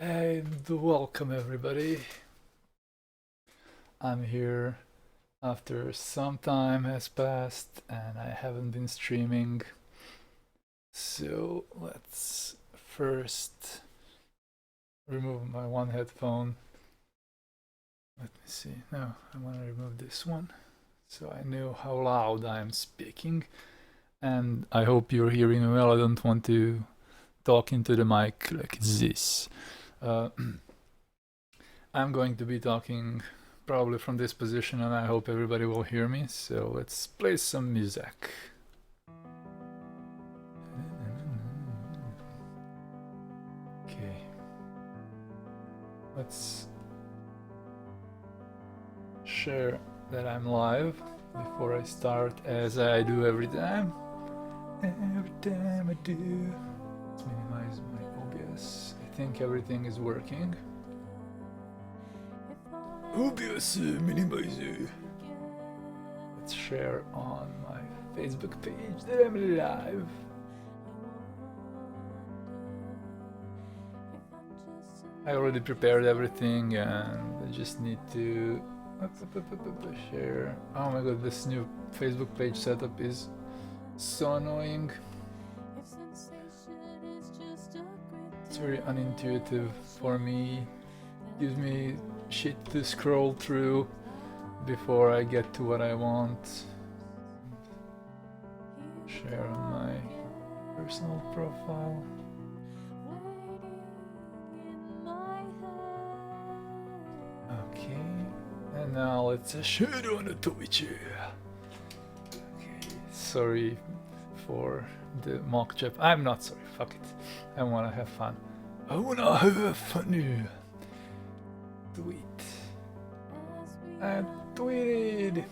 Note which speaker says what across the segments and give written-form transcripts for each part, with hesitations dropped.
Speaker 1: And welcome everybody. I'm here after some time has passed and I haven't been streaming. So let's first remove my one headphone. Let me see. No, I want to remove this one so I know how loud I'm speaking. And I hope you're hearing me well. I don't want to talk into the mic like this. I'm going to be talking probably from this position and I hope everybody will hear me. So let's play some music. Okay. Let's share that I'm live before I start, as I do every time. Every time I do. Let's minimize my OBS. I think everything is working. OBS minimize. Let's share on my Facebook page that I'm live. I already prepared everything and I just need to share. Oh my god, this new Facebook page setup is so annoying. It's very unintuitive for me. Gives me shit to scroll through before I get to what I want. Share on my personal profile. Okay, and now let's share on the Twitch. Okay, sorry for the mock chat. I'm not sorry, fuck it. I wanna have fun. I wanna have fun. Tweet. I tweeted.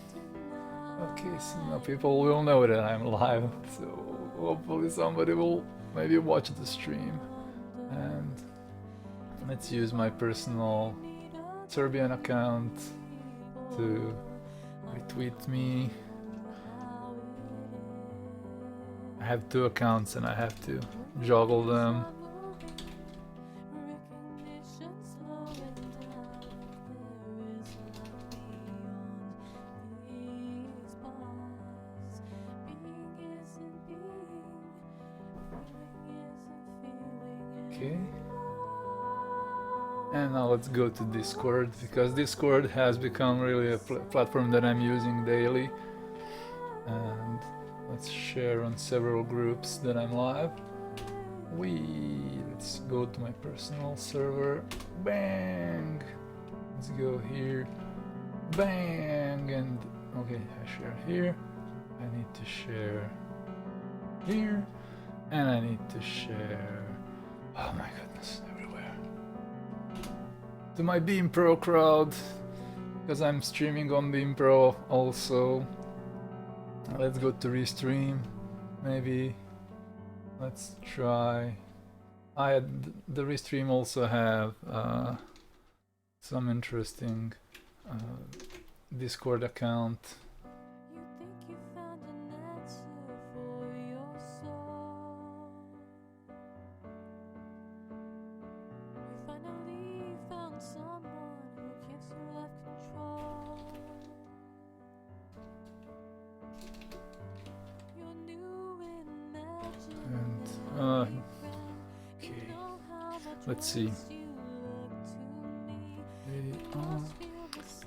Speaker 1: Okay, so now people will know that I'm live, so hopefully somebody will maybe watch the stream. And let's use my personal Serbian account to retweet me. I have two accounts and I have to juggle them. Okay. And now let's go to Discord, because Discord has become really a platform that I'm using daily. And let's share on several groups that I'm live. Let's go to my personal server. Bang! Let's go here. Bang! And okay, I share here. I need to share here. And I need to share. Oh my goodness, everywhere. To my Beam Pro crowd, because I'm streaming on Beam Pro also. Let's go to restream, maybe. Let's try. The restream also have some interesting Discord account. Okay, let's see.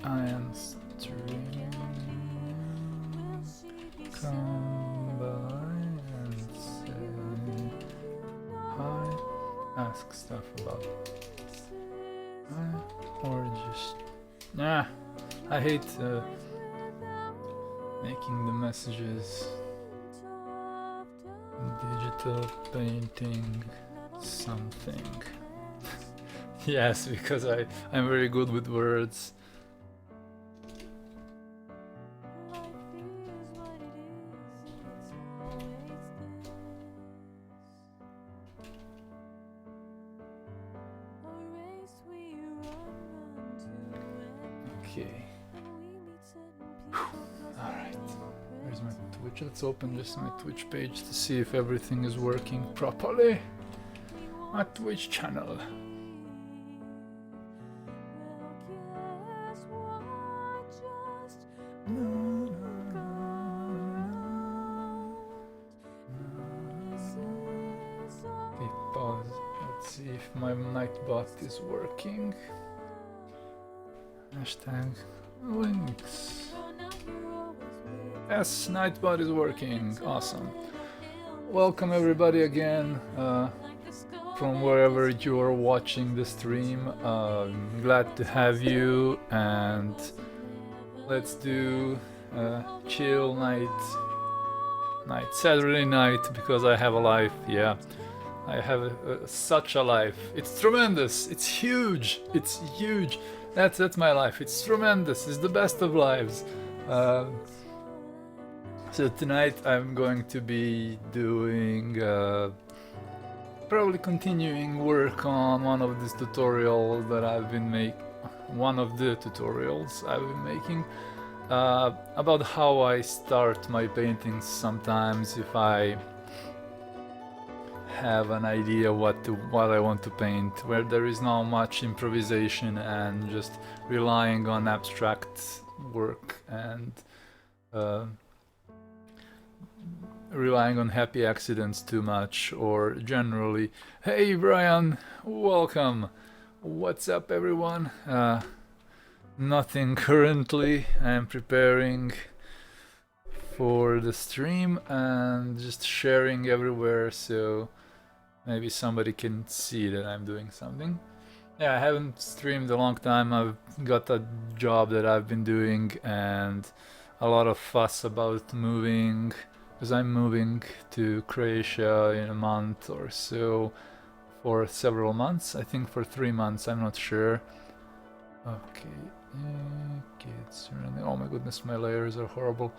Speaker 1: I am streaming. Come by and say hi. Ask stuff about or just I hate making the messages digital painting something. Yes, because I'm very good with words. Okay. Alright. Where's my Twitch? Let's open just my Twitch page to see if everything is working properly. My Twitch channel. see if my Nightbot is working. Hashtag links. Yes, Nightbot is working. Awesome. Welcome everybody again from wherever you are watching the stream. Glad to have you, and let's do chill night, Saturday night, because I have a life. Yeah, I have such a life. It's tremendous. It's huge. It's huge. That's my life. It's tremendous. It's the best of lives. So tonight I'm going to be doing probably continuing work on one of these tutorials that I've been making. One of the tutorials I've been making about how I start my paintings. Sometimes if I have an idea what I want to paint, where there is not much improvisation and just relying on abstract work and relying on happy accidents too much, or generally. Hey Brian, welcome. What's up everyone? Nothing currently. I'm preparing for the stream and just sharing everywhere, so maybe somebody can see that I'm doing something. Yeah, I haven't streamed a long time. I've got a job that I've been doing and a lot of fuss about moving, because I'm moving to Croatia in a month or so, for several months. I think for 3 months, I'm not sure. Okay, kids running. Oh my goodness, my layers are horrible.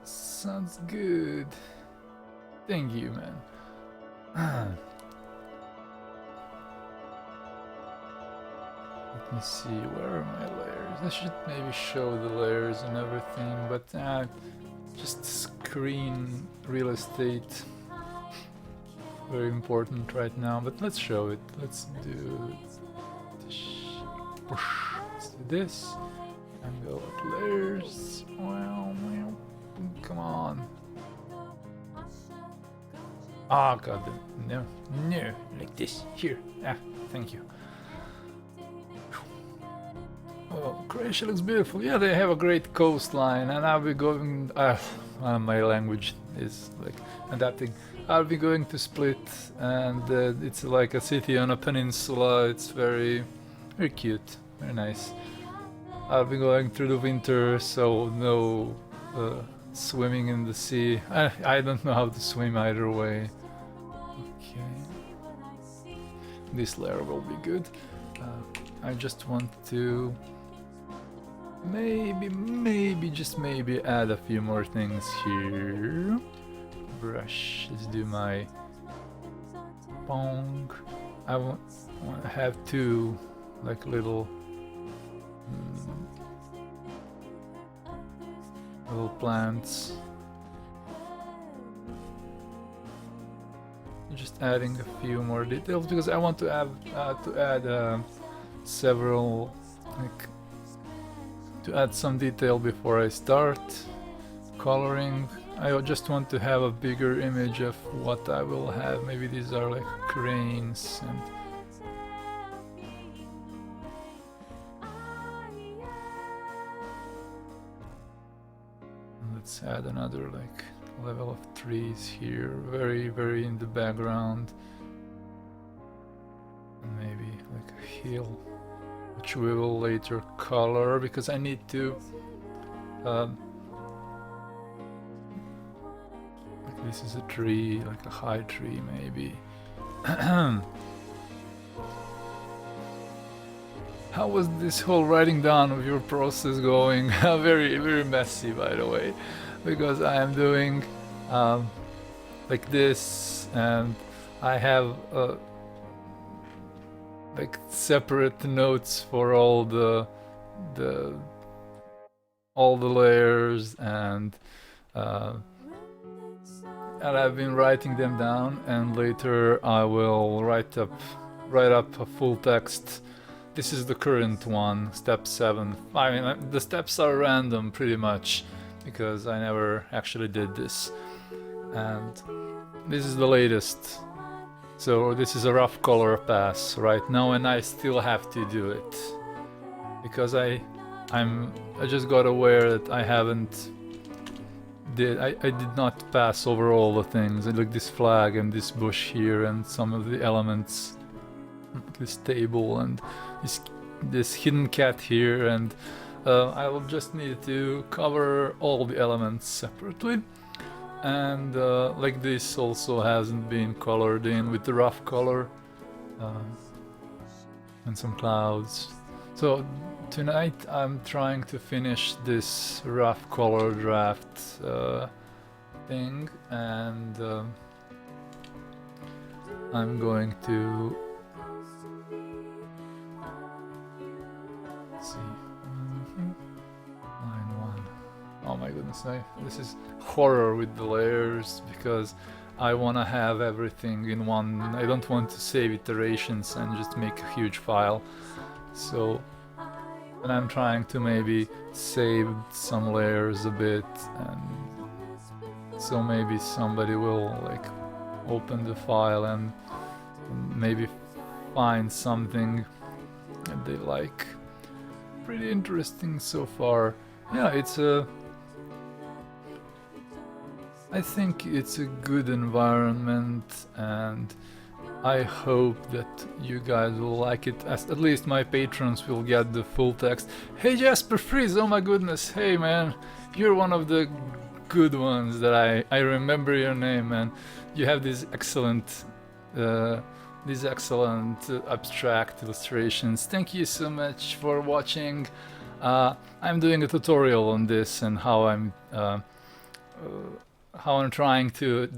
Speaker 1: Sounds good. Thank you, man. Let me see, where are my layers? I should maybe show the layers and everything, but just screen real estate. Very important right now, but let's show it. Let's do this and go with layers. Well, come on. Ah, god, no, like this. Here, thank you. Oh, Croatia looks beautiful. Yeah, they have a great coastline, and I'll be going. My language is like adapting. I'll be going to Split, and it's like a city on a peninsula. It's very, very cute, very nice. I'll be going through the winter, so no swimming in the sea. I don't know how to swim either way. Okay, this layer will be good. I just want to maybe just maybe add a few more things here. Brush. Let's do my pong. I want to have two like little plants. Just adding a few more details because I want to add several, like, to add some detail before I start coloring. I just want to have a bigger image of what I will have. Maybe these are like cranes, and let's add another like level of trees here, very in the background, and maybe like a hill, which we will later color because I need to this is a tree, like a high tree maybe. How was this whole writing down of your process going? Very messy, by the way, because I am doing like this, and I have like separate notes for all the layers, and I've been writing them down, and later I will write up a full text. This is the current one, step 7. I mean, the steps are random pretty much because I never actually did this, and this is the latest So this is a rough color pass right now, and I still have to do it because I just got aware that I haven't I did not pass over all the things. Like this flag and this bush here and some of the elements, this table and this hidden cat here, and I will just need to cover all the elements separately. And like this also hasn't been colored in with the rough color, and some clouds. So tonight I'm trying to finish this rough color draft thing, and I'm going to see. Line 1. Oh my goodness, this is horror with the layers because I want to have everything in one. I don't want to save iterations and just make a huge file. So, and I'm trying to maybe save some layers a bit, and so maybe somebody will like open the file and maybe find something that they like. Pretty interesting so far. Yeah, I think it's a good environment, and I hope that you guys will like it, as at least my patrons will get the full text. Hey Jasper Freeze, oh my goodness, hey man, you're one of the good ones that I remember your name, man. You have these excellent abstract illustrations. Thank you so much for watching. I'm doing a tutorial on this and how I'm trying to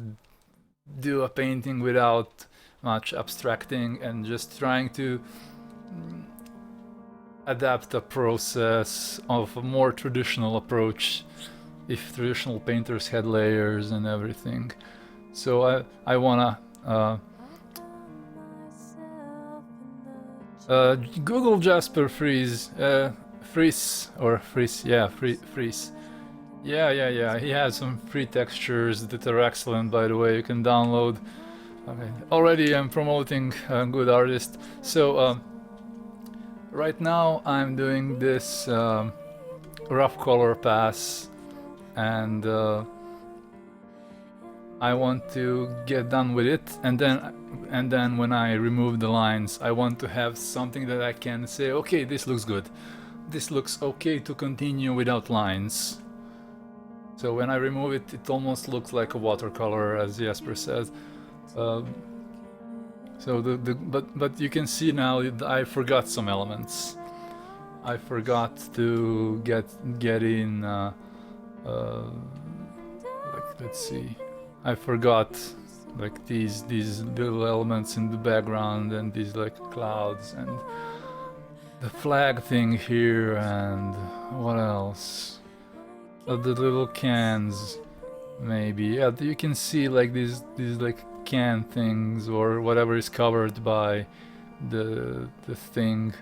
Speaker 1: do a painting without much abstracting and just trying to adapt a process of a more traditional approach if traditional painters had layers and everything. So I wanna Google Jasper Freeze, Freeze. Yeah, he has some free textures that are excellent, by the way, you can download. Okay, already I'm promoting a good artist. So right now I'm doing this rough color pass, and I want to get done with it, and then when I remove the lines, I want to have something that I can say, okay, this looks good. This looks okay to continue without lines. So when I remove it, it almost looks like a watercolor, as Jasper says. But you can see now that I forgot some elements. I forgot to get in. Like, let's see. I forgot like these little elements in the background and these like clouds and the flag thing here, and what else? The little cans, maybe. Yeah, you can see like these like can things or whatever is covered by the thing,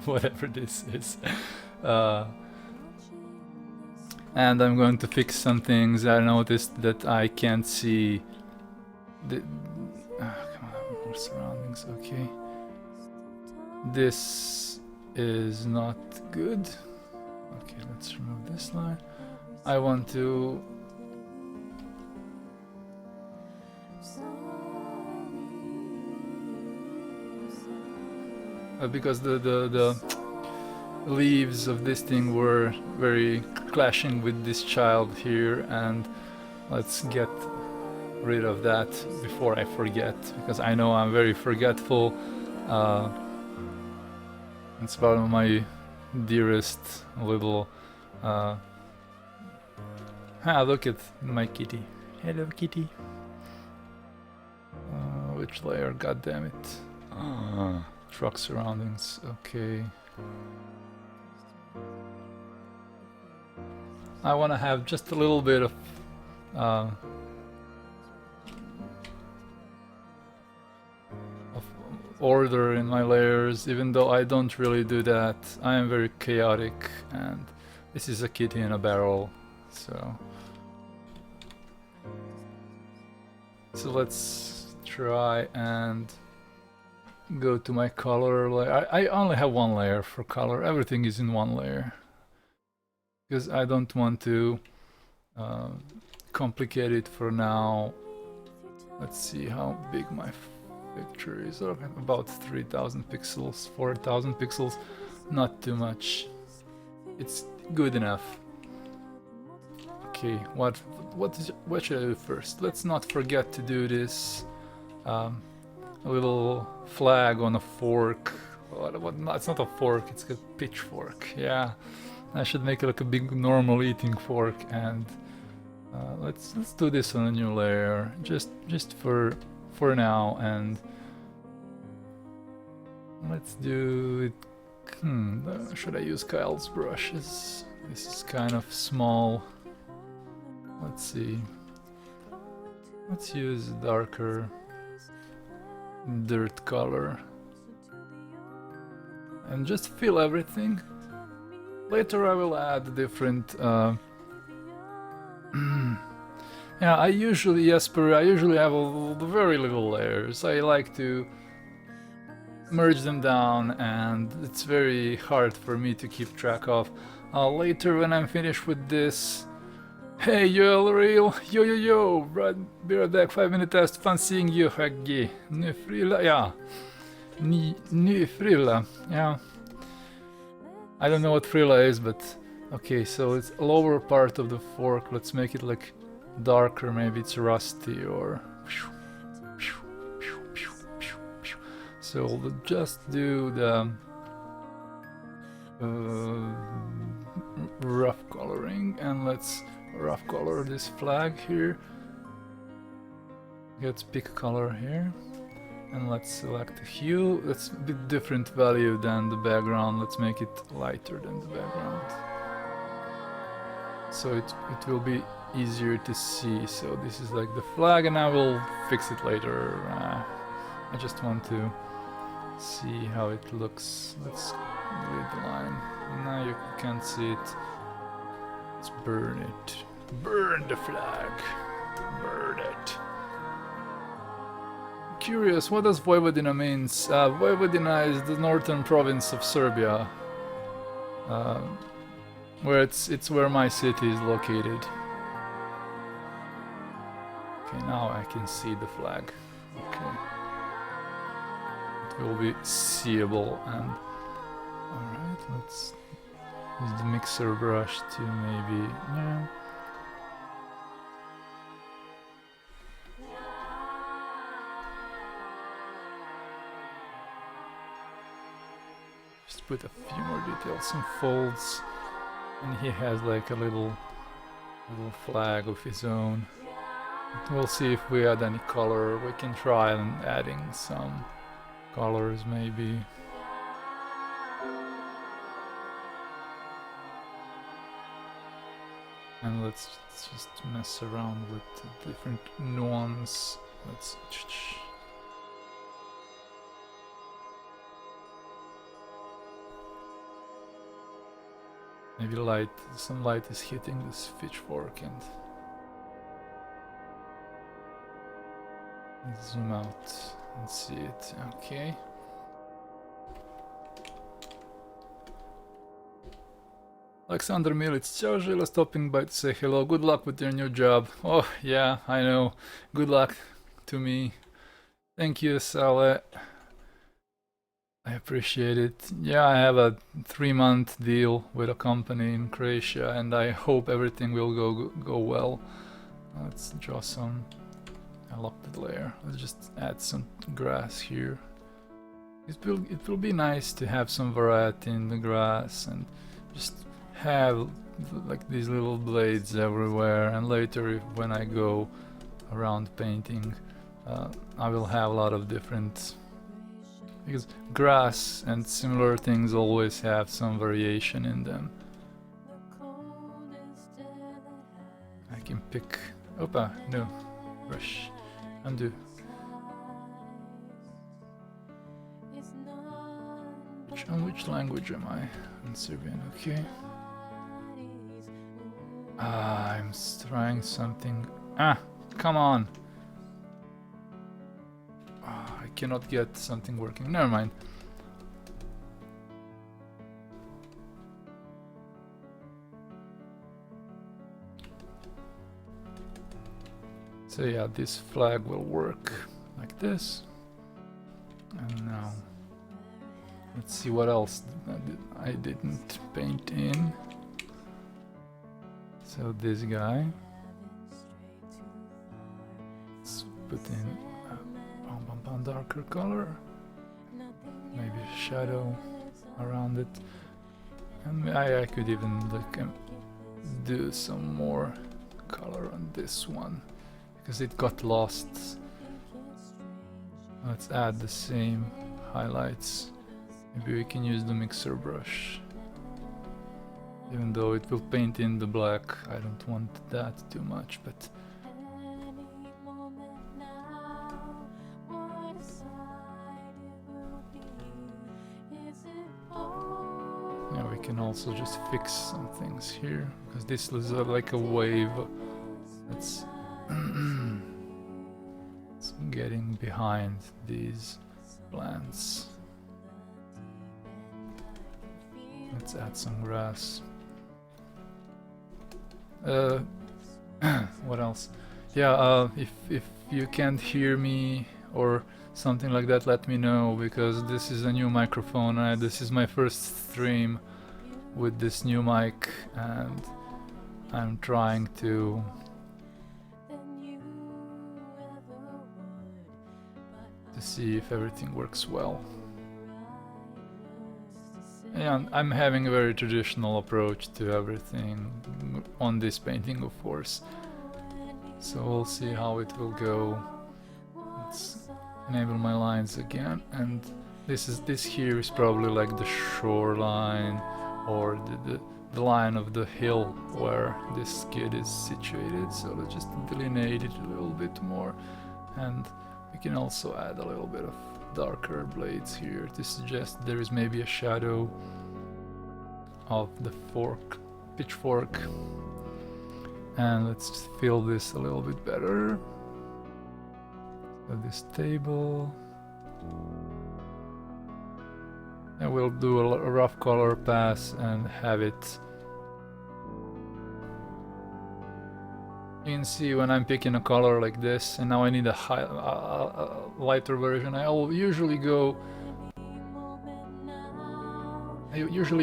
Speaker 1: whatever this is. And I'm going to fix some things. I noticed that I can't see the come on, more surroundings. Okay, this is not good. Okay, let's remove this line. I want to because the leaves of this thing were very clashing with this child here, and let's get rid of that before I forget, because I know I'm very forgetful. It's one of my dearest little look at my kitty. Hello kitty. Which layer? God damn it. Truck surroundings. Okay. I want to have just a little bit of order in my layers, even though I don't really do that. I am very chaotic, and this is a kitty in a barrel, so let's try and go to my color layer. I only have one layer for color. Everything is in one layer because I don't want to complicate it for now. Let's see how big my picture is. Okay, about 3000 pixels, 4000 pixels, not too much. It's good enough. Okay, what should I do first? Let's not forget to do this a little flag on a fork. No, it's not a fork, it's a pitchfork. Yeah, I should make it like a big normal eating fork, and let's do this on a new layer, just for now, and let's do it. Should I use Kyle's brushes? This is kind of small. Let's see. Let's use darker dirt color and just fill everything. Later I will add different yeah, I usually have very little layers. I like to merge them down, and it's very hard for me to keep track of. Later when I'm finished with this, hey yo real, yo, be right back, 5-minute test, fun seeing you, Haggy. Ny frilla, yeah. Ny frilla, yeah. I don't know what frilla is, but okay, so it's lower part of the fork. Let's make it like darker, maybe it's rusty or... So we'll just do the rough coloring, and let's rough color this flag here. Let's pick a color here, and let's select a hue. That's a bit different value than the background. Let's make it lighter than the background, so it will be easier to see. So this is like the flag, and I will fix it later. I just want to see how it looks. Let's delete the line. Now you can't see it. Let's burn it. Burn the flag. Burn it. Curious, what does Vojvodina means? Vojvodina is the northern province of Serbia, where it's where my city is located. Okay, now I can see the flag. Okay, it will be seeable, and all right, let's use the mixer brush to maybe, yeah. Just put a few more details, some folds, and he has like a little flag of his own. We'll see if we add any color. We can try and adding some colors maybe. And let's just mess around with the different nuance. Let's maybe some light is hitting this pitchfork, and zoom out and see it. Okay. Alexander Milic, ciao Žila, stopping by to say hello. Good luck with your new job. Oh yeah, I know. Good luck to me. Thank you, Sale. I appreciate it. Yeah, I have a 3-month deal with a company in Croatia, and I hope everything will go well. Let's draw some. I locked the layer. Let's just add some grass here. It will be nice to have some variety in the grass and just have like these little blades everywhere. And later, when I go around painting, I will have a lot of different, because grass and similar things always have some variation in them. I can pick. Opa, no, brush. Undo. Which language am I? In Serbian, okay. I'm trying something. Ah, come on. I cannot get something working. Never mind. So yeah, this flag will work like this. And now let's see what else I didn't paint in. So this guy, let's put in a darker color, maybe a shadow around it, and I could even like do some more color on this one because it got lost. Let's add the same highlights. Maybe we can use the mixer brush. Even though it will paint in the black, I don't want that too much, but yeah, we can also just fix some things here, because this is like a wave that's it's getting behind these plants. Let's add some grass. What else? Yeah, if you can't hear me or something like that, let me know, because this is a new microphone. This is my first stream with this new mic, and I'm trying to see if everything works well. And I'm having a very traditional approach to everything on this painting, of course. So we'll see how it will go. Let's enable my lines again, and this here is probably like the shoreline or the line of the hill where this skid is situated. So let's just delineate it a little bit more, and we can also add a little bit of darker blades here to suggest there is maybe a shadow of the pitchfork. And let's just fill this a little bit better. So this table, and we'll do a rough color pass and have it. You can see when I'm picking a color like this, and now I need a lighter version. I usually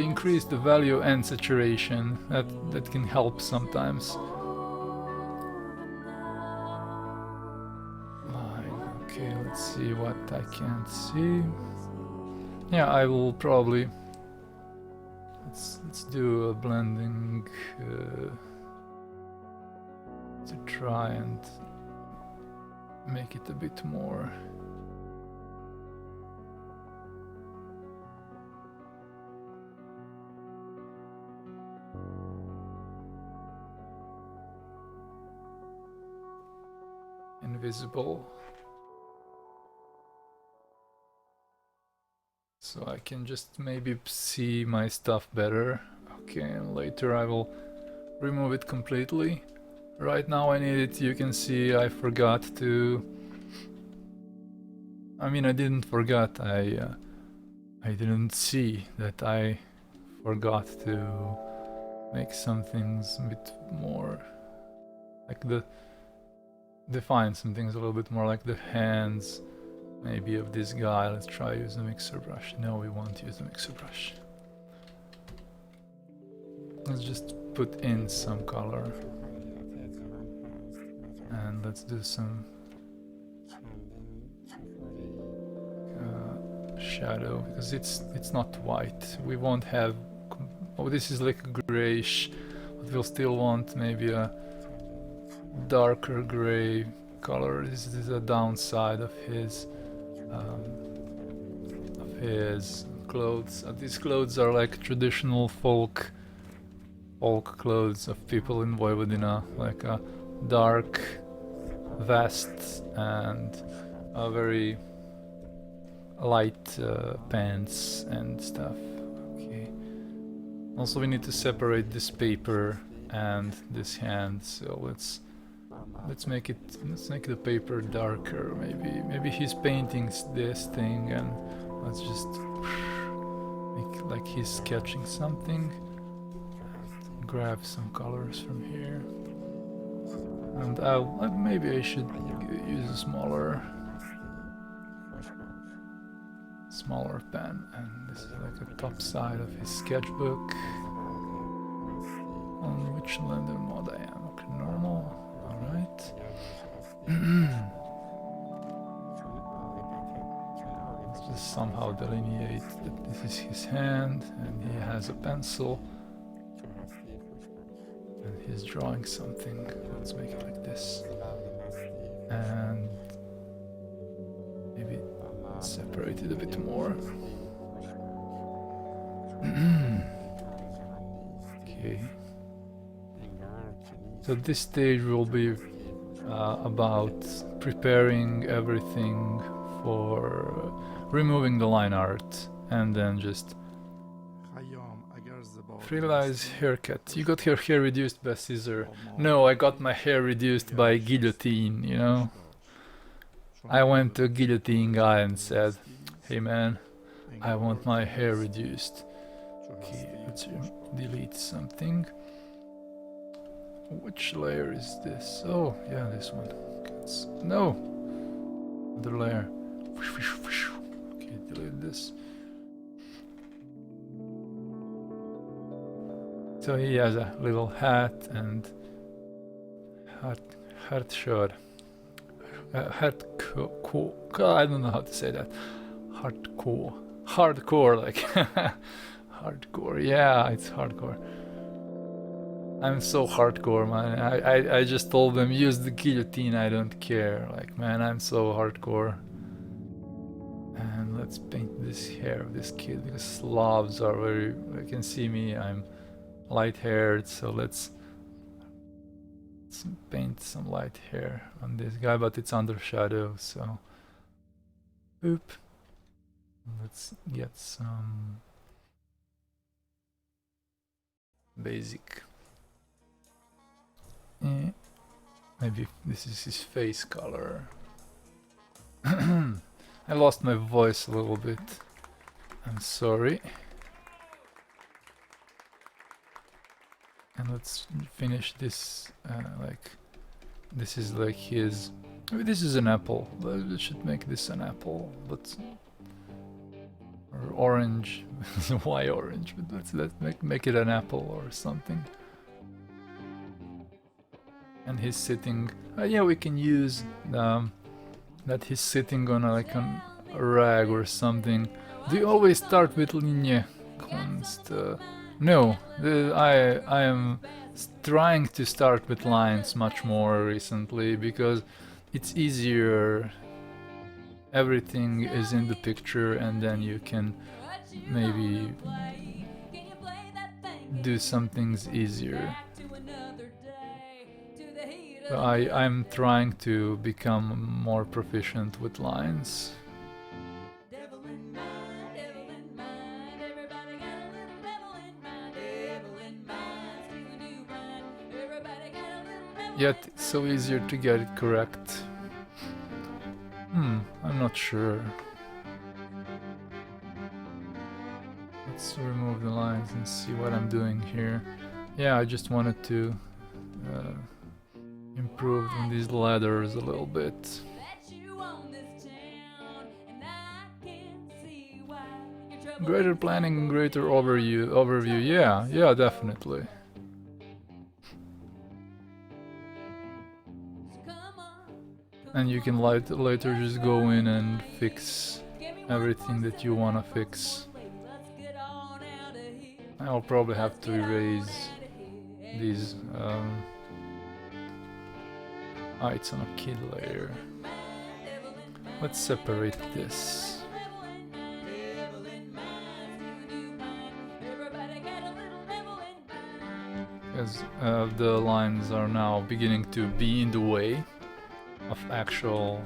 Speaker 1: increase the value and saturation. That can help sometimes. Okay, let's see what I can't see. Yeah, I will probably let's do a blending. To try and make it a bit more invisible, so I can just maybe see my stuff better. Okay, and later I will remove it completely. Right now I need it. You can see I forgot to... I mean, I didn't forget. I didn't see that I forgot to make some things a bit more like define some things a little bit more, like the hands maybe of this guy. Let's try use a mixer brush. No, we won't use a mixer brush. Let's just put in some color. And let's do some shadow, because it's not white. We won't have... Oh, this is like a grayish, but we'll still want maybe a darker gray color. This is a downside of his clothes. These clothes are like traditional folk clothes of people in Vojvodina, like a dark vest and a very light pants and stuff. Okay. Also, we need to separate this paper and this hand, so let's let's make the paper darker. Maybe he's painting this thing, and let's just make like he's sketching something. Grab some colors from here, and maybe I should use a smaller pen. And this is like the top side of his sketchbook. On which render mode I am? Okay, normal. All right. Let's just somehow delineate that this is his hand, and he has a pencil, and he's drawing something. Let's make it like this, and maybe separate it a bit more. Okay. So this stage will be about preparing everything for removing the line art, and then just freelance haircut. You got your hair reduced by scissor. No, I got my hair reduced by guillotine, you know. I went to a guillotine guy and said, hey man, I want my hair reduced. Okay, let's delete something. Which layer is this? Oh, yeah, this one. No! Other layer. Okay, delete this. So he has a little hat and hat shirt. Hardcore. I don't know how to say that. Hardcore, like hardcore. Yeah, it's hardcore. I'm so hardcore, man. I just told them use the guillotine. I don't care. Like, man, I'm so hardcore. And let's paint this hair of this kid, because Slavs are very. You can see me. I'm light-haired, so let's paint some light hair on this guy, but it's under shadow, so oop. Let's get some basic. Maybe this is his face color. I lost my voice a little bit. I'm sorry. And let's finish this, like, this is like his, maybe this is an apple, we should make this an apple, but, or orange, why orange, but let's make it an apple or something. And he's sitting, yeah, we can use that he's sitting on like a rag or something. Do you always start with linear const? No, I am trying to start with lines much more recently, because it's easier. Everything is in the picture, and then you can maybe do some things easier. So I'm trying to become more proficient with lines. Yet it's so easier to get it correct. I'm not sure. Let's remove the lines and see what I'm doing here. Yeah, I just wanted to improve on these ladders a little bit. Greater planning, greater overview. Yeah, definitely. And you can later just go in and fix everything that you want to fix. I'll probably have to erase these. It's on a kid layer. Let's separate this. Because the lines are now beginning to be in the way of actual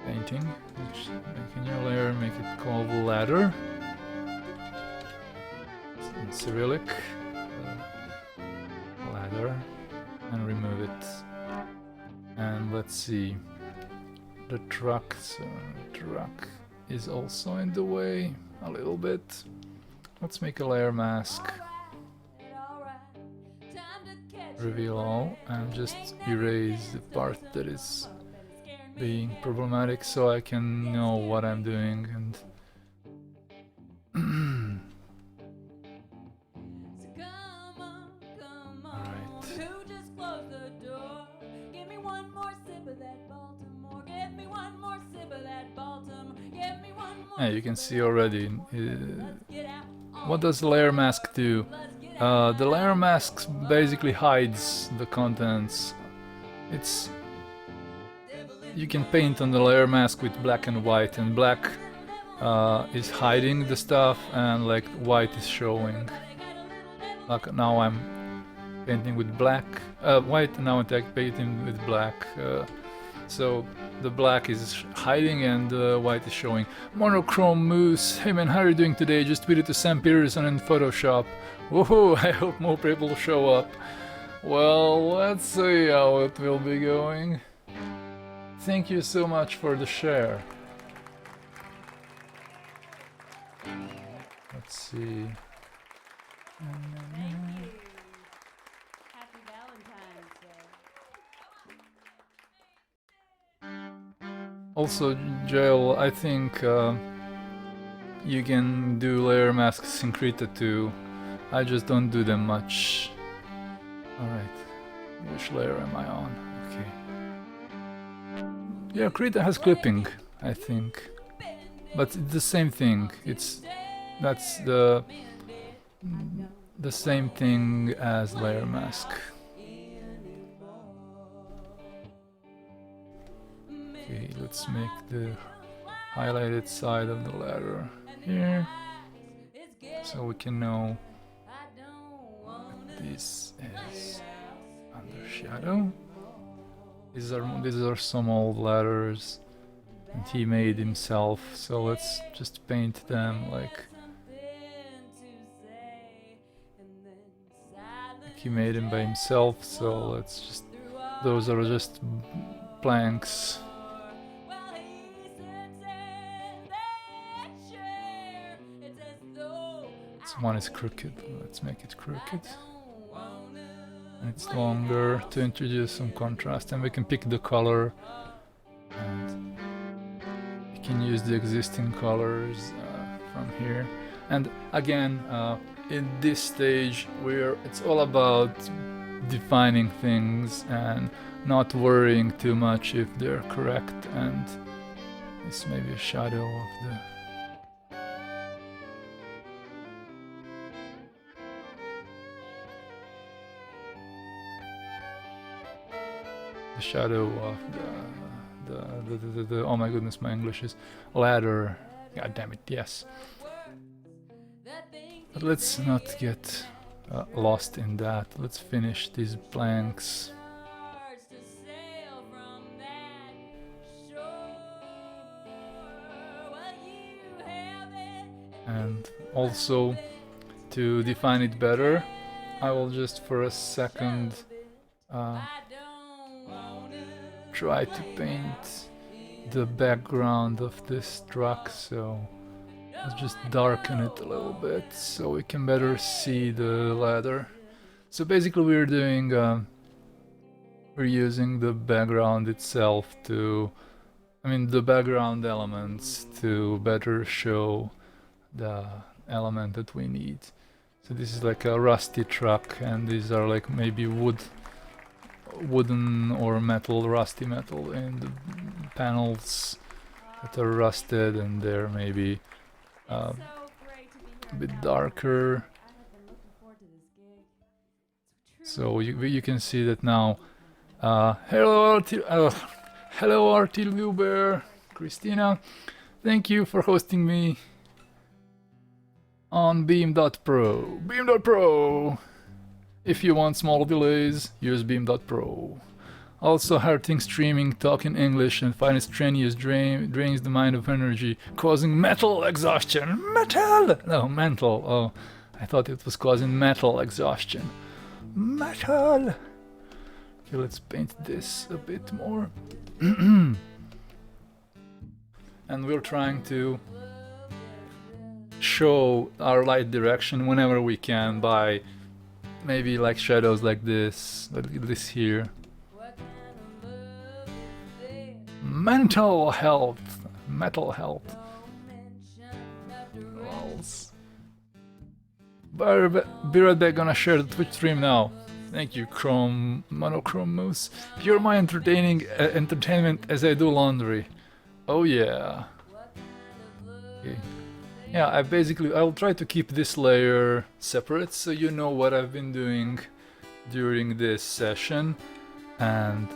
Speaker 1: painting. Which make a new layer, make it called ladder. It's in Cyrillic. Ladder, and remove it. let's see. The truck, so the truck is also in the way a little bit. Let's make a layer mask. Reveal all and just erase the part that is being problematic so I can know what I'm doing and yeah, you can see already. What does the layer mask do? The layer mask basically hides the contents. You can paint on the layer mask with black and white, and black is hiding the stuff, and like white is showing. Like now I'm painting with black, white, and now I'm painting with black. So the black is hiding and the white is showing. Monochrome Moose, hey man, how are you doing today? Just tweeted to Sam Peterson in Photoshop. Woohoo, I hope more people show up. Well, let's see how it will be going. Thank you so much for the share. Let's see.
Speaker 2: Thank you. Happy Valentine's Day.
Speaker 1: Also, Joel, I think you can do layer masks in Krita too. I just don't do them much. Alright, which layer am I on? Okay. Yeah, Krita has clipping, I think. But it's the same thing. That's the same thing as layer mask. Okay, let's make the highlighted side of the ladder here, so we can know that this is under shadow. These are some old ladders that he made himself, so let's just paint them like he made them by himself. So let's just, those are just blanks. This one is crooked, let's make it crooked. And it's longer to introduce some contrast, and we can pick the color and we can use the existing colors from here. And again, in this stage it's all about defining things and not worrying too much if they're correct, and this may be a shadow of the shadow of the oh my goodness, my English is ladder. God damn it, yes. But let's not get lost in that. Let's finish these blanks. And also, to define it better, I will just for a second try to paint the background of this truck, so let's just darken it a little bit so we can better see the ladder. So basically we're doing we're using the background itself to, the background elements to better show the element that we need. So this is like a rusty truck, and these are like maybe wooden or metal, rusty metal in the panels that are rusted, and they're maybe a bit darker. So you can see that now. Hello Artilguber, Christina, thank you for hosting me on Beam.pro. Beam.pro! If you want small delays, use Beam.pro. Also, hurting streaming, talking English, and find strenuous drains the mind of energy, causing metal exhaustion. Metal! No, mental. Oh, I thought it was causing metal exhaustion. Metal! Okay, let's paint this a bit more. And we're trying to show our light direction whenever we can by maybe like shadows like this here. Mental health. Metal health. Lols. Be right back, gonna share the Twitch stream now. Thank you, Monochrome Moose. Pure my entertainment as I do laundry. Oh yeah. Okay. Yeah, I'll try to keep this layer separate so you know what I've been doing during this session, and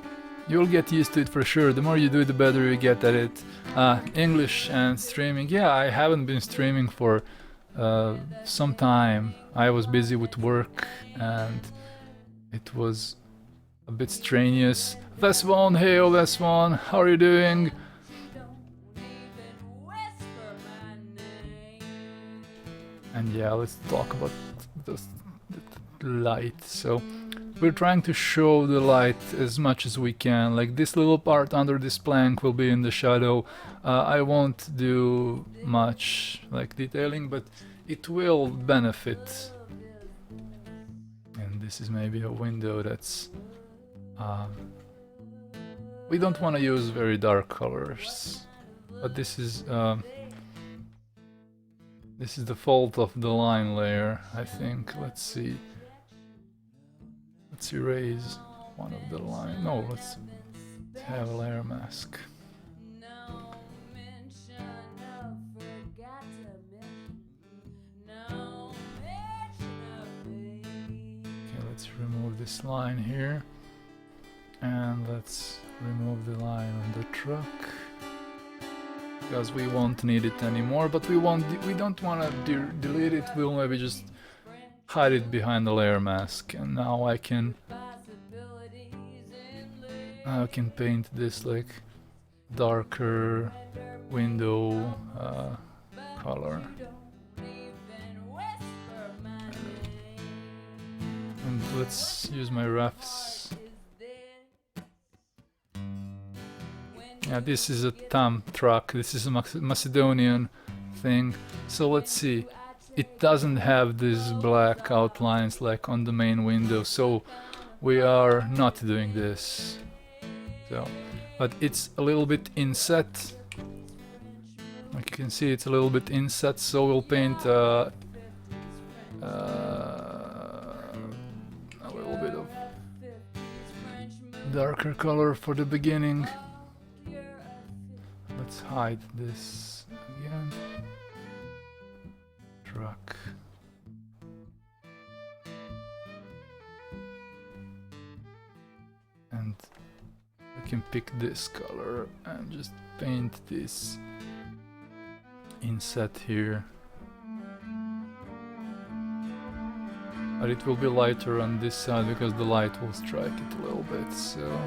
Speaker 1: you'll get used to it for sure. The more you do it, the better you get at it. English and streaming. Yeah, I haven't been streaming for some time. I was busy with work and it was a bit strenuous. Vesvon, hey Vesvon, how are you doing? And yeah, let's talk about the light. So we're trying to show the light as much as we can. Like this little part under this plank will be in the shadow. I won't do much like detailing, but it will benefit. And this is maybe a window that's... we don't want to use very dark colors, but this is the fault of the line layer, I think. Let's see. Let's erase one of the line. No, let's have a layer mask. Okay, let's remove this line here. And let's remove the line on the truck. Because we won't need it anymore, but we don't want to delete it. We'll maybe just hide it behind the layer mask, and now I can paint this like darker window color. And let's use my refs. Yeah, this is a TAM truck. This is a Macedonian thing. So let's see. It doesn't have these black outlines like on the main window, so we are not doing this. So, but it's a little bit inset. Like you can see, it's a little bit inset, so we'll paint a little bit of darker color for the beginning. Let's hide this again. Truck. And we can pick this color and just paint this inset here. But it will be lighter on this side because the light will strike it a little bit, so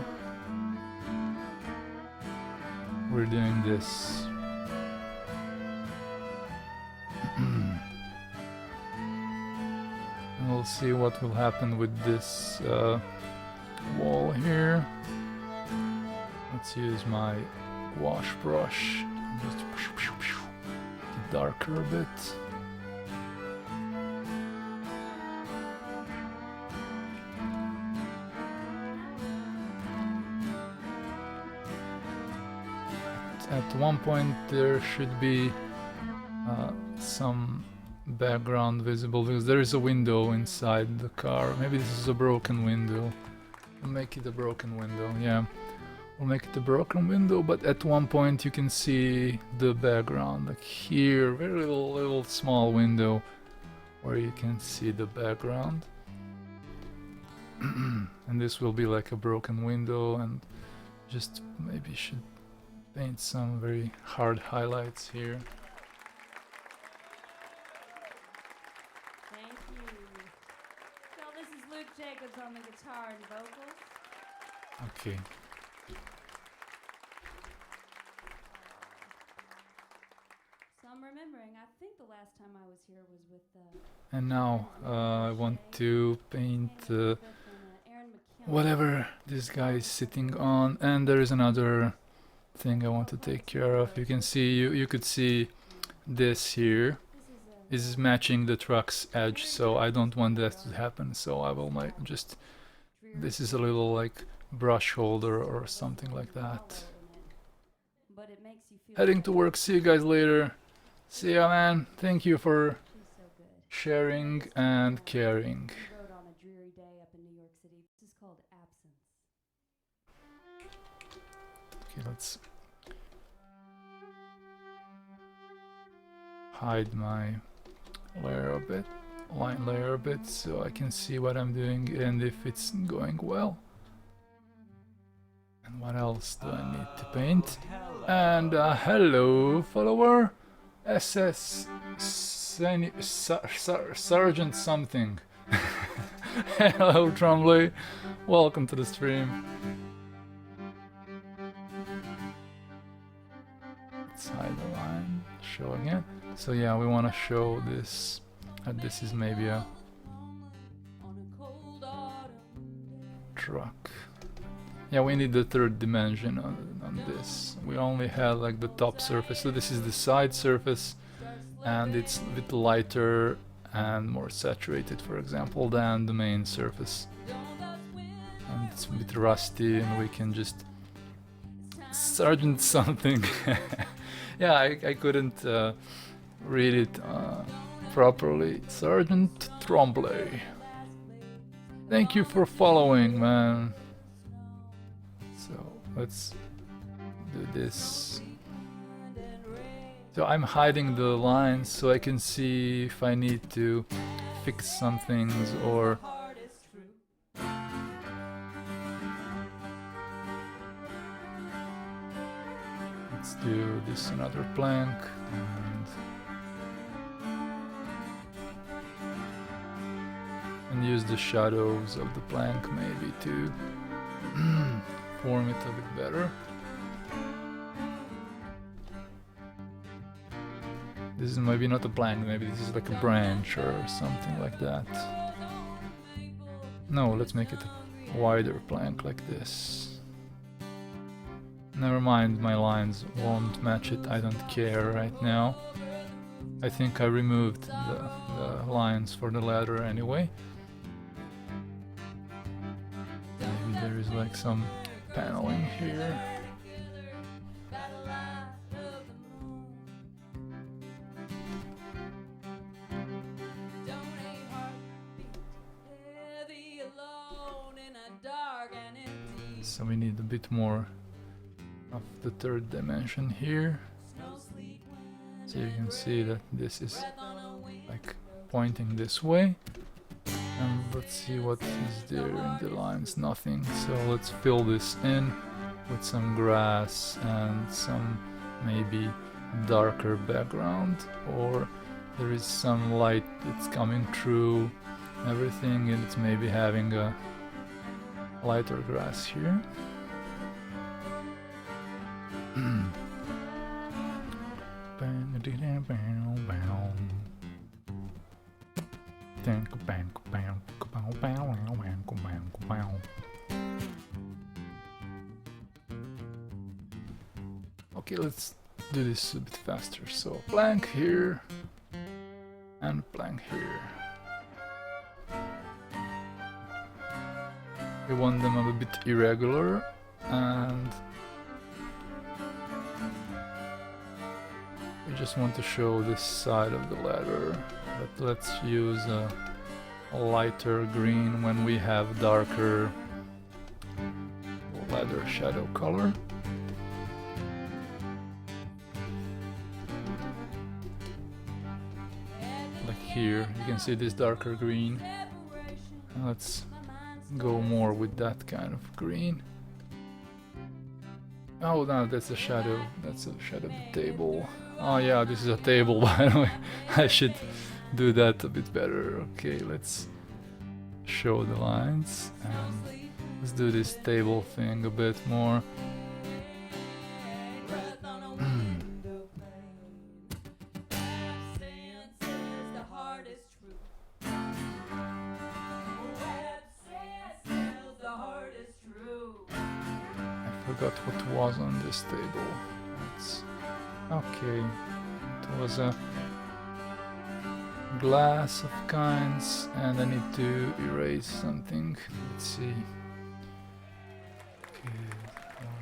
Speaker 1: we're doing this. And we'll see what will happen with this wall here. Let's use my wash brush and just darker a bit. At one point there should be some background visible because there is a window inside the car. Maybe this is a broken window. We'll make it a broken window, yeah. We'll make it a broken window, but at one point you can see the background. Like here, very little small window where you can see the background. And this will be like a broken window, and just maybe should paint some very hard highlights here.
Speaker 2: Thank you. So this is Luke Jacobs on the guitar and vocals.
Speaker 1: Okay.
Speaker 2: So I'm remembering, I think the last time I was here was with
Speaker 1: And now I want to paint
Speaker 2: Aaron
Speaker 1: whatever this guy is sitting on. And there is another thing I want to take care of. You can see, you could see this here is matching the truck's edge, so I don't want that to happen, so I will just, this is a little like brush holder or something like that. Heading to work, see you guys later. See ya, man. Thank you for sharing and caring. Okay, let's hide my layer a bit, line layer a bit, so I can see what I'm doing and if it's going well. And what else do I need to paint? And hello, follower, SS Sergeant something. Hello, Trombley. Welcome to the stream. Let's hide the line. Show again. So yeah, we want to show this. This is maybe a truck. Yeah, we need the third dimension on this. We only had like the top surface, so this is the side surface, and it's a bit lighter and more saturated, for example, than the main surface. And it's a bit rusty, and we can just Sergeant something. Yeah, I couldn't read it properly. Sergeant Trombley. Thank you for following, man. So let's do this. So I'm hiding the lines so I can see if I need to fix some things or let's do this another plank and use the shadows of the plank maybe to form it a bit better. This is maybe not a plank, maybe this is like a branch or something like that. No, let's make it a wider plank like this. Never mind, my lines won't match it, I don't care right now. I think I removed the lines for the ladder anyway. Maybe there is like some paneling here. So we need a bit more of the third dimension here. So you can see that this is like pointing this way. And let's see what is there in the lines. Nothing. So let's fill this in with some grass and some maybe darker background, or there is some light that's coming through everything and it's maybe having a lighter grass here. Okay, let's do this a bit faster. So plank here and plank here. We want them a bit irregular, and we just want to show this side of the ladder, but let's use a lighter green when we have darker ladder shadow color. Like here, you can see this darker green. And let's go more with that kind of green. Oh no, that's a shadow. That's a shadow of the table. Oh yeah, this is a table, by the way. I should do that a bit better. Okay, let's show the lines and let's do this table thing a bit more. forgot what was on this table. It's okay. It was a glass of kinds, and I need to erase something. Let's see. Okay,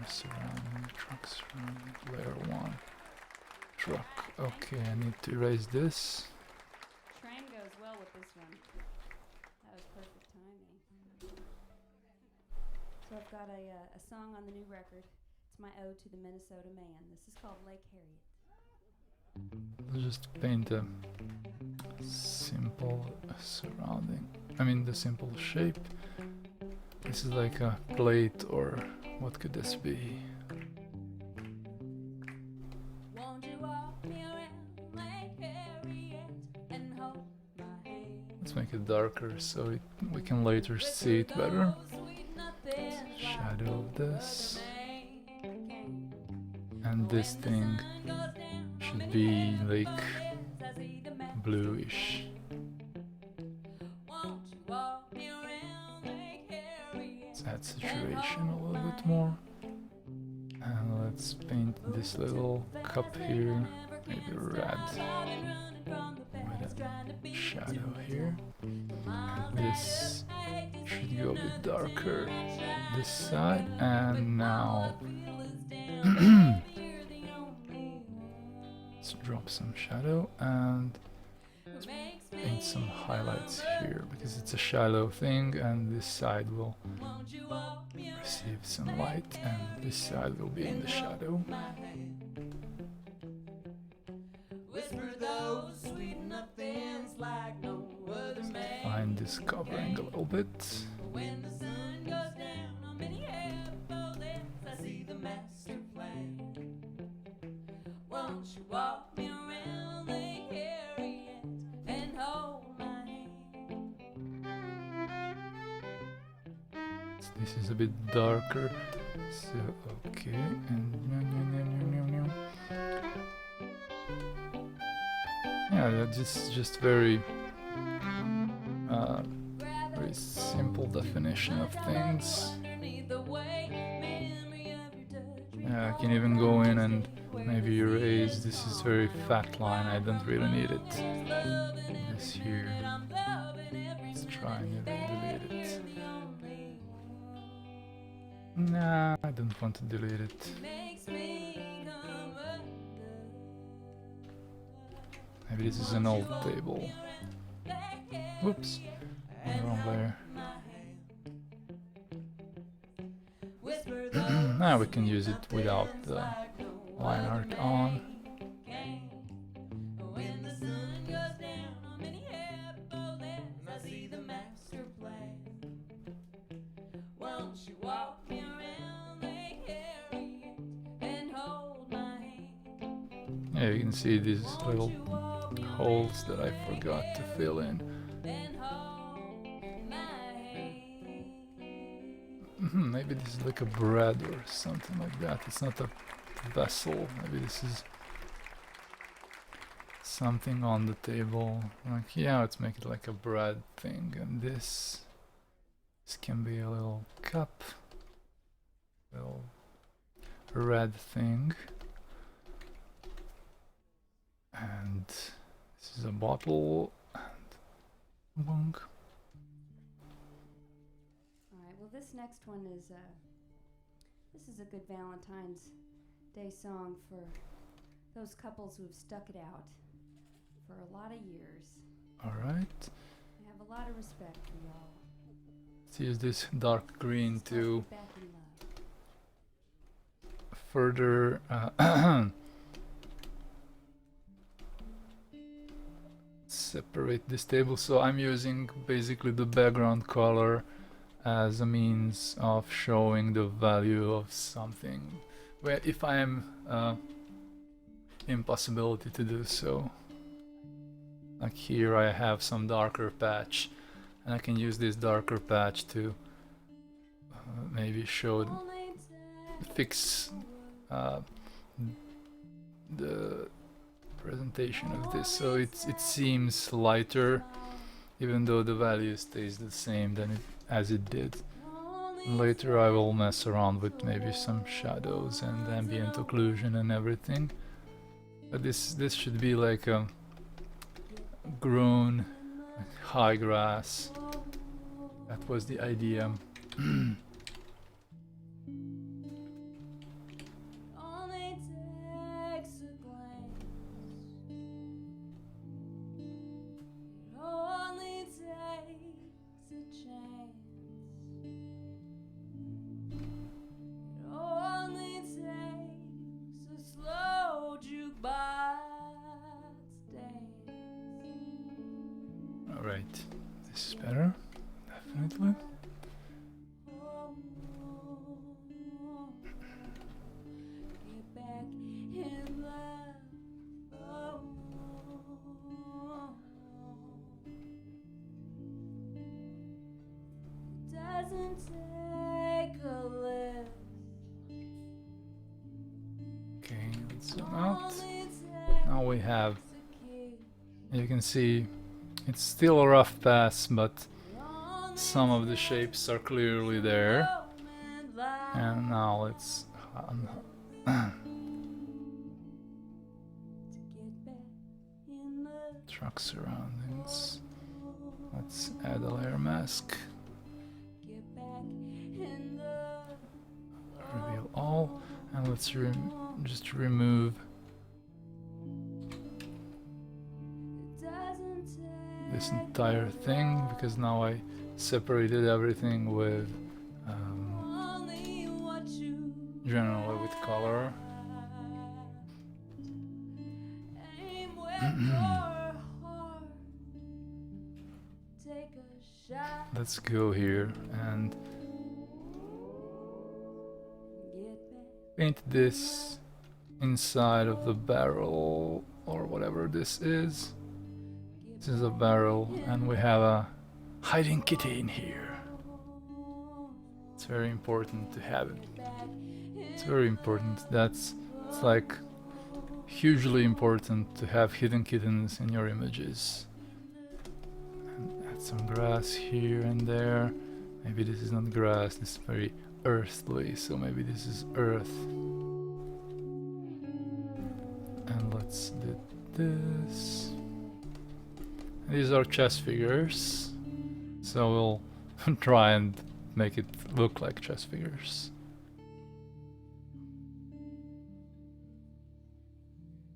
Speaker 1: surrounding, truck surrounding, layer 1. Truck. Okay, I need to erase this.
Speaker 2: Train goes well with this one. That was perfect timing. So I've got a song on the new record. It's my ode to the Minnesota man. This is called Lake Harriet.
Speaker 1: I'll just paint a simple surrounding. I mean the simple shape. This is like a plate, or what could this be? Let's make it darker so we can later see it better. Shadow of this. And this thing should be like bluish. Let's add saturation a little bit more. And let's paint this little cup here, maybe red. With a shadow here. And this should go a bit darker this side. And now let's drop some shadow and let's paint some highlights here, because it's a shallow thing and this side will receive some light and this side will be in the shadow. Find this covering a little bit. This is a bit darker, so okay, and yeah, that's just very very simple definition of things. Yeah, I can even go in and maybe erase. This is very fat line, I don't really need it. This here, let's try and delete it. Nah, I don't want to delete it. Maybe this is an old table. Whoops, wrong layer. Now we can use it without the line art on. Yeah, you can see these little holes that I forgot to fill in. Maybe this is like a bread or something like that. It's not a vessel. Maybe this is something on the table. Like, yeah, let's make it like a bread thing. And this can be a little cup, little red thing. And this is a bottle, and bonk.
Speaker 2: Alright, well this next one is this is a good Valentine's Day song for those couples who have stuck it out for a lot of years.
Speaker 1: Alright.
Speaker 2: I have a lot of respect for y'all.
Speaker 1: Let's use this dark green to
Speaker 2: Back in love.
Speaker 1: further separate this table. So I'm using basically the background color as a means of showing the value of something, where if I am impossibility to do so. Like here I have some darker patch, and I can use this darker patch to maybe show fix the presentation of this, so it seems lighter, even though the value stays the same as it did. Later I will mess around with maybe some shadows and ambient occlusion and everything. But this should be like a grown high grass. That was the idea. Alright, this is better, definitely. Okay, let's zoom out. Now we have, you can see, it's still a rough pass, but some of the shapes are clearly there. And now let's truck surroundings. Let's add a layer mask. Reveal all, and let's just remove this entire thing, because now I separated everything with generally with color. Let's go here and paint this inside of the barrel or whatever this is. This is a barrel and we have a hiding kitty in here. It's very important to have it. It's very important. It's like hugely important to have hidden kittens in your images. And add some grass here and there. Maybe this is not grass, this is very earthly, so maybe this is earth. And let's do this. These are chess figures, so we'll try and make it look like chess figures.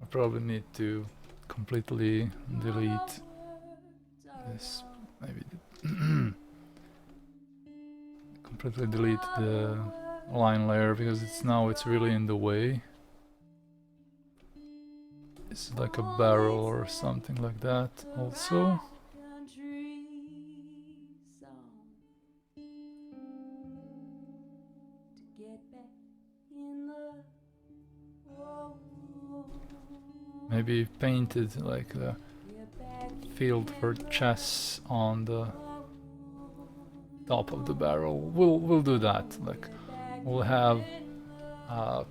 Speaker 1: I probably need to completely delete this, maybe completely delete the line layer, because it's really in the way. It's like a barrel or something like that also. Maybe painted like the field for chess on the top of the barrel. We'll do that. Like we'll have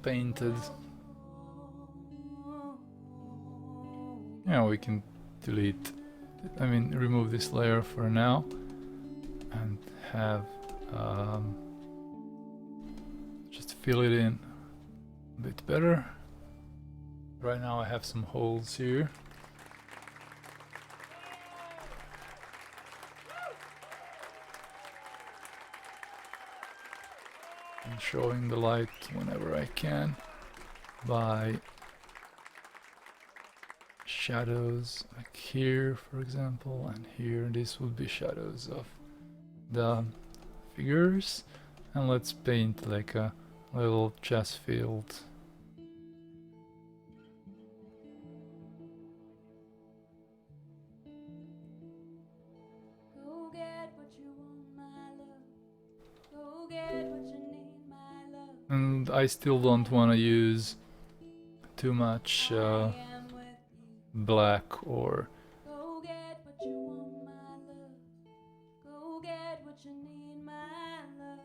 Speaker 1: painted. Yeah, we can remove this layer for now and have just fill it in a bit better. Right now I have some holes here. I'm showing the light whenever I can by shadows, like here for example, and here. This would be shadows of the figures, and let's paint like a little chess field.
Speaker 2: Go get what you want, my love. Go get what you need, my love.
Speaker 1: And I still don't want to use too much black or
Speaker 2: Go get what you want, my love. Go get what you need, my love.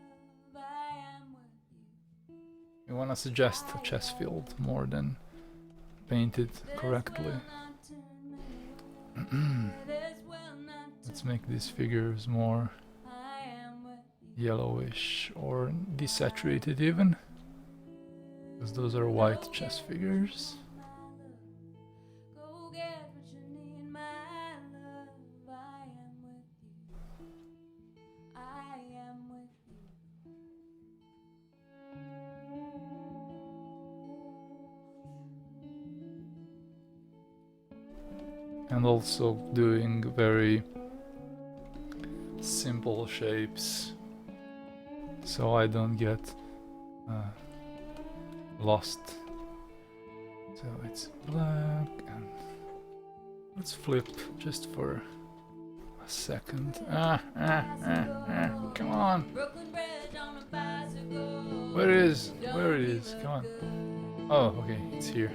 Speaker 2: I am with you.
Speaker 1: you want to suggest a chess field more than paint it correctly. Let's make these figures more yellowish or desaturated even, because those are white chess figures. And also doing very simple shapes so I don't get lost. So it's black, and let's flip just for a second. Come on! Where it is? Where it is? Come on. Oh, okay, it's here.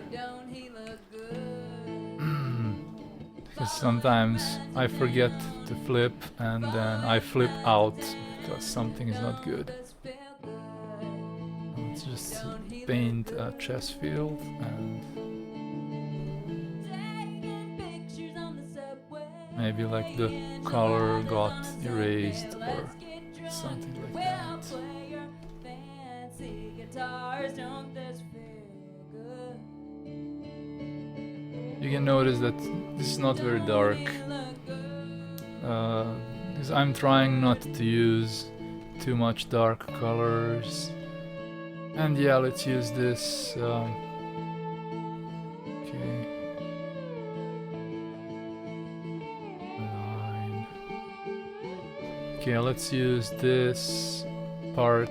Speaker 1: Because sometimes I forget to flip and then I flip out because something is not good. Let's just paint a chess field and maybe like the color got erased or something like that. You can notice that this is not very dark, because I'm trying not to use too much dark colors. And yeah, let's use this. Okay. Line. Okay, let's use this part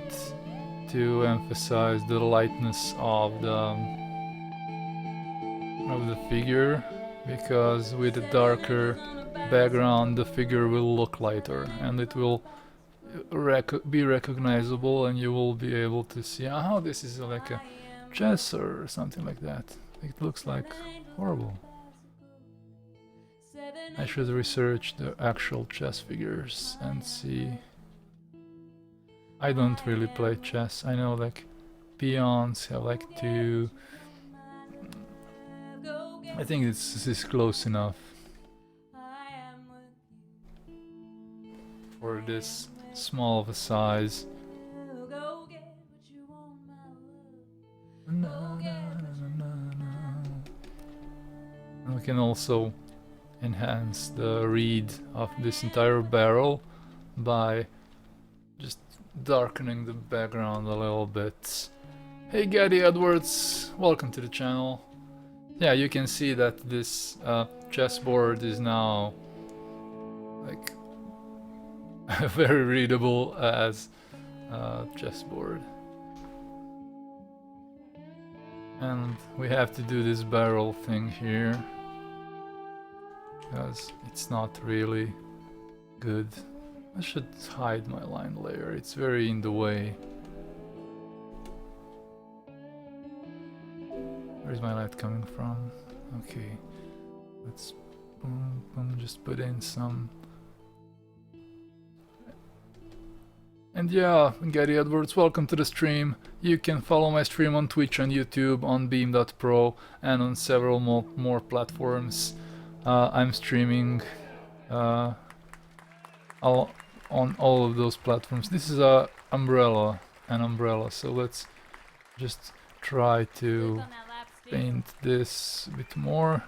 Speaker 1: to emphasize the lightness of the figure, because with a darker background the figure will look lighter and it will be recognizable, and you will be able to see, oh, this is like a chess or something like that. It looks like horrible. I should research the actual chess figures and see. I don't really play chess. I know like peons have like two. I think this is close enough for this small of a size. And we can also enhance the read of this entire barrel by just darkening the background a little bit. Hey Gaddy Edwards, welcome to the channel. Yeah, you can see that this chessboard is now like very readable as a chessboard. And we have to do this barrel thing here because it's not really good. I should hide my line layer, it's very in the way. Where's my light coming from? Okay, let's just put in some. And yeah, Gary Edwards, welcome to the stream. You can follow my stream on Twitch and YouTube, on beam.pro, and on several more platforms. I'm streaming on all of those platforms. This is an umbrella, so let's just try to paint this a bit more.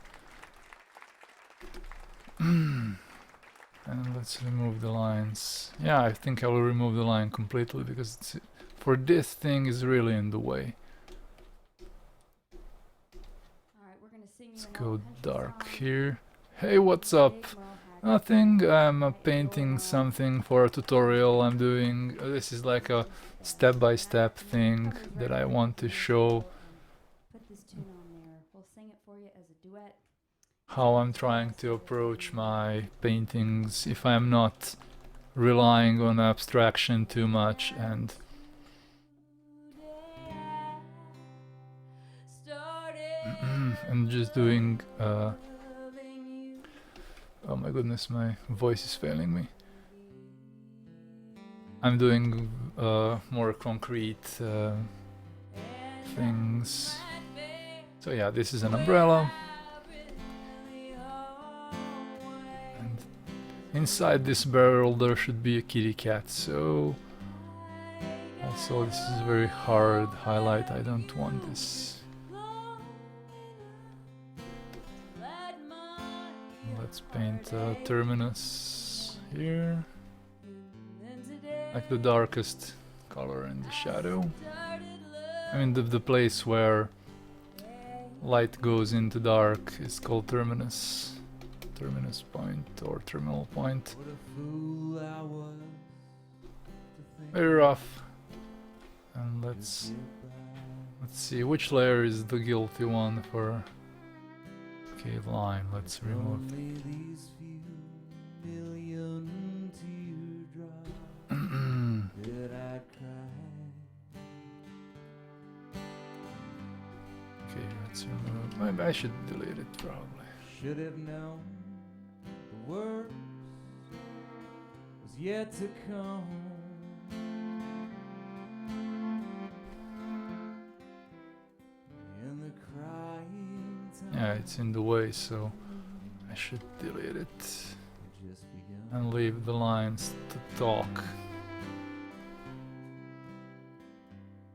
Speaker 1: And let's remove the lines. Yeah, I think I will remove the line completely because it's, for this thing is really in the way. Let's go dark here. Hey, what's up? Nothing, I'm painting something for a tutorial I'm doing. This is like a step-by-step thing that I want to show how I'm trying to approach my paintings if I'm not relying on abstraction too much and just doing oh my goodness, my voice is failing me. I'm doing more concrete things. So yeah, this is an umbrella. And inside this barrel there should be a kitty cat, so So this is very hard highlight, I don't want this. Let's paint terminus here, like the darkest color in the shadow. I mean the place where light goes into dark is called terminus. Terminus point or terminal point. Very rough. And let's see which layer is the guilty one for. Okay, line. Let's remove. Okay, let's remove. Maybe I should delete it probably.
Speaker 3: Should have known the worst was yet to come. In the crying time,
Speaker 1: Yeah, it's in the way, so I should delete it
Speaker 3: just begun.
Speaker 1: and leave the lines to talk.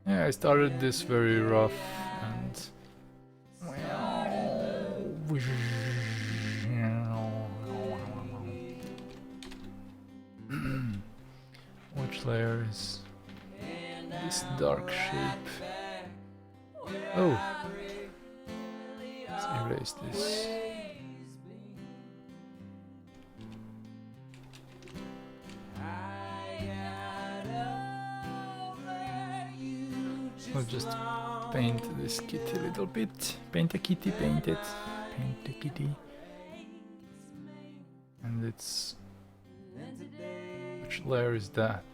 Speaker 1: Yeah, I started this very rough and which layer is this dark shape? Oh, let's erase this. I'll just paint this kitty a little bit. Paint a kitty, paint it. Paint the kitty. And it's... which layer is that?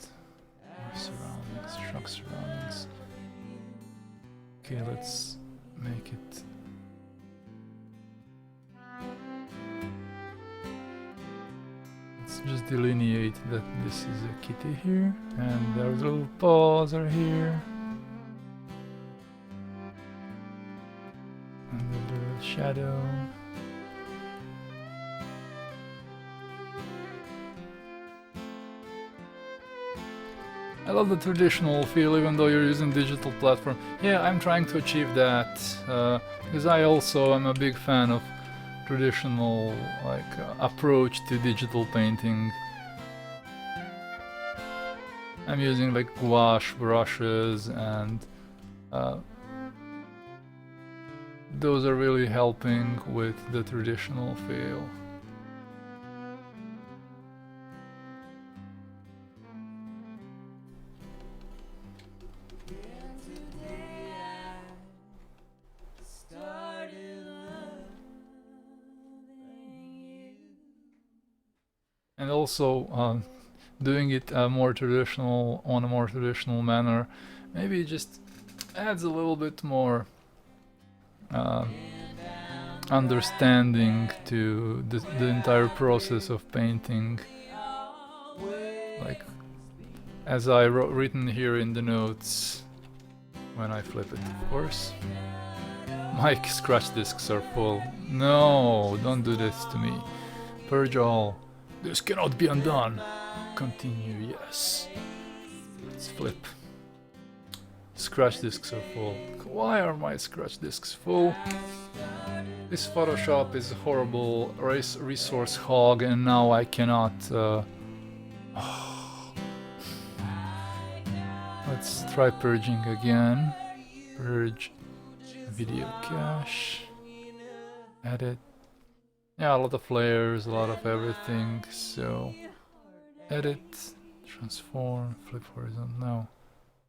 Speaker 1: Surroundings, shock surroundings. Okay, let's make it... let's just delineate that this is a kitty here, and their little paws are here. And the little shadow. I love the traditional feel even though you're using digital platform. Yeah, I'm trying to achieve that because I also am a big fan of traditional approach to digital painting. I'm using like gouache brushes and those are really helping with the traditional feel. And also doing it more traditional, on a more traditional manner, maybe just adds a little bit more understanding to the entire process of painting. Like, as I written here in the notes, when I flip it, of course. My scratch discs are full. No, don't do this to me. Purge all. This cannot be undone. Continue, yes. Let's flip. Scratch discs are full. Why are my scratch discs full? This Photoshop is a horrible resource hog, and now I cannot... Let's try purging again. Purge video cache. Edit. Yeah, a lot of layers, a lot of everything, so... Edit, transform, flip horizontal, no.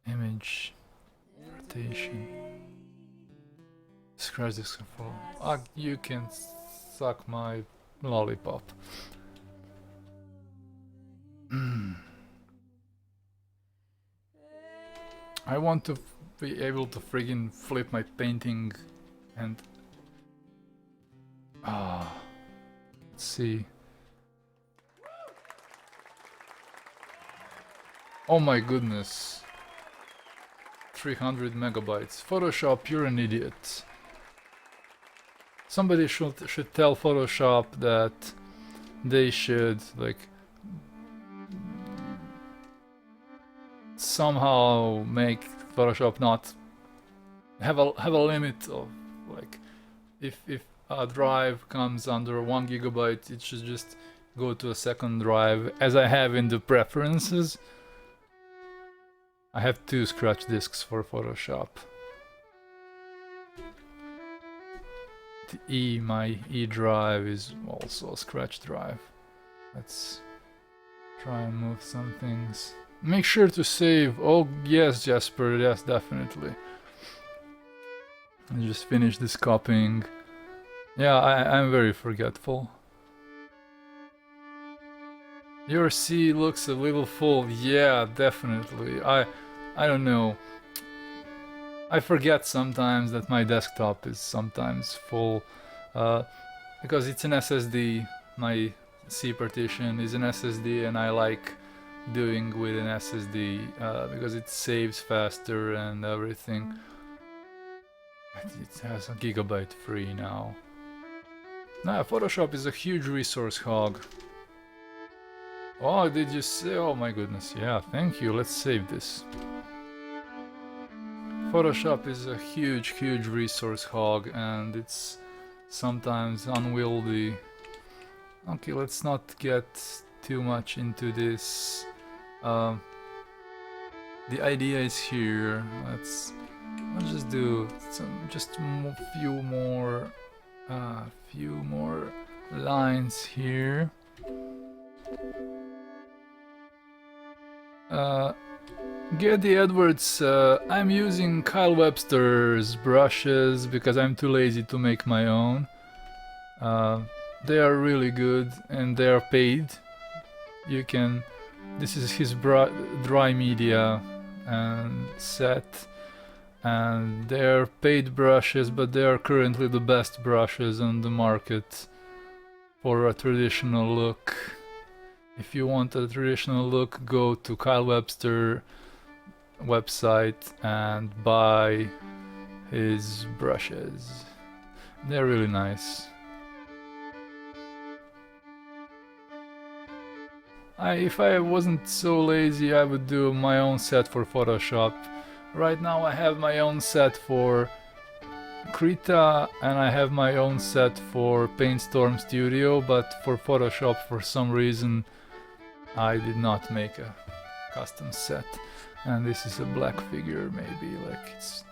Speaker 1: Image, rotation. Scratch this control. You can suck my lollipop. I want to be able to friggin' flip my painting and... let's see. Oh my goodness. 300 megabytes. Photoshop, you're an idiot. Somebody should tell Photoshop that they should, like... somehow make Photoshop not have a limit of, like, if a drive comes under 1 gigabyte, it should just go to a second drive, as I have in the preferences. I have 2 scratch disks for Photoshop. My E drive is also a scratch drive. Let's try and move some things. Make sure to save. Oh yes, Jasper, yes, definitely. I just finished this copying. Yeah, I'm very forgetful. Your C looks a little full. Yeah, definitely. I don't know. I forget sometimes that my desktop is sometimes full, because it's an SSD. My C partition is an SSD, and I like doing with an SSD because it saves faster and everything. It has a gigabyte free now. Nah, Photoshop is a huge resource hog. Oh, did you say? Oh my goodness, yeah, thank you. Let's save this. Photoshop is a huge resource hog, and it's sometimes unwieldy. Okay, let's not get too much into this. The idea is here. Let's just do few more lines here. Getty Edwards, I'm using Kyle Webster's brushes because I'm too lazy to make my own. They are really good and they are paid. This is his dry media and set, and they are paid brushes, but they are currently the best brushes on the market for a traditional look. If you want a traditional look, go to Kyle Webster website and buy his brushes. They're really nice. If I wasn't so lazy, I would do my own set for Photoshop. Right now I have my own set for Krita and I have my own set for PaintStorm Studio, but for Photoshop, for some reason, I did not make a custom set. And this is a black figure, maybe, like it's...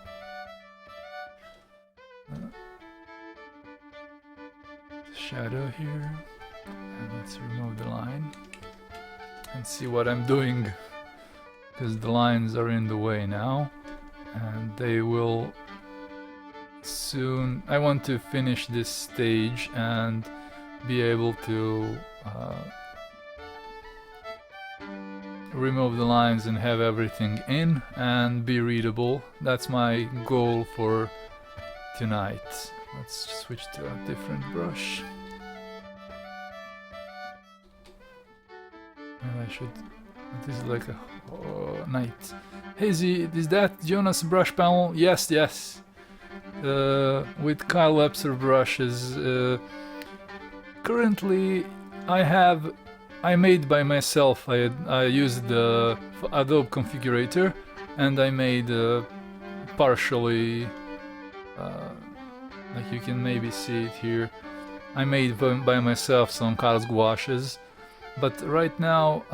Speaker 1: shadow here. And let's remove the line. And see what I'm doing. Because the lines are in the way now. And they will soon... I want to finish this stage and be able to... remove the lines and have everything in and be readable. That's my goal for tonight. Let's switch to a different brush. And I should... This is like a night. Hey Z, is that Jonas brush panel? Yes, yes. With Kyle Webster brushes. Currently I made by myself. I used the Adobe Configurator and I made partially, like you can maybe see it here, I made by myself some Kyle's gouaches, but right now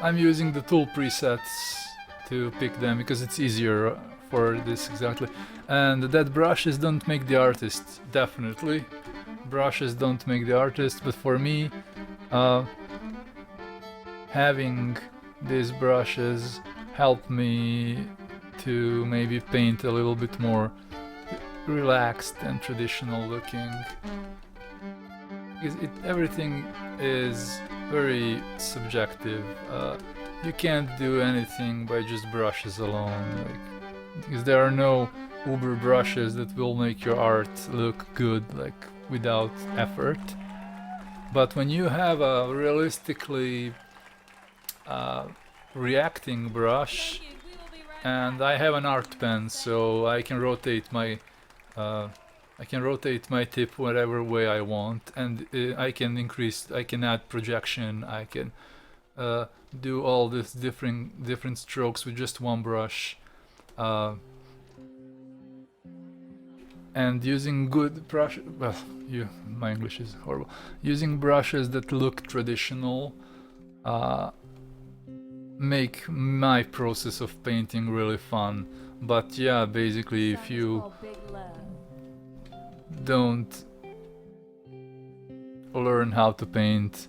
Speaker 1: I'm using the tool presets to pick them because it's easier for this exactly. And that brushes don't make the artist, definitely. Brushes don't make the artist, but for me, having these brushes help me to maybe paint a little bit more relaxed and traditional looking. Because everything is very subjective. You can't do anything by just brushes alone, because there are no uber brushes that will make your art look good, like without effort. But when you have a realistically reacting brush, and I have an art pen, so I can rotate my tip whatever way I want, and I can add projection, I can do all these different strokes with just one brush. And using good brush, well, my English is horrible. Using brushes that look traditional make my process of painting really fun. But yeah, basically, if you don't learn how to paint,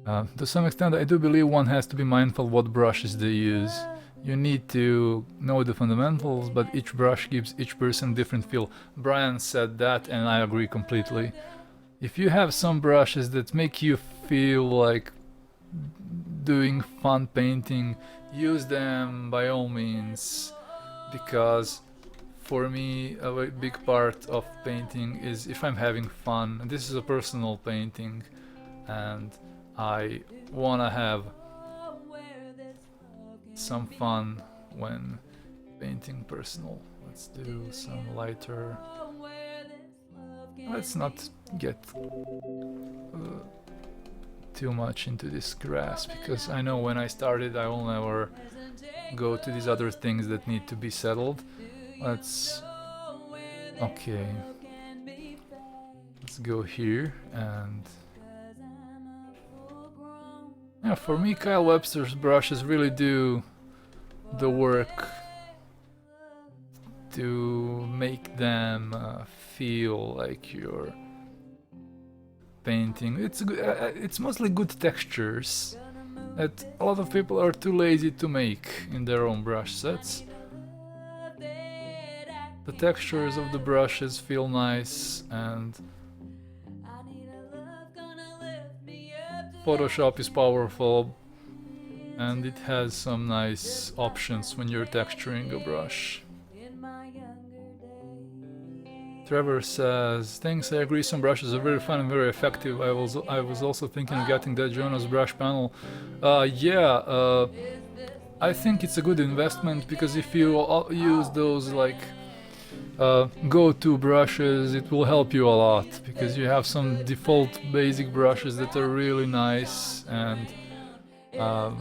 Speaker 1: to some extent, I do believe one has to be mindful what brushes they use. You need to know the fundamentals, but each brush gives each person different feel. Brian said that, and I agree completely. If you have some brushes that make you feel like doing fun painting, use them by all means, because for me a big part of painting is if I'm having fun. And this is a personal painting, and I wanna have some fun when painting personal. Let's do some lighter. Let's not get too much into this grass, because I know when I started I will never go to these other things that need to be settled. Okay, let's go here. And yeah, for me Kyle Webster's brushes really do the work to make them feel like you're painting. It's mostly good textures that a lot of people are too lazy to make in their own brush sets. The textures of the brushes feel nice, and Photoshop is powerful, and it has some nice options when you're texturing a brush. Trevor says, thanks, I agree, some brushes are very fun and very effective. I was also thinking of getting that Jonas brush panel. I think it's a good investment, because if you use those like go-to brushes, it will help you a lot, because you have some default basic brushes that are really nice. And yeah,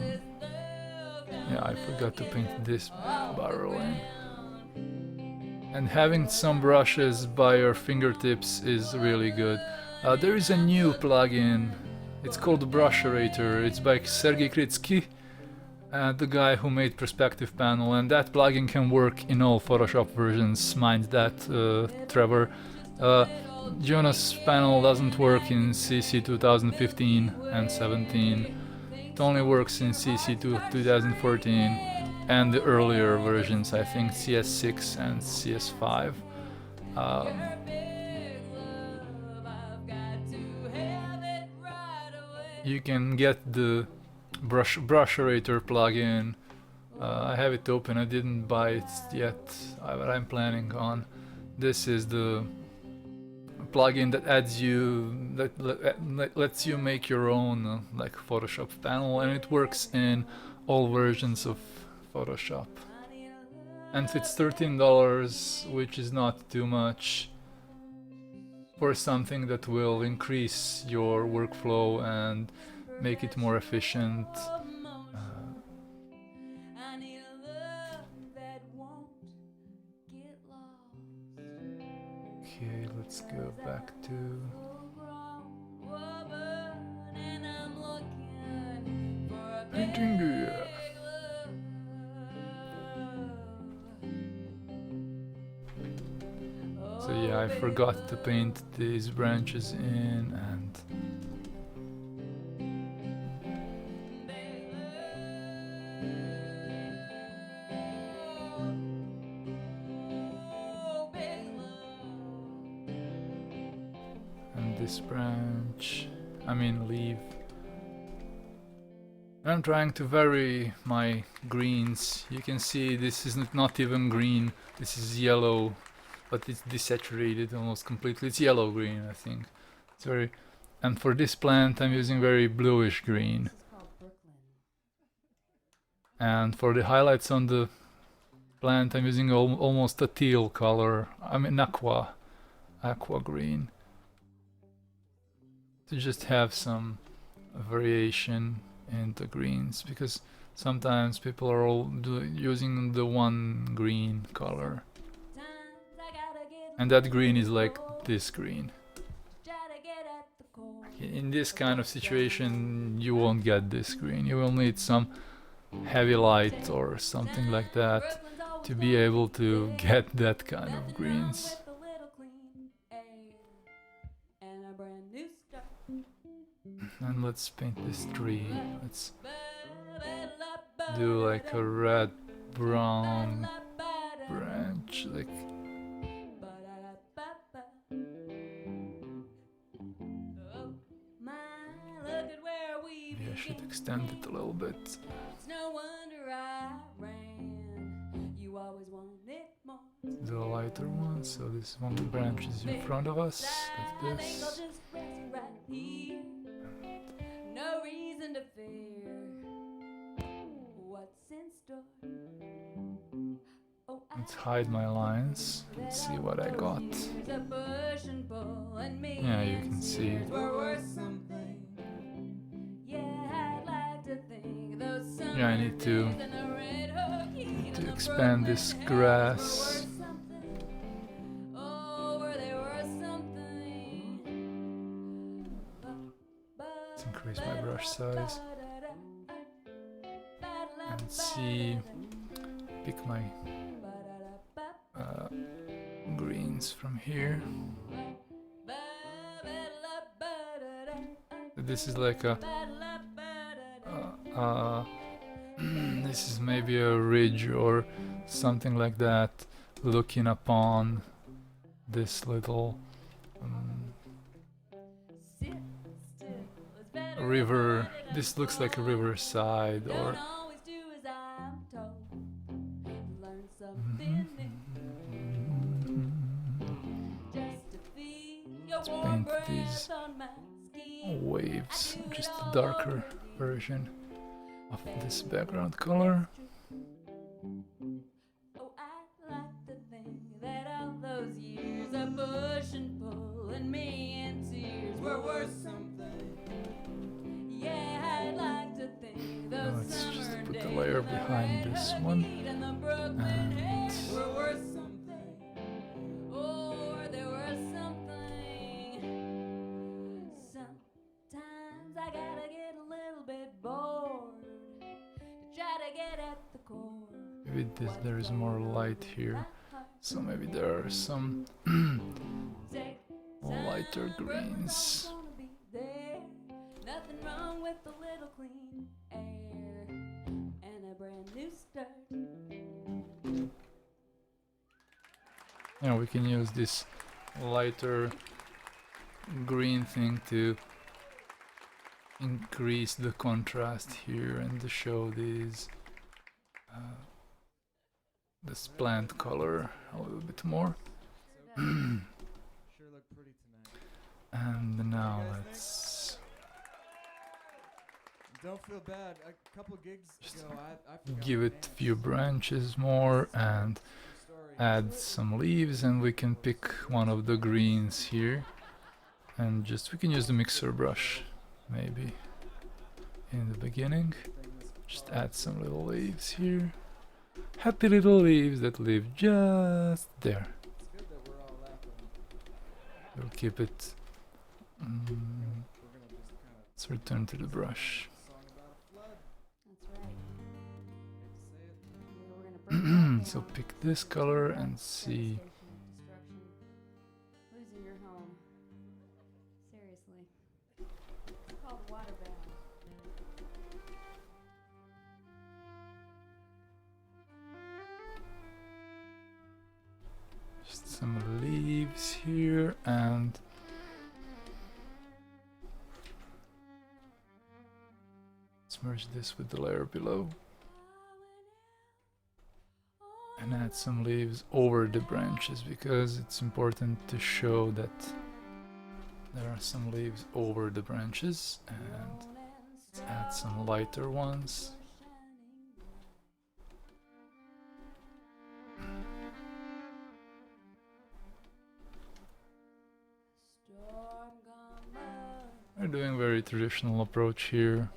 Speaker 1: I forgot to paint this barrel in. And having some brushes by your fingertips is really good. There is a new plugin, it's called Zhillustrator. It's by Sergey Kritsky, the guy who made Perspective Panel, and that plugin can work in all Photoshop versions, mind that, Trevor. Jonas panel doesn't work in CC 2015 and 17. It only works in CC 2014 and the earlier versions, I think CS6 and CS5. You can get the Zhillustrator plugin. I have it open, I didn't buy it yet, but I'm planning on. This is the plugin that lets you make your own like Photoshop panel, and it works in all versions of Photoshop. And it's $13, which is not too much for something that will increase your workflow and make it more efficient. Okay, let's go back to painting gear. So yeah, I forgot to paint these branches in, and this branch, leaf. I'm trying to vary my greens. You can see this is not even green, this is yellow, but it's desaturated almost completely. It's yellow green, I think. It's very, and for this plant I'm using very bluish green. And for the highlights on the plant I'm using almost a teal color. Aqua green. To just have some variation. into greens, because sometimes people are all using the one green color, and that green is like this green. In this kind of situation you won't get this green, you will need some heavy light or something like that to be able to get that kind of greens. And let's paint this tree. Let's do like a red brown branch, like maybe I should extend it a little bit. The lighter one, so this one branch is in front of us, like this. No reason to fear what's in store. Let's hide my lines. Let's see what I got. Yeah, you can see. Yeah, I need to expand this grass. Let's increase my brush size and see, pick my greens from here. This is like a this is maybe a ridge or something like that, looking upon this little river. This looks like a riverside, or let's paint these waves, just a darker version of this background color. Let's just put the layer behind this one, and maybe there is more light here, so maybe there are some lighter greens. Nothing wrong with a little clean air and a brand new start. Yeah, we can use this lighter green thing to increase the contrast here and to show these this plant color a little bit more. And now let's
Speaker 3: don't feel bad. A couple gigs ago, I
Speaker 1: give it a few branches more and add some leaves, and we can pick one of the greens here, and just we can use the mixer brush maybe in the beginning. Just add some little leaves here. Happy little leaves that live just there. We'll keep it. Let's return to the brush. So pick this color and see.
Speaker 2: Losing your home. Seriously. It's called waterbound.
Speaker 1: Just some leaves here, and let's merge this with the layer below. And add some leaves over the branches, because it's important to show that there are some leaves over the branches, and let's add some lighter ones. We're doing a very traditional approach here.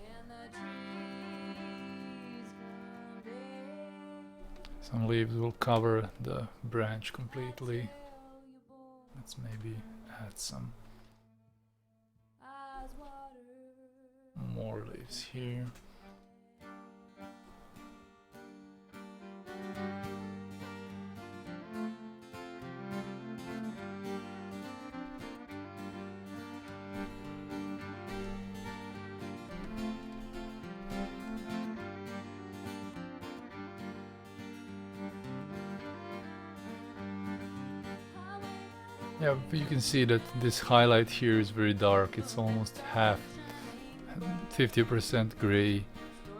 Speaker 1: Some leaves will cover the branch completely. Let's maybe add some more leaves here. Yeah, but you can see that this highlight here is very dark. It's almost half, 50% gray.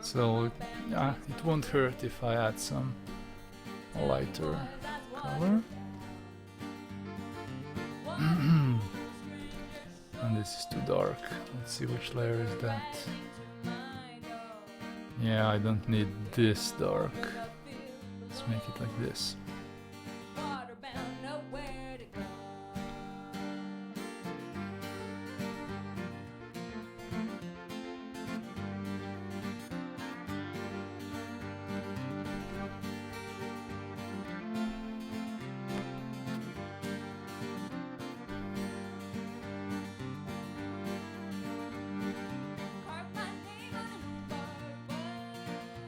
Speaker 1: So it won't hurt if I add some lighter color. And this is too dark. Let's see which layer is that. Yeah, I don't need this dark. Let's make it like this.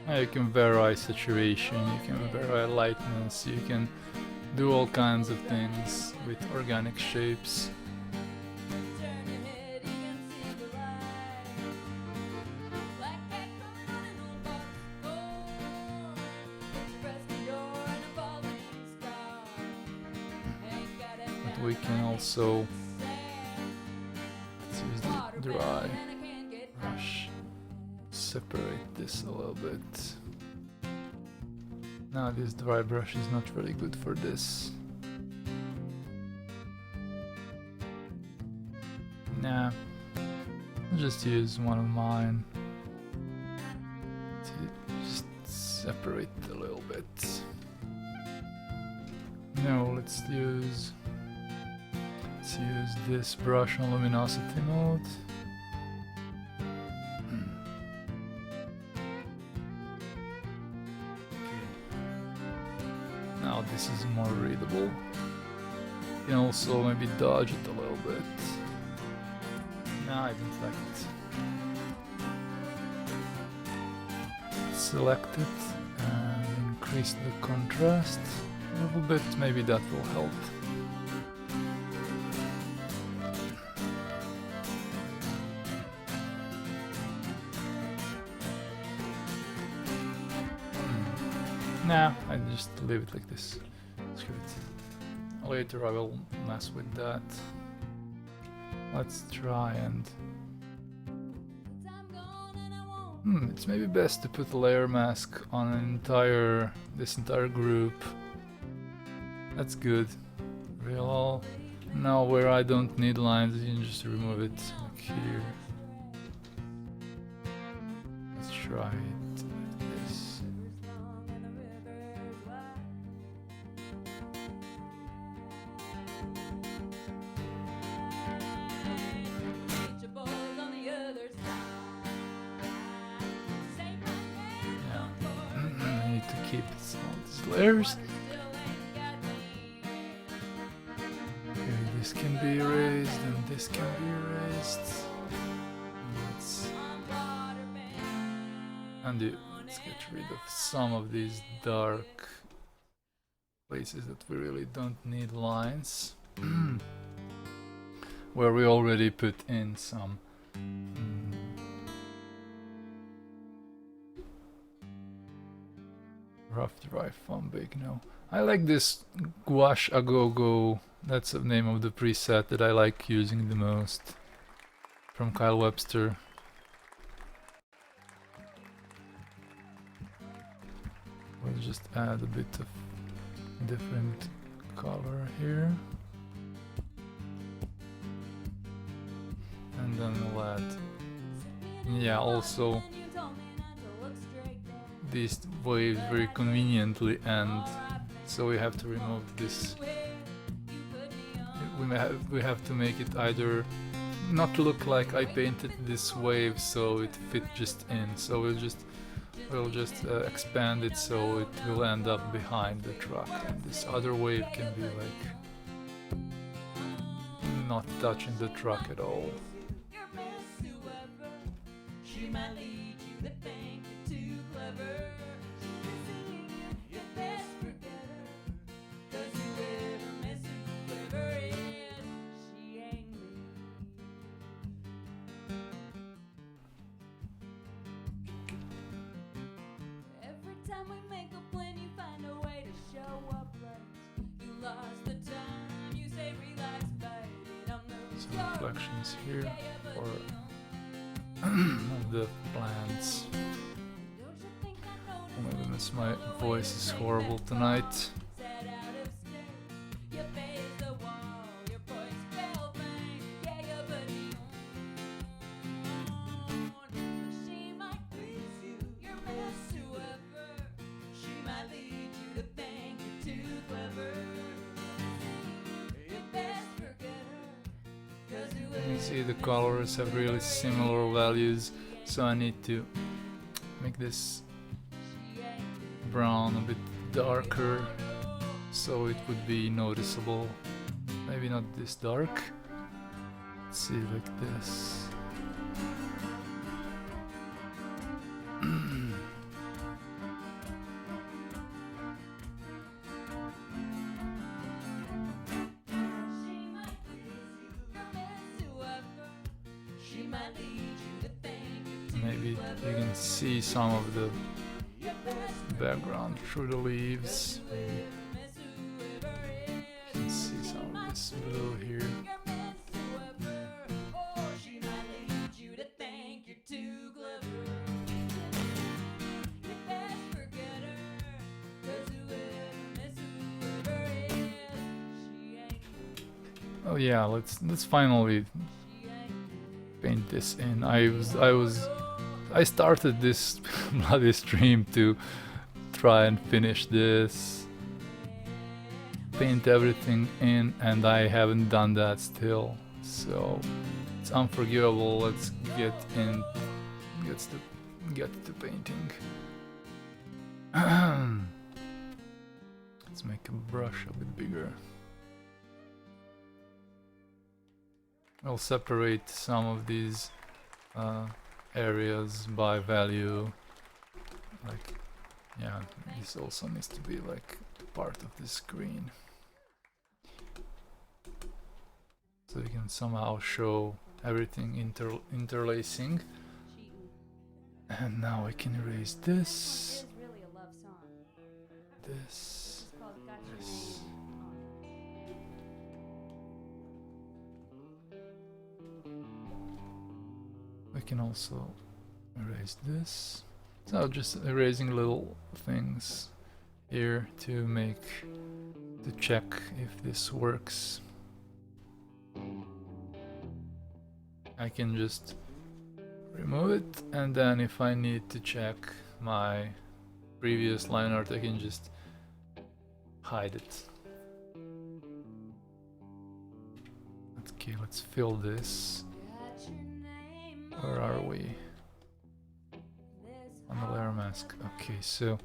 Speaker 1: You can vary saturation, you can vary lightness, you can do all kinds of things with organic shapes. But we can also use the dry brush. Separate this a little bit. Now this dry brush is not really good for this. Nah, I'll just use one of mine to just separate a little bit. No, let's use this brush on luminosity mode. Now this is more readable. You can also maybe dodge it a little bit. No, I don't like it. Select it and increase the contrast a little bit, maybe that will help. Nah, I just leave it like this. Screw it. Later I will mess with that. Let's try and... it's maybe best to put a layer mask on this entire group. That's good. Real. Now where I don't need lines, you can just remove it like here. Let's try it like this. I need to keep all these layers. Okay, this can be erased and this can be erased. Let's get rid of some of these dark places that we really don't need lines. Where we already put in some rough dry foam bake. No, I like this gouache a go-go. That's the name of the preset that I like using the most from Kyle Webster. We'll just add a bit of different color here, and then we'll add, also these waves very conveniently end, so we have to remove this. We have to make it either not look like I painted this wave so it fit just in, so we'll just we'll just expand it so it will end up behind the truck, and this other wave can be like not touching the truck at all.
Speaker 3: She might lead you to think you're too clever. You best forget her, 'cause whoever misses whoever is, she ain't me. Every time we make a plan, you find a way to show up late. You lost the time, you say relax, baby. I'm nervous.
Speaker 1: Some reflections here for the plants. Oh my goodness, my voice is horrible tonight. You see the colors have really similar values, so I need to make this brown a bit darker so it would be noticeable. Maybe not this dark. Let's see, like this. Maybe you can see some of the background through the leaves. Maybe you can see some of this blue here. Oh yeah, let's finally paint this in. I started this bloody stream to try and finish this, paint everything in, and I haven't done that still, so it's unforgivable. Let's get to painting. Let's make a brush a bit bigger. I'll separate some of these areas by value. Like, yeah, this also needs to be like part of the screen, so you can somehow show everything interlacing. And now I can erase this, this. I can also erase this. So just erasing little things here to check if this works. I can just remove it, and then if I need to check my previous line art, I can just hide it. Okay, let's fill this. Where are we? On the layer mask. Okay, so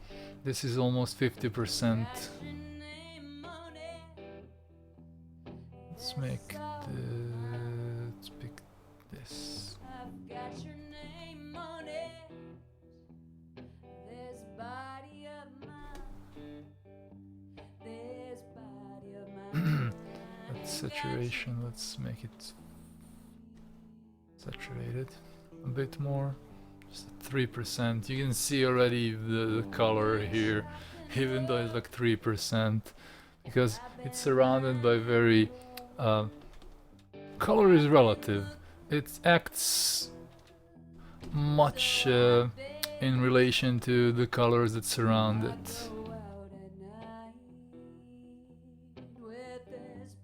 Speaker 1: this is almost 50%. Let's make let's pick this. That's saturation. Let's make it saturated a bit more, just 3%. You can see already the color here, even though it's like 3%, because it's surrounded by very color is relative. It acts much in relation to the colors that surround it.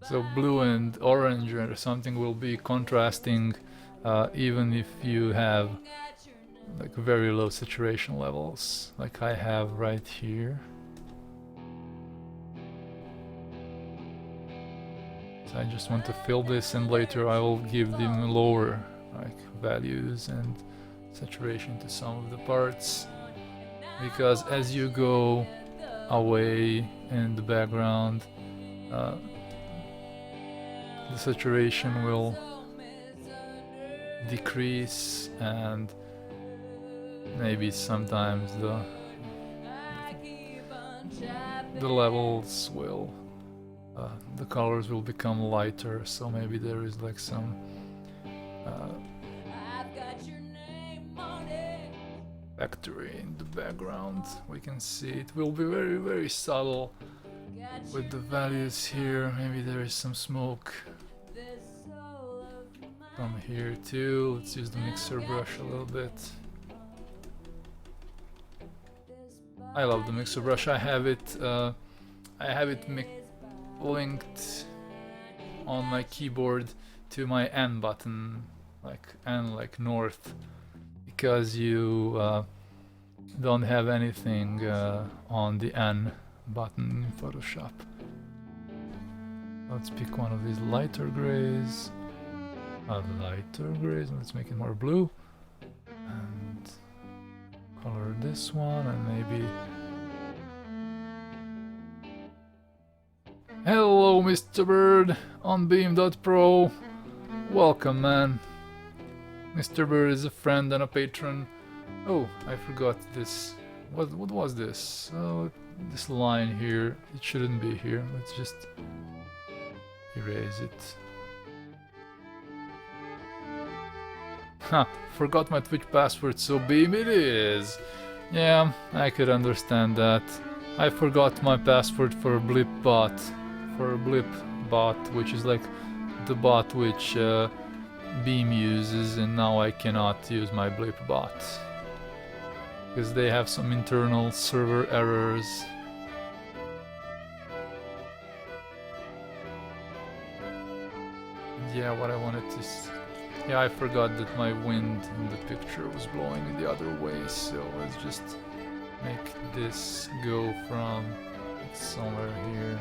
Speaker 1: So blue and orange or something will be contrasting even if you have like very low saturation levels, like I have right here. So I just want to fill this, and later I will give them lower like values and saturation to some of the parts. because as you go away in the background, the saturation will decrease, and maybe sometimes the levels will the colors will become lighter, so maybe there is like some factory in the background. We can see it will be very, very subtle with the values here. Maybe there is some smoke from here too. Let's use the mixer brush a little bit. I love the mixer brush. I have it linked on my keyboard to my N button, like N like north, because you don't have anything on the N button in Photoshop. Let's pick one of these lighter grays. Let's make it more blue. And color this one, and maybe... Hello, Mr. Bird on Beam.pro. Welcome, man. Mr. Bird is a friend and a patron. Oh, I forgot this. What was this? Oh, this line here. It shouldn't be here. Let's just erase it. Ha! Forgot my Twitch password, so Beam it is. Yeah, I could understand that. I forgot my password for a blip bot. Which is like the bot which Beam uses, and now I cannot use my blip bot because they have some internal server errors. Yeah, what I wanted to yeah, I forgot that my wind in the picture was blowing the other way, so let's just make this go from somewhere here.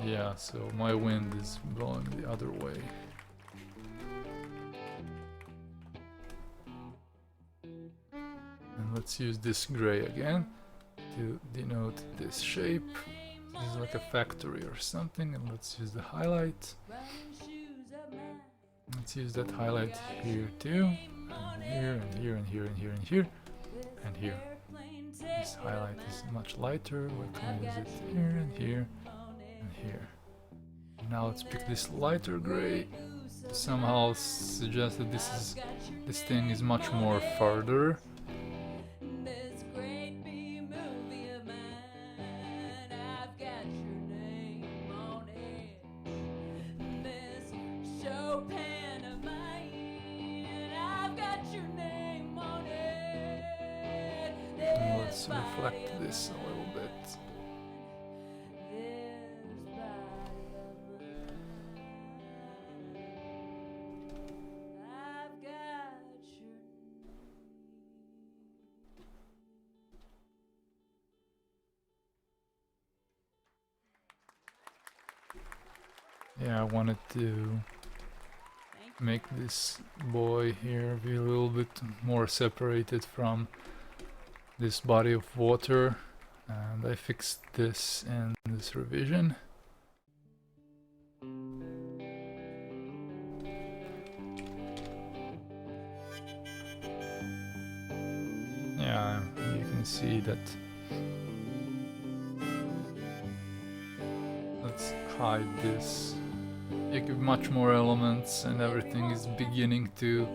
Speaker 1: Yeah, so my wind is blowing the other way. And let's use this gray again to denote this shape. This is like a factory or something, and let's use the highlight. Let's use that highlight here too, and here, and here, and here, and here, and here, and here. This highlight is much lighter. We can use it here, and here, and here. Now let's pick this lighter gray to somehow suggest that this thing is much more farther. And let's reflect this a little bit. Yeah, I wanted to make this boy here be a little bit more separated from this body of water, and I fixed this in this revision. Yeah, you can see that. Let's hide this. You give much more elements, and everything is beginning to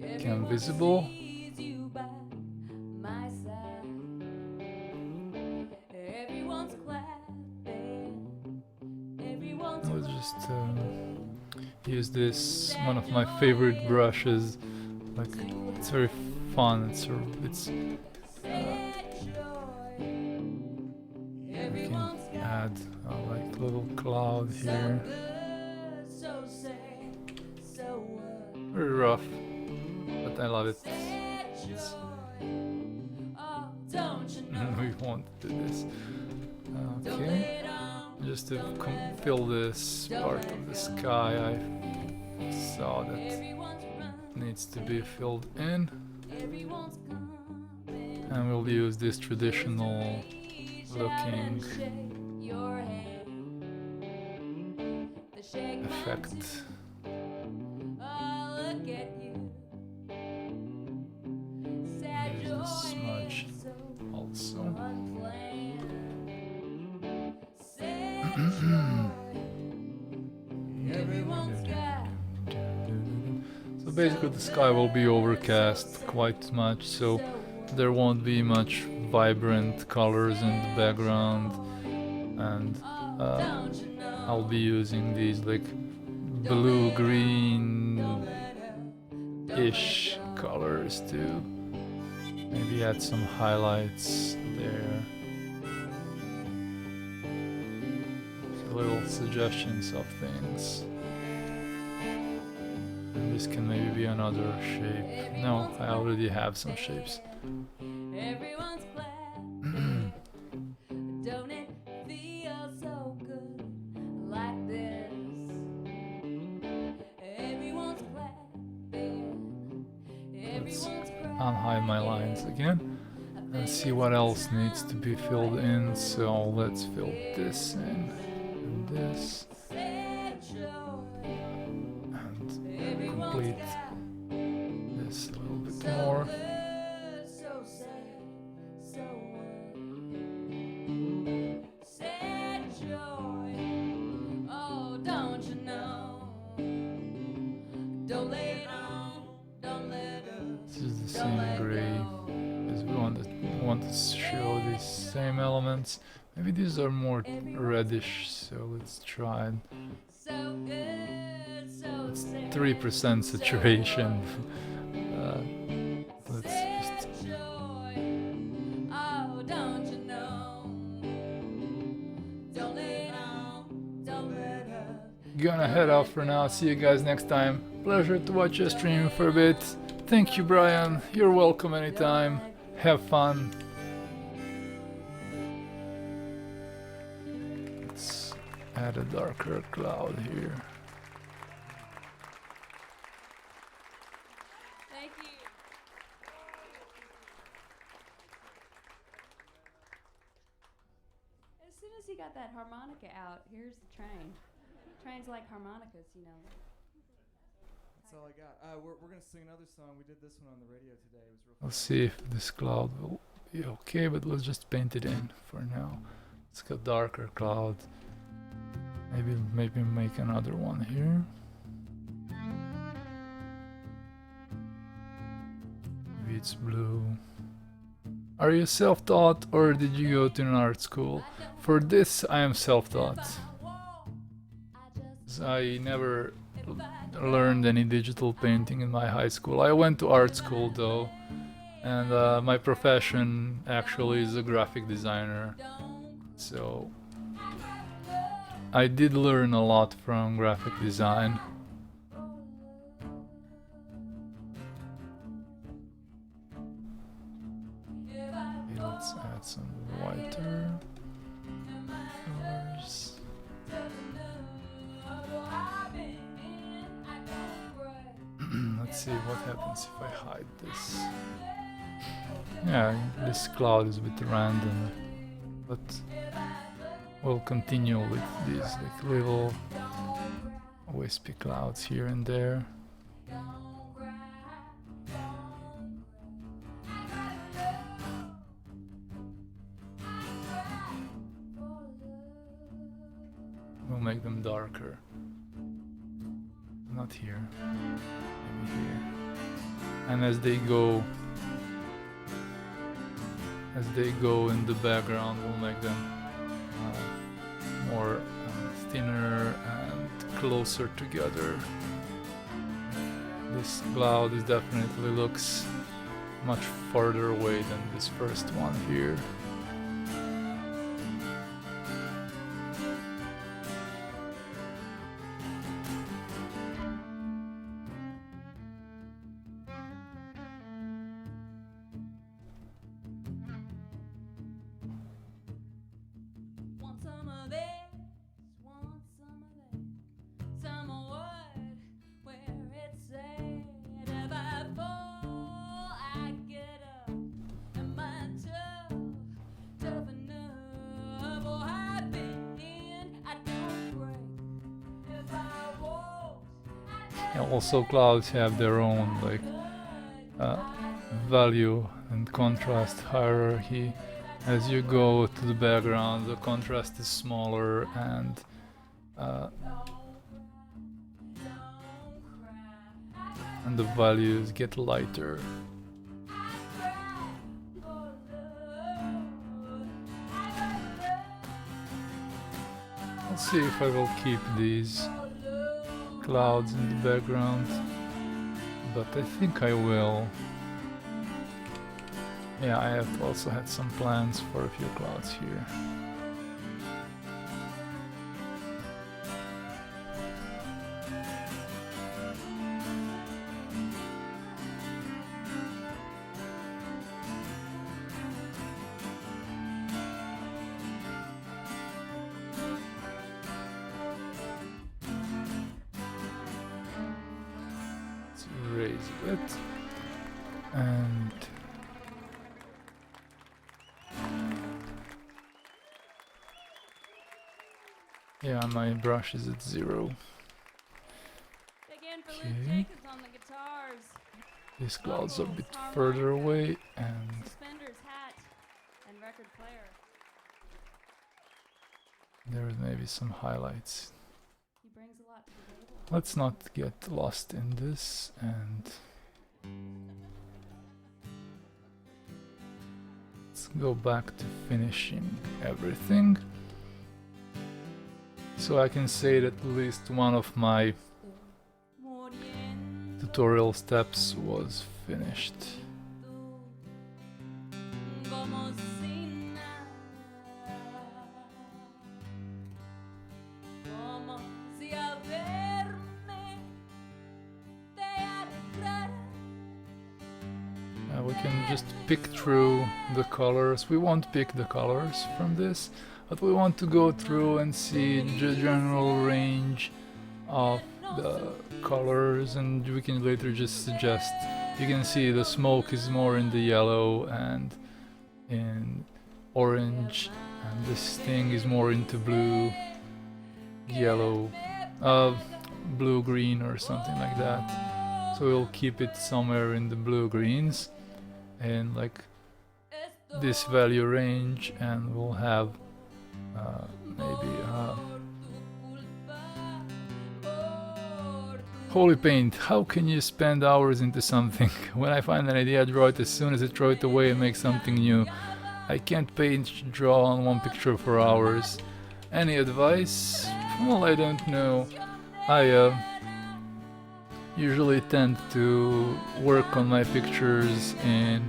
Speaker 1: become visible. Let's just use this, one of my favorite brushes. Like, it's very fun. It's we can add a like little cloud here. Very rough, but I love it. We won't do this. Okay, just to fill this part of the sky, I saw that needs to be filled in, and we'll use this traditional looking effect. Use the smudge also. So basically the sky will be overcast quite much, so there won't be much vibrant colors in the background, and I'll be using these like blue-green-ish colors to maybe add some highlights there. So little suggestions of things. And this can maybe be another shape. No, I already have some shapes.
Speaker 3: Everyone's glad. Don't it feel so good like this? Everyone's glad.
Speaker 1: Let's unhide my lines again and see what else needs to be filled in. So let's fill this in and this and complete this a little bit more. This is the same gray as we want to show these same elements. Maybe these are more reddish, so let's try it. It's 3% saturation. Let's just gonna head off for now. See you guys next time. Pleasure to watch your stream for a bit. Thank you, Brian. You're welcome anytime. Have fun. Let's add a darker cloud here.
Speaker 3: Thank you.
Speaker 2: As soon as he got that harmonica out, here's the train. Trains like harmonicas, you know.
Speaker 4: That's all I got. We're gonna sing another song. We did this one on the radio today. It was real
Speaker 1: Let's
Speaker 4: fun.
Speaker 1: see if this cloud will be okay, but let's just paint it in for now. Let's get darker cloud. Maybe make another one here. Maybe it's blue. Are you self-taught or did you go to an art school? For this, I am self-taught. I never learned any digital painting in my high school. I went to art school though, and my profession actually is a graphic designer. So I did learn a lot from graphic design. Okay, let's add some whiter colors. Let's see what happens if I hide this. Yeah, this cloud is a bit random, but we'll continue with these like little wispy clouds here and there. We'll make them darker. Not here, maybe here. And as they go in the background, we'll make them more thinner and closer together. This cloud is definitely looks much farther away than this first one here.
Speaker 3: Want some of this, want some of that, some of what, where it's at. If I fall, I get up. Am I tough, tough enough? Oh, I've been, I don't break. If I won't, I
Speaker 1: And also clouds have their own like value and contrast hierarchy. As you go to the background, the contrast is smaller and the values get lighter. Let's see if I will keep these clouds in the background, but I think I will. Yeah, I have also had some plans for a few clouds here. Let's raise it and yeah, my brush is at 0.
Speaker 3: again for
Speaker 1: Okay.
Speaker 3: Luke Jacobs on the guitars.
Speaker 1: These clouds are a bit further away and
Speaker 3: Suspenders, hat, and record player.
Speaker 1: there's maybe some highlights.
Speaker 3: He brings a lot to the table.
Speaker 1: Let's not get lost in this and let's go back to finishing everything. So I can say that at least one of my tutorial steps was finished.
Speaker 3: Como si nada. Como si al verme te alegrara.
Speaker 1: We can just pick through the colors. We won't pick the colors from this, but we want to go through and see the general range of the colors, and we can later just suggest. You can see the smoke is more in the yellow and in orange, and this thing is more into blue, yellow, blue green or something like that. So we'll keep it somewhere in the blue greens and like this value range, and we'll have maybe holy paint. How can you spend hours into something? When I find an idea, I draw it as soon as I throw it away and make something new. I can't paint, draw on one picture for hours. Any advice? Well, I don't know. I usually tend to work on my pictures in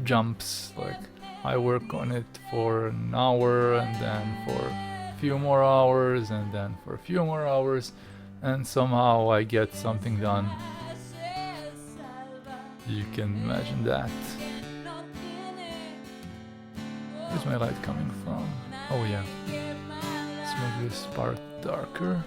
Speaker 1: jumps. Like I work on it for an hour and then for a few more hours and then for a few more hours, and somehow I get something done. You can imagine that. Where's my light coming from? Oh yeah. Let's make this part darker.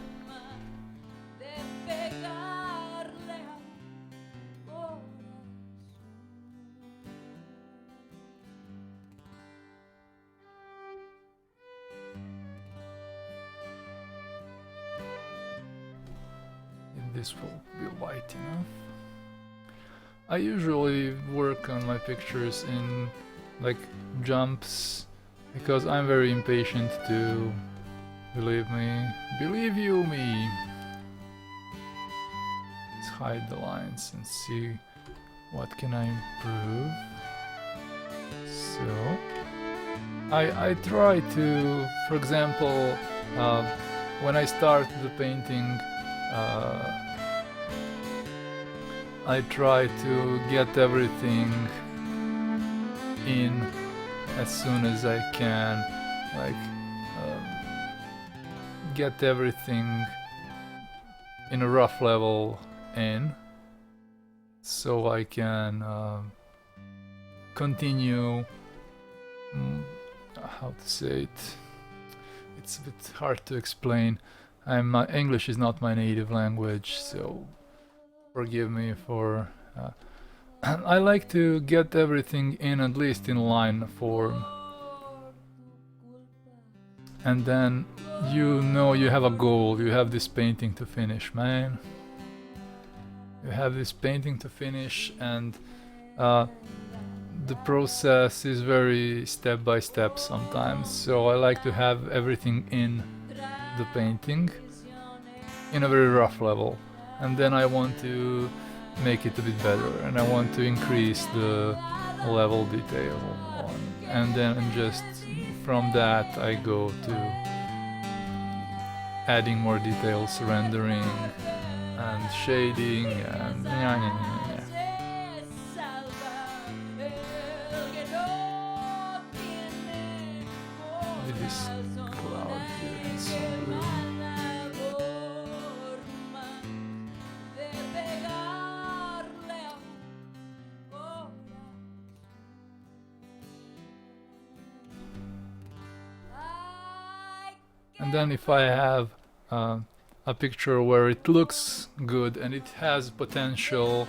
Speaker 1: This will be light enough. I usually work on my pictures in like jumps because I'm very impatient to, believe you me. Let's hide the lines and see what can I improve. So I try to, for example, when I start the painting, I try to get everything in as soon as I can, like get everything in a rough level in, so I can continue how to say it. It's a bit hard to explain. English is not my native language, so forgive me for. I like to get everything in at least in line form, and then you know you have a goal. You have this painting to finish, man. You have this painting to finish, and the process is very step by step sometimes. So I like to have everything in the painting in a very rough level, and then I want to make it a bit better, and I want to increase the level detail on, and then just from that I go to adding more details, rendering and shading and with this cloud here and some blue. And then if I have a picture where it looks good and it has potential,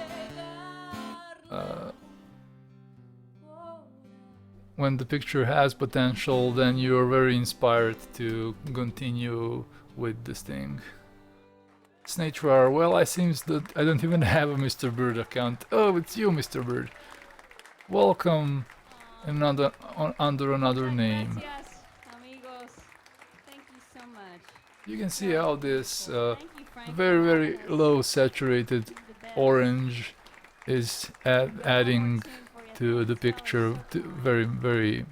Speaker 1: when the picture has potential, then you're very inspired to continue with this thing. Snatchrar, well, I seems that I don't even have a Mr. Bird account. Oh, it's you, Mr. Bird. Welcome under another name.
Speaker 2: Yes, amigos. Thank you so much.
Speaker 1: You can see how this
Speaker 2: Thank you, Frank.
Speaker 1: very low saturated orange is adding to the picture. Very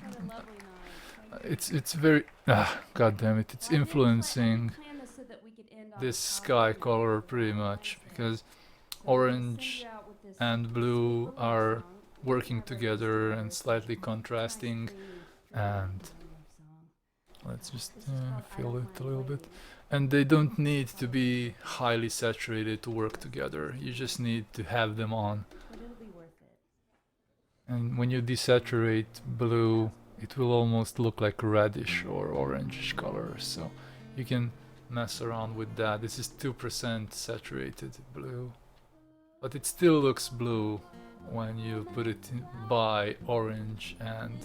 Speaker 1: it's very god damn it, it's influencing this sky color pretty much, because orange and blue are working together and slightly contrasting, and let's just fill it a little bit. And they don't need to be highly saturated to work together. You just need to have them on.
Speaker 2: But it'll be worth it.
Speaker 1: And when you desaturate blue, it will almost look like reddish or orangish color. So you can mess around with that. This is 2% saturated blue, but it still looks blue when you put it by orange. And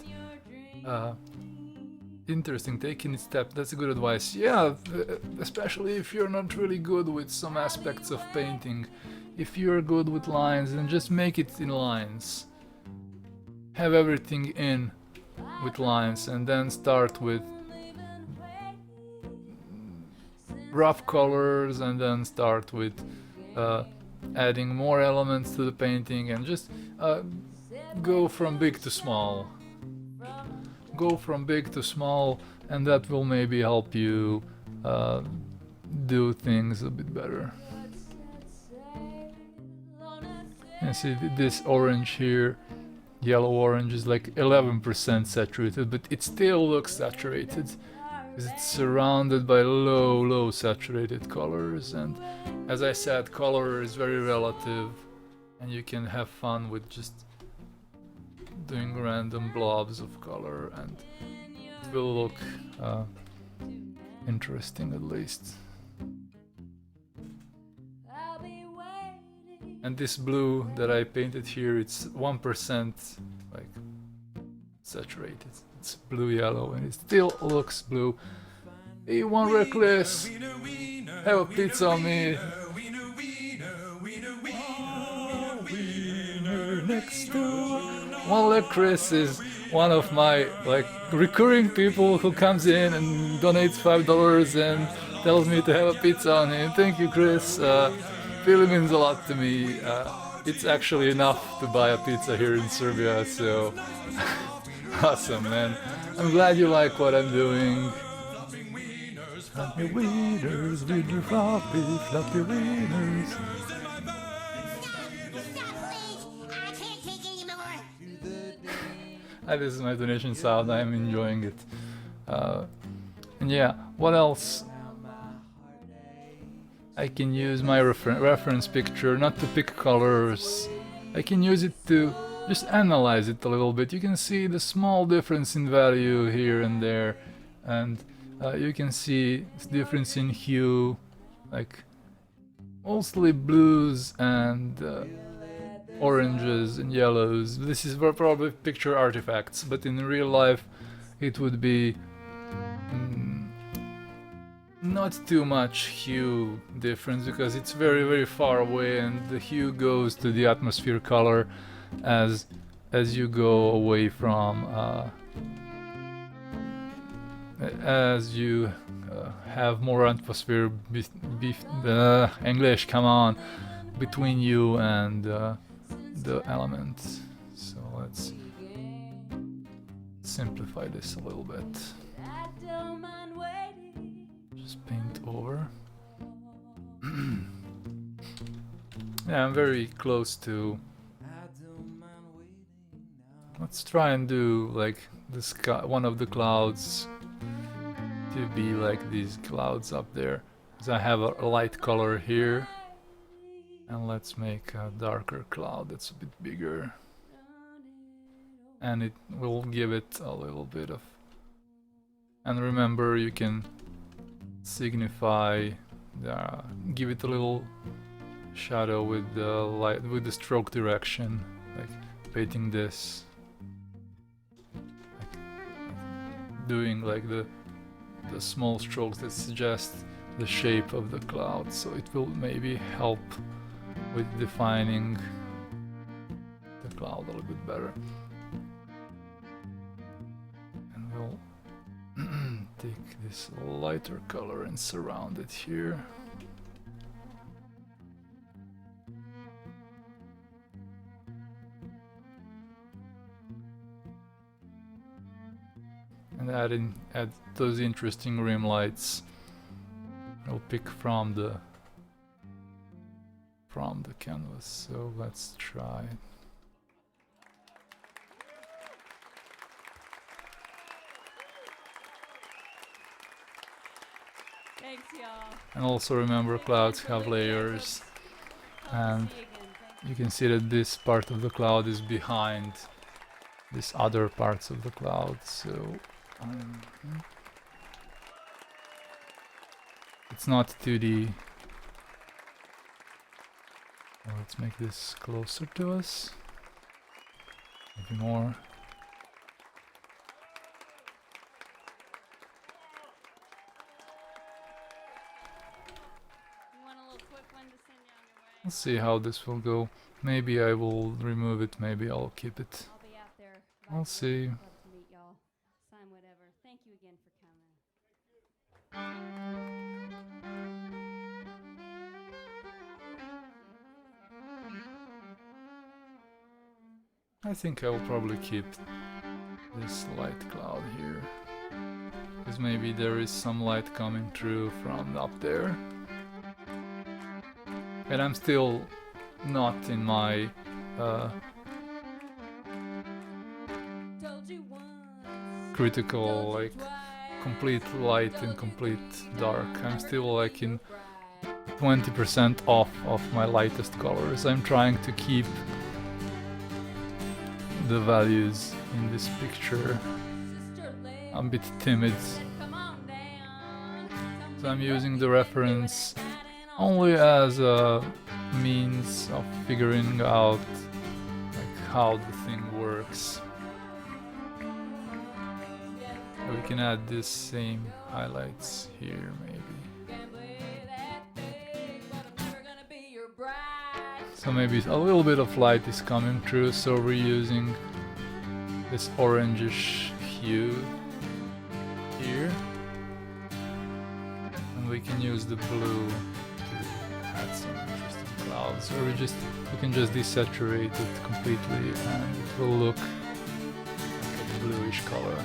Speaker 1: interesting, taking it step, that's a good advice. Yeah, especially if you're not really good with some aspects of painting. If you're good with lines, then just make it in lines. Have everything in with lines, and then start with rough colors, and then start with adding more elements to the painting, and just go from big to small. Go from big to small, and that will maybe help you do things a bit better. And see this orange here, yellow orange, is like 11% saturated, but it still looks saturated because it's surrounded by low saturated colors. And as I said, color is very relative, and you can have fun with just doing random blobs of color, and it will look interesting at least. And this blue that I painted here, it's 1% like saturated. It's blue yellow, and it still looks blue. Hey, one reckless, have a pizza on me. Next to one leg Chris is one of my like recurring people who comes in and donates $5 and tells me to have a pizza on him. Thank you, Chris. Really means a lot to me. It's actually enough to buy a pizza here in Serbia, so awesome, man. I'm glad you like what I'm doing. Fluffy wieners with your fluffy wieners. This is my donation sound. I'm enjoying it. And yeah, what else? I can use my reference picture not to pick colors. I can use it to just analyze it a little bit. You can see the small difference in value here and there, and you can see difference in hue, like mostly blues and oranges and yellows. This is probably picture artifacts, but in real life it would be not too much hue difference, because it's very far away, and the hue goes to the atmosphere color as you go away from as you have more atmosphere English, come on, between you and the elements. So let's simplify this a little bit. Just paint over. Yeah, I'm very close to. Let's try and do like the sky, one of the clouds to be like these clouds up there, because I have a light color here, and let's make a darker cloud that's a bit bigger, and it will give it a little bit of. And remember, you can signify, give it a little shadow with the light, with the stroke direction, like painting this, like doing like the small strokes that suggest the shape of the cloud, so it will maybe help with defining the cloud a little bit better. And we'll take this lighter color and surround it here. And add those interesting rim lights. I'll pick from the canvas. So let's try.
Speaker 3: Thanks, y'all.
Speaker 1: And also remember, clouds have layers, and you can see that this part of the cloud is behind these other parts of the cloud. So it's not 2D. Well, let's make this closer to us. Maybe more.
Speaker 3: You want a little quick one to send you on your way?
Speaker 1: Let's see how this will go. Maybe I will remove it, maybe I'll keep it.
Speaker 2: I'll be out there.
Speaker 1: I'll see.
Speaker 2: Love to meet y'all. Sign whatever. Thank you again for coming.
Speaker 1: I think I will probably keep this light cloud here, because maybe there is some light coming through from up there. And I'm still not in my critical, like complete light and complete dark. I'm still like in 20% off of my lightest colors. I'm trying to keep the values in this picture a bit timid. So I'm using the reference only as a means of figuring out like how the thing works. So we can add this same highlights here maybe. So maybe a little bit of light is coming through, so we're using this orangish hue here. And we can use the blue to add some interesting clouds, or we can just desaturate it completely and it will look like a bluish color.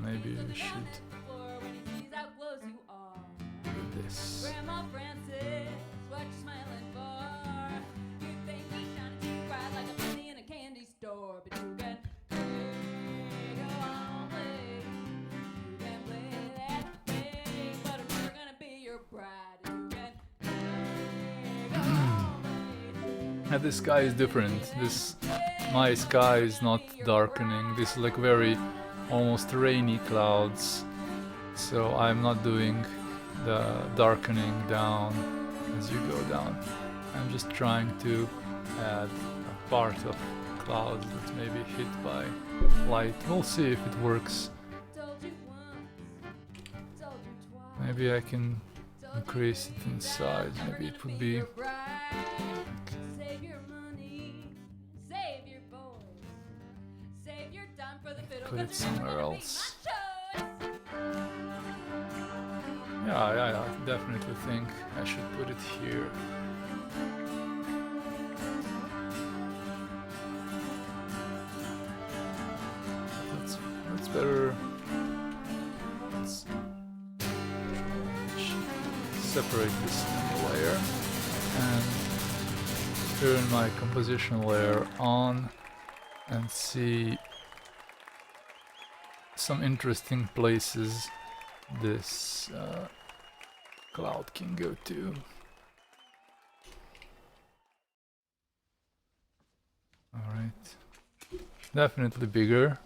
Speaker 1: Maybe we should do this.
Speaker 3: Grandma Francis, what you smiling for?
Speaker 1: And this sky is different. My sky is not darkening. This is like very almost rainy clouds. So I'm not doing the darkening down as you go down. I'm just trying to add a part of clouds that may be hit by light. We'll see if it works. Maybe I can increase it in size. Maybe it would be... Put it somewhere else. Yeah, I definitely think I should put it here. That's better. Let's separate this layer and turn my composition layer on and see some interesting places this cloud can go to. Alright, definitely bigger,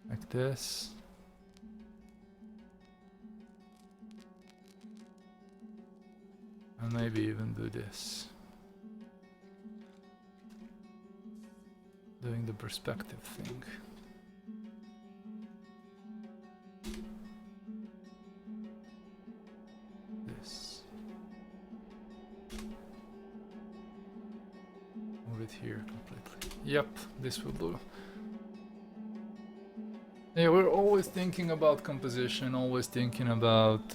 Speaker 1: like this. And maybe even do this. Doing the perspective thing. This. Move it here completely. Yep, this will do. Yeah, we're always thinking about composition, always thinking about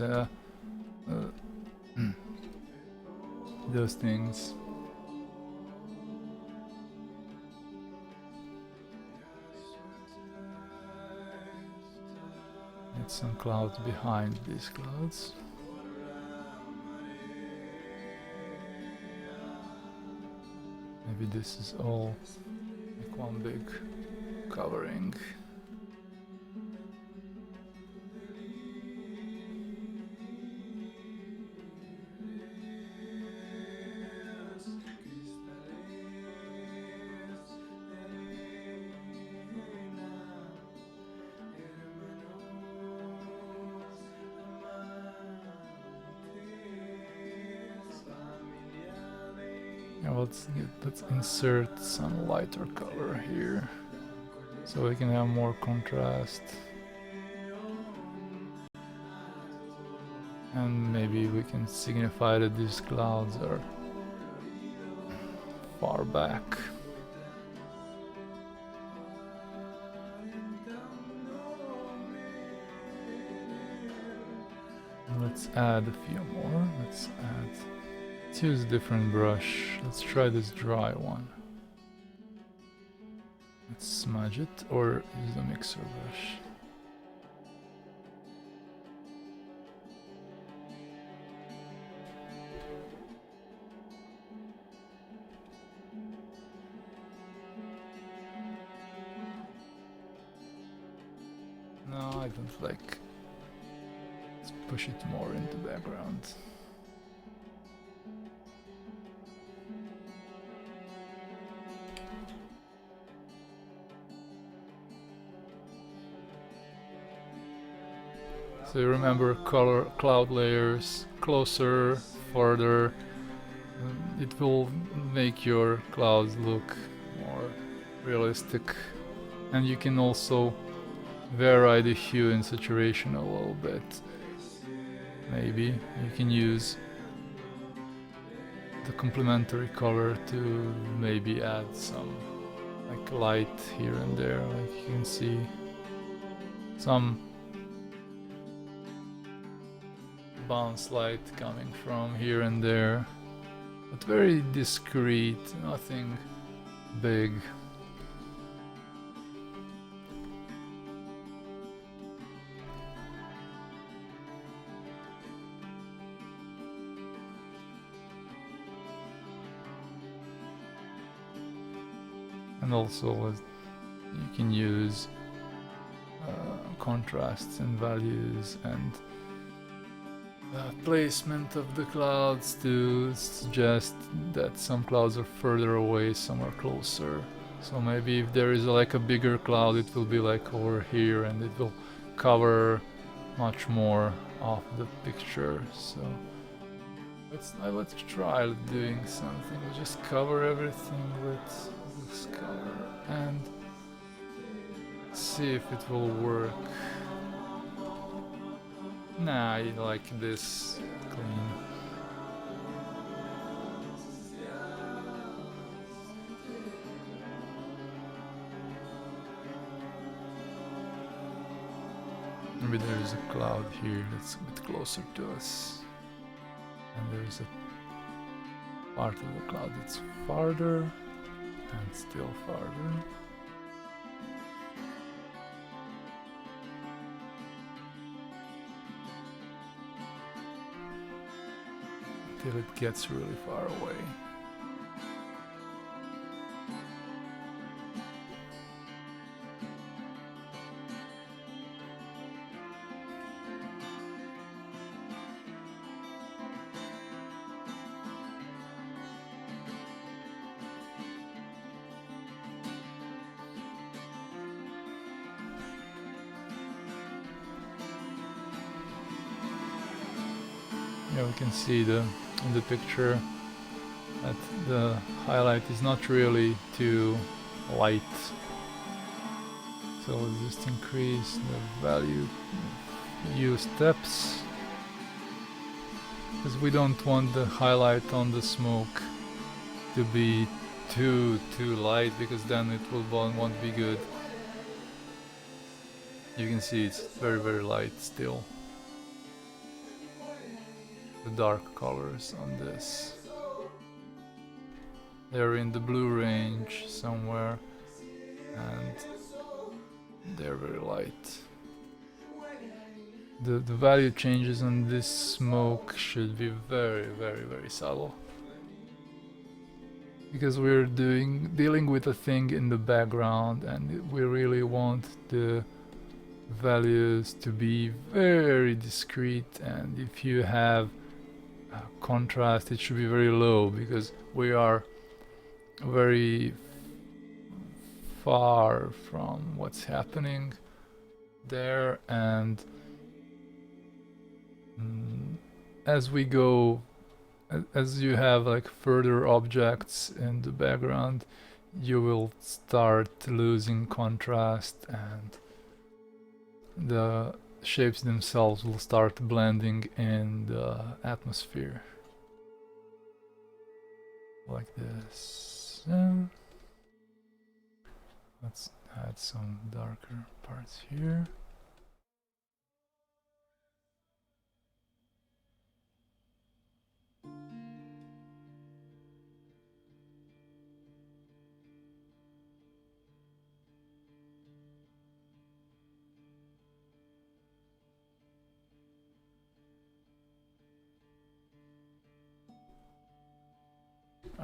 Speaker 1: those things. Get some clouds behind these clouds. Maybe this is all like one big covering. Let's insert some lighter color here so we can have more contrast, and maybe we can signify that these clouds are far back. Let's add a few more. Let's use a different brush. Let's try this dry one. Let's smudge it or use the mixer brush. No, I don't like. Let's push it more into the background. So you remember color cloud layers, closer, further. It will make your clouds look more realistic. And you can also vary the hue and saturation a little bit. Maybe you can use the complementary color to maybe add some like light here and there, like you can see some bounce light coming from here and there, but very discreet, nothing big. And also you can use contrasts and values and placement of the clouds to suggest that some clouds are further away, some are closer. So maybe if there is like a bigger cloud, it will be like over here and it will cover much more of the picture. So let's try doing something. We'll just cover everything with this color and see if it will work. Nah, I like this clean. Maybe there's a cloud here that's a bit closer to us. And there's a part of the cloud that's farther and still farther. Till it gets really far away. Yeah, we can see in the picture that the highlight is not really too light. So let's just increase the value few steps, because we don't want the highlight on the smoke to be too light, because then it won't be good. You can see it's very light still. The dark colors on this, they're in the blue range somewhere and they're very light. The value changes on this smoke should be very subtle, because we're dealing with a thing in the background and we really want the values to be very discrete, and if you have contrast it should be very low, because we are very far from what's happening there, and as we go, as you have like further objects in the background, you will start losing contrast and the shapes themselves will start blending in the atmosphere. Like this. Let's add some darker parts here.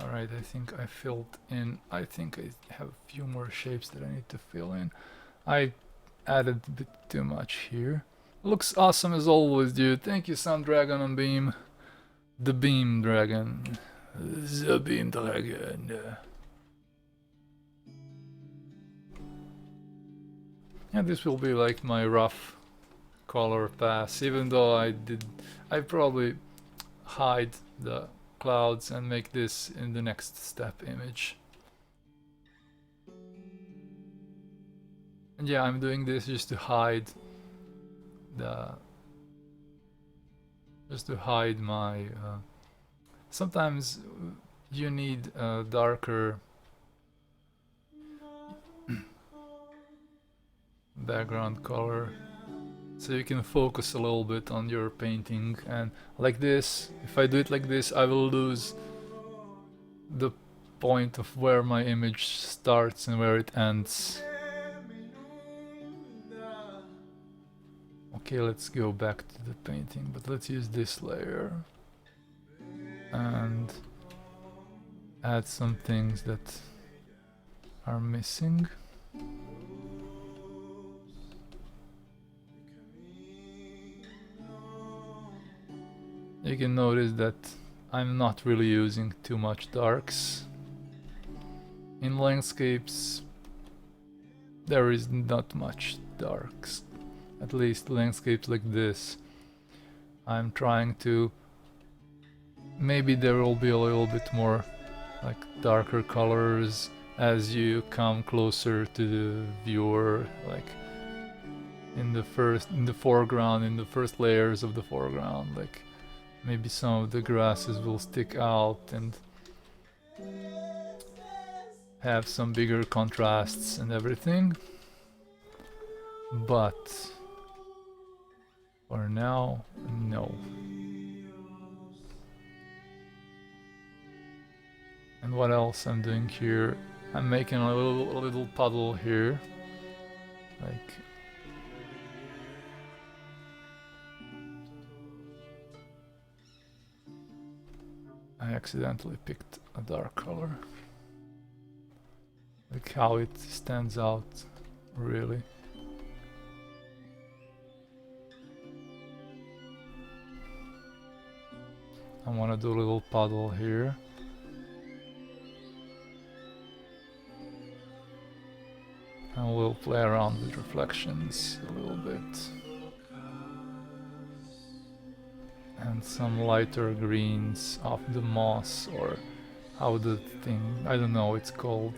Speaker 1: Alright, I think I filled in. I think I have a few more shapes that I need to fill in. I added a bit too much here. Looks awesome as always, dude. Thank you, Sun Dragon on Beam. The Beam Dragon. The Beam Dragon. And this will be like my rough color pass, even though I probably hide the clouds and make this in the next step image. And yeah, I'm doing this just to hide my sometimes you need a darker background color so you can focus a little bit on your painting, and like this, if I do it like this, I will lose the point of where my image starts and where it ends. Okay, let's go back to the painting, but let's use this layer and add some things that are missing. you can notice that I'm not really using too much darks. In landscapes there is not much darks, at least landscapes like this. I'm trying to, maybe there will be a little bit more like darker colors as you come closer to the viewer, like in the foreground, in the first layers of the foreground, like maybe some of the grasses will stick out and have some bigger contrasts and everything. But for now, no. And what else I'm doing here? I'm making a little puddle here, like I accidentally picked a dark color. Like how it stands out, really. I want to do a little puddle here. And we'll play around with reflections a little bit. And some lighter greens of the moss, or how the thing, I don't know what it's called.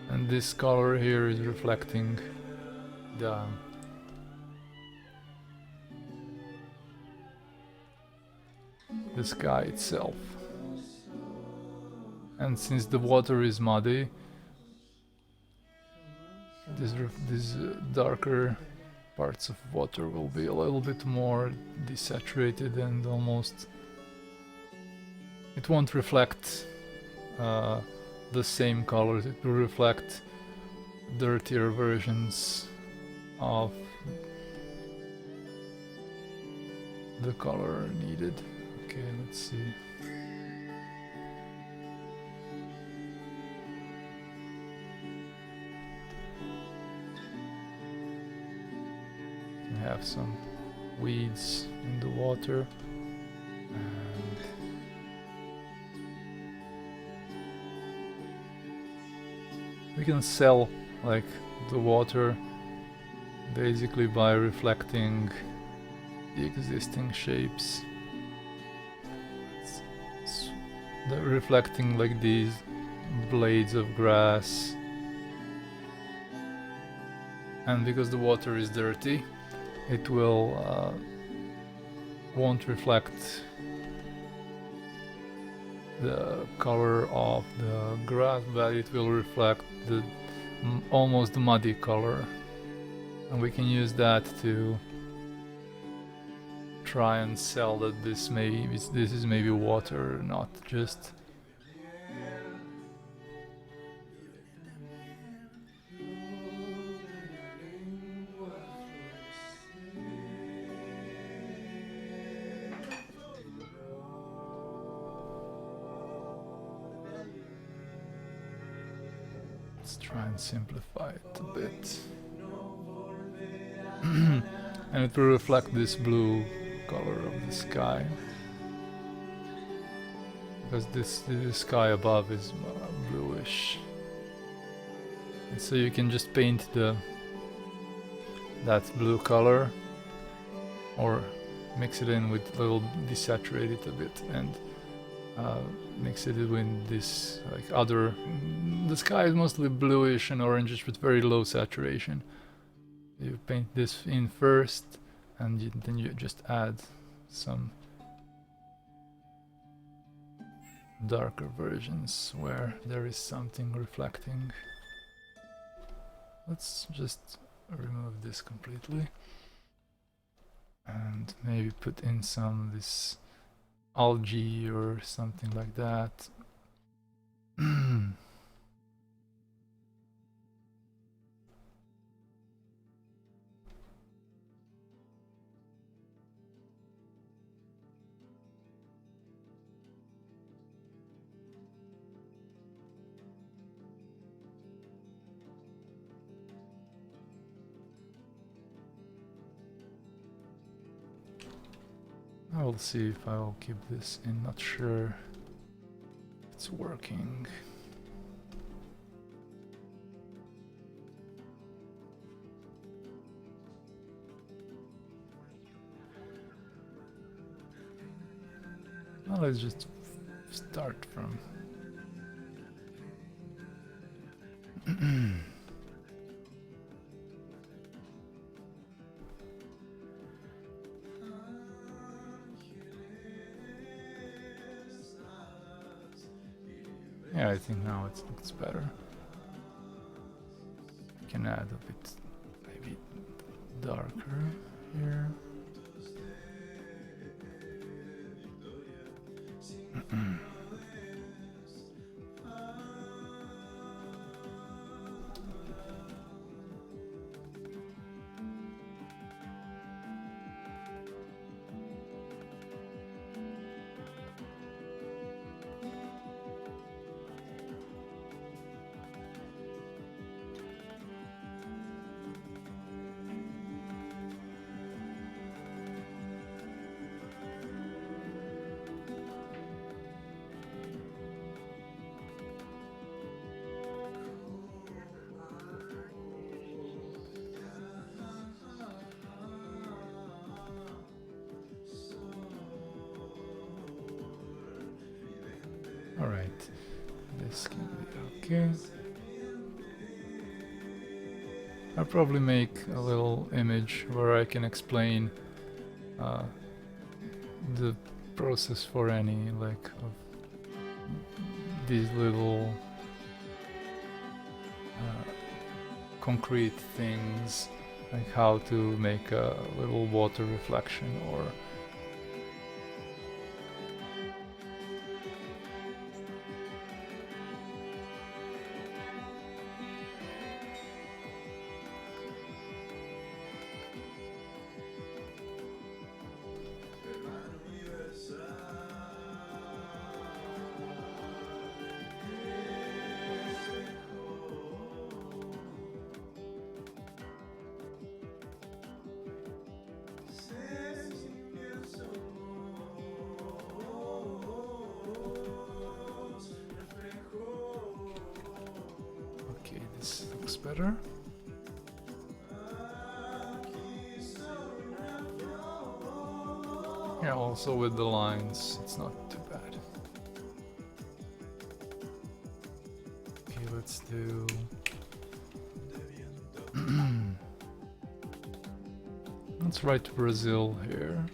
Speaker 1: And this color here is reflecting the sky itself. And since the water is muddy, these darker parts of water will be a little bit more desaturated, and almost it won't reflect the same colors. It will reflect dirtier versions of the color needed. Okay, let's see. We have some weeds in the water, and we can sell like the water basically by reflecting the existing shapes. They're reflecting like these blades of grass, and because the water is dirty, it will won't reflect the color of the grass, but it will reflect the almost muddy color, and we can use that to try and sell that this is maybe water, not just let's try and simplify it a bit. And it will reflect this blue color of the sky, because the sky above is bluish, and so you can just paint that blue color, or mix it in with a little, desaturate it a bit, and mix it with this like other. The sky is mostly bluish and orangish with very low saturation. You paint this in first, and then you just add some darker versions where there is something reflecting. Let's just remove this completely and maybe put in some of this algae or something like that. will see if I will keep this in. Not sure if it's working. Well, let's just start from. Yeah, I think now it looks better. I can add a bit, maybe darker here. Alright, this can be okay. I'll probably make a little image where I can explain the process for any like of these little concrete things, like how to make a little water reflection or this looks better. Yeah, also with the lines, it's not too bad. Okay, let's do... let's write Brazil here.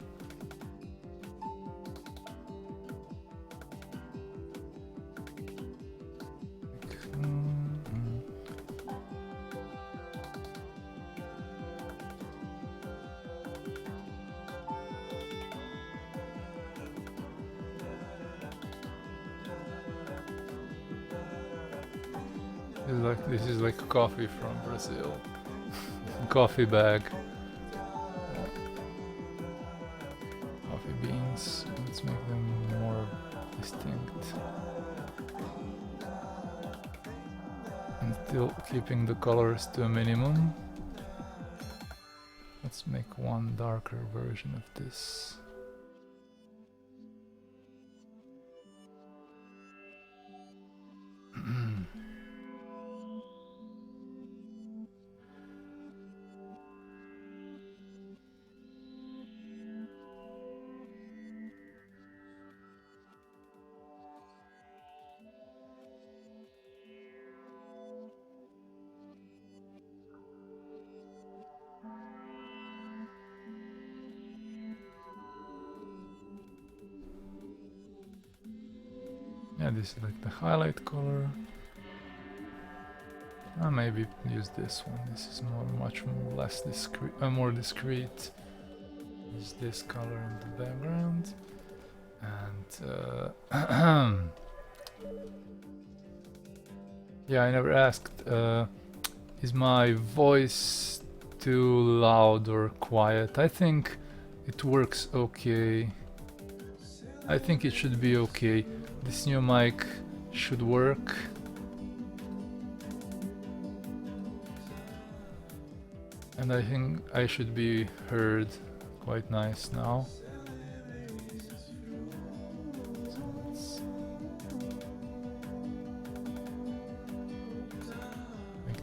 Speaker 1: This is like coffee from Brazil. Coffee bag. Coffee beans. Let's make them more distinct. And still keeping the colors to a minimum. Let's make one darker version of this. Yeah, this is like the highlight color. Maybe use this one. This is much more less discreet, more discreet. Use this color in the background, and yeah, I never asked. Is my voice too loud or quiet? I think it works okay. I think it should be okay. This new mic should work. And I think I should be heard quite nice now.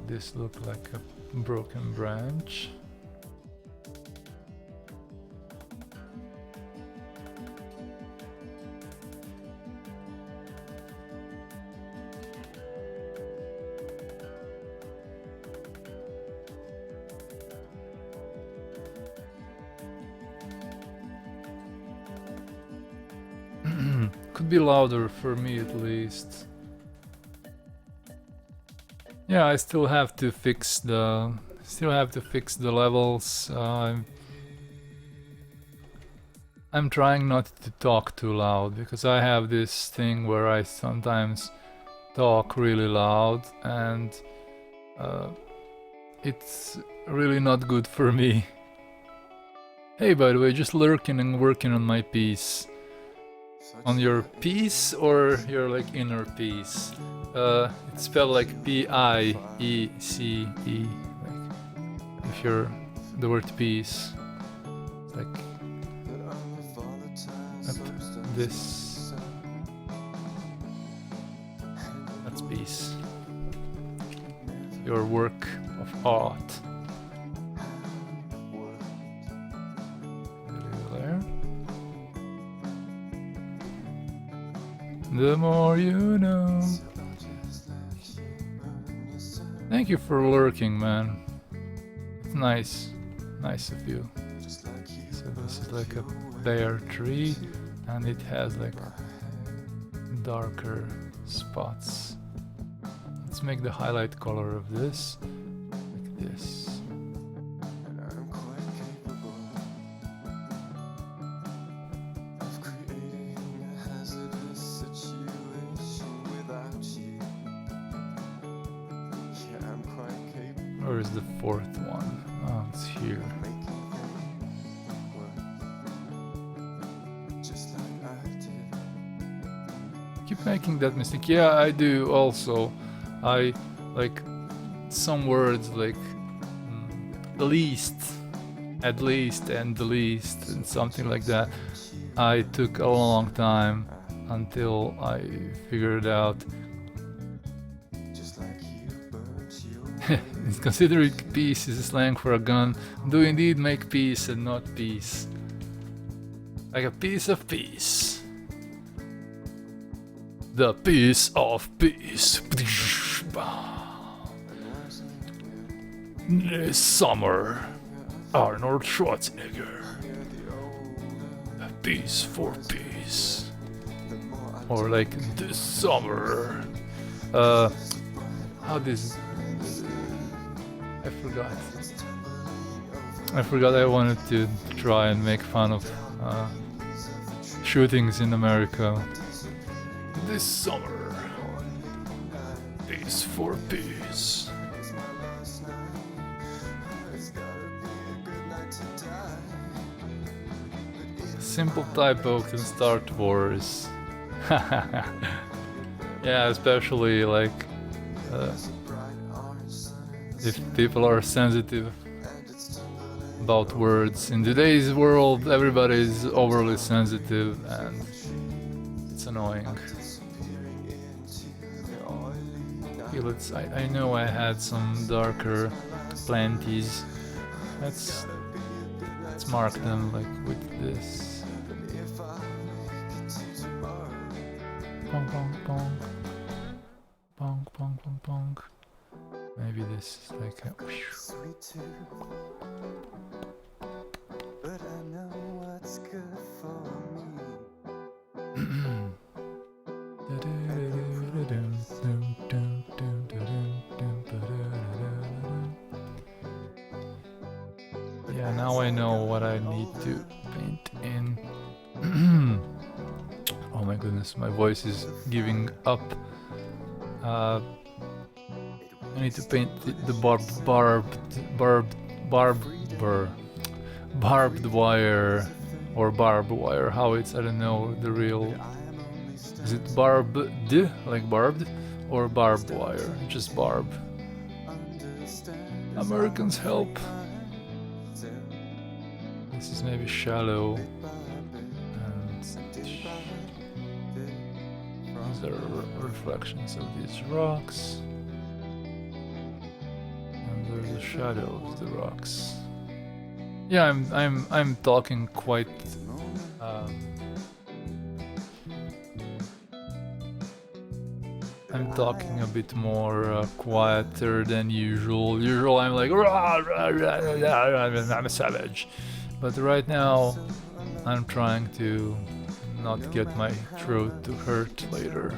Speaker 1: this look like a broken branch. Could be louder for me at least. Yeah, I still have to fix the levels. I'm trying not to talk too loud because I have this thing where I sometimes talk really loud and it's really not good for me. Hey, by the way, just lurking and working on my piece. On your piece or your like inner peace? It's spelled like P-I-E-C-E. Like if you're the word peace, it's like this. That's peace. Your work of art. There. The more you know. Thank you for lurking, man. It's nice. Nice of you. So this is like a bare tree and it has like darker spots. Let's make the highlight color of this like this. Where is the fourth one? Oh, it's here. Keep making that mistake. Yeah, I do also. I like some words like least, at least, and the least, and something like that. I took a long time until I figured out. Considering peace is a slang for a gun, do indeed make peace and not peace. Like a piece of peace. The piece of peace. This summer, Arnold Schwarzenegger. A piece for peace. Or like this summer. How this. I forgot I wanted to try and make fun of shootings in America. This summer, peace for peace. A simple typo can start wars. Yeah, especially like if people are sensitive about words. In today's world, everybody is overly sensitive and it's annoying. Okay, I know I had some darker planties. Let's mark them like with this. Pong pong pong. Pong pong pong pong. Maybe this is like a
Speaker 5: Sweet too, but I know what's good for me.
Speaker 1: Yeah, now I know what I need to paint in. Oh my goodness, my voice is giving up. I need to paint the barbed wire or barbed wire. How it's, I don't know the real. Is it barbed like barbed or barbed wire? Just barb. Americans help. This is maybe shallow. And these are reflections of these rocks. there's a shadow of the rocks. Yeah, I'm talking quite I'm talking a bit more quieter than usual. Usual I'm like "Rah, rah, rah, rah, rah, I'm a savage." But right now I'm trying to not get my throat to hurt later.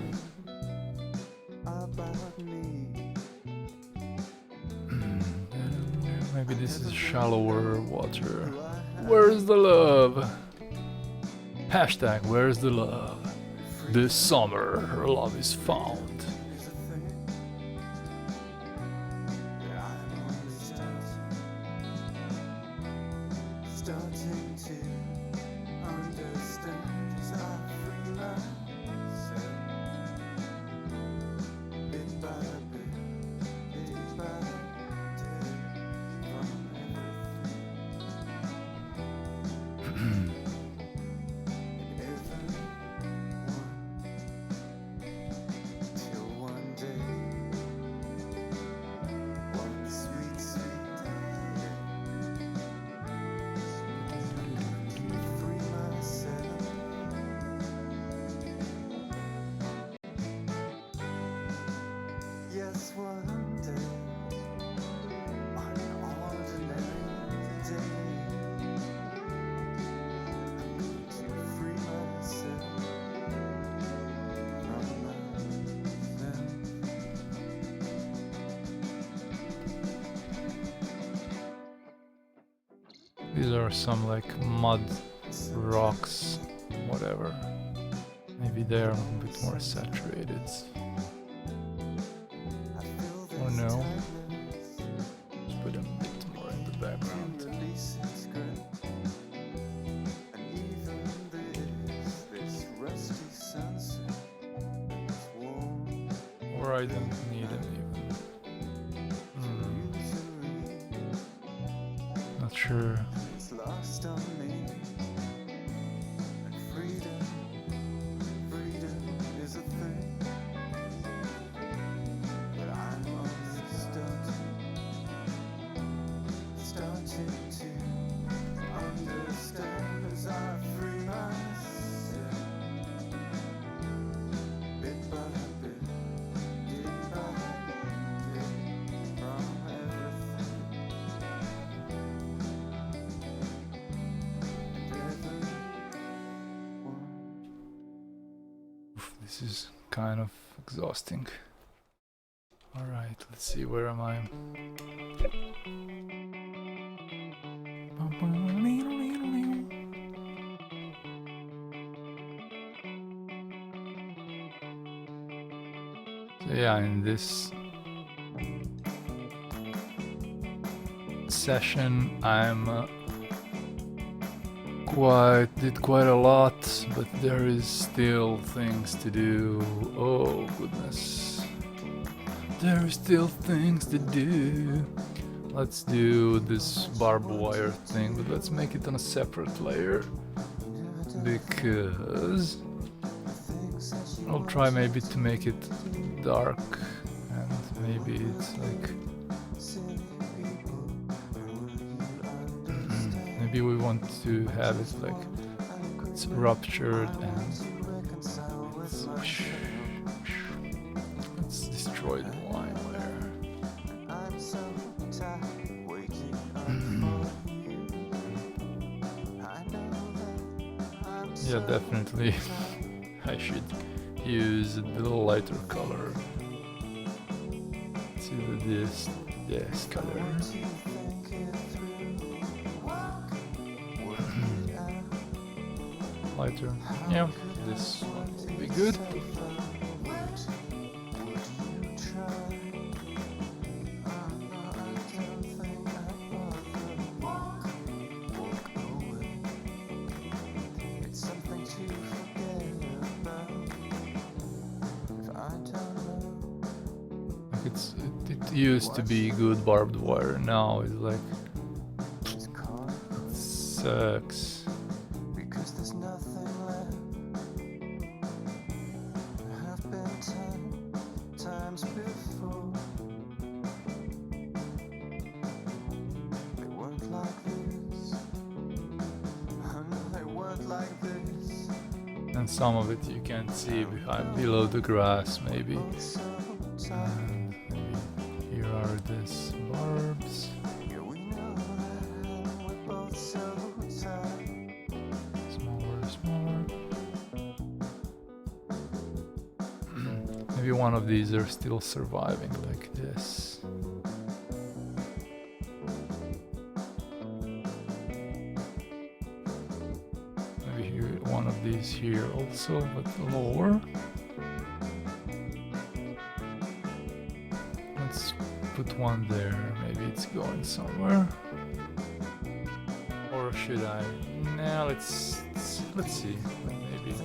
Speaker 1: Maybe this is shallower water. Where's the love? Hashtag where's the love? This summer her love is found.
Speaker 5: Starting to understand as I free myself, bit by bit, day by day, from everything and everyone, till one day, one sweet, sweet day, free myself. Yes, one day, on an ordinary day, I'm going to free myself from myself.
Speaker 1: These are some like mud rocks, whatever. Maybe they're a bit more saturated.
Speaker 5: I feel
Speaker 1: Or
Speaker 5: this
Speaker 1: no.
Speaker 5: tightness
Speaker 1: Let's put them a bit more in the background.
Speaker 5: release its grip, and even this rusty sunset is warm.
Speaker 1: Or I don't need them even. Not sure.
Speaker 5: It's lost on me, and freedom is a thing, but I'm only starting to understand as I free myself, bit by bit, day by day, from everything and everyone.
Speaker 1: Oof, this is kind of exhausting. Alright, let's see, where am I? So yeah, in this session I'm did quite a lot, but there is still things to do. Oh goodness. There is still things to do. Let's do this barbed wire thing, but let's make it on a separate layer, because I'll try maybe to make it dark, and maybe it's like maybe we want to have it like it's ruptured and it's let's destroy the line layer.
Speaker 5: I'm so tired waking up for you. I know that I'm
Speaker 1: Yeah,
Speaker 5: so
Speaker 1: definitely I should use a little lighter color. Let's do this color.
Speaker 5: to think it through. Work it out.
Speaker 1: Lighter. Yeah, this one will be good.
Speaker 5: Would you try? I don't think I'd bother. Walk away. It's something to forget about. If I don't know,
Speaker 1: Like it used to be good barbed wire, now it's like
Speaker 5: it's caught
Speaker 1: sucks.
Speaker 5: because there's nothing left. There have been times before
Speaker 1: and some of it you can't see behind, below the grass maybe. And maybe here are these barbs. Smaller, smaller. Maybe one of these are still surviving like this. Maybe here, one of these here also, but lower. Let's put one there. Maybe it's going somewhere. Or should I? Nah, let's see. Maybe.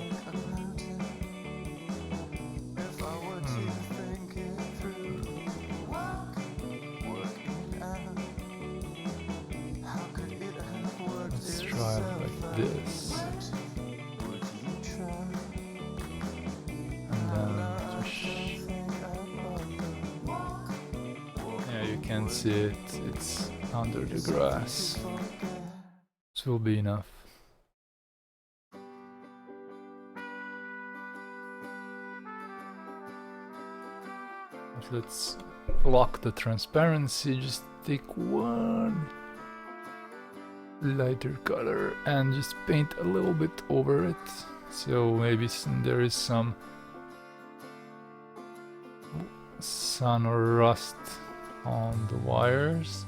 Speaker 1: Let's try it like this. And then just, yeah, you can see it. It's under the grass. This will be enough. But let's lock the transparency. Just take one lighter color and just paint a little bit over it. So maybe there is some sun or rust on the wires.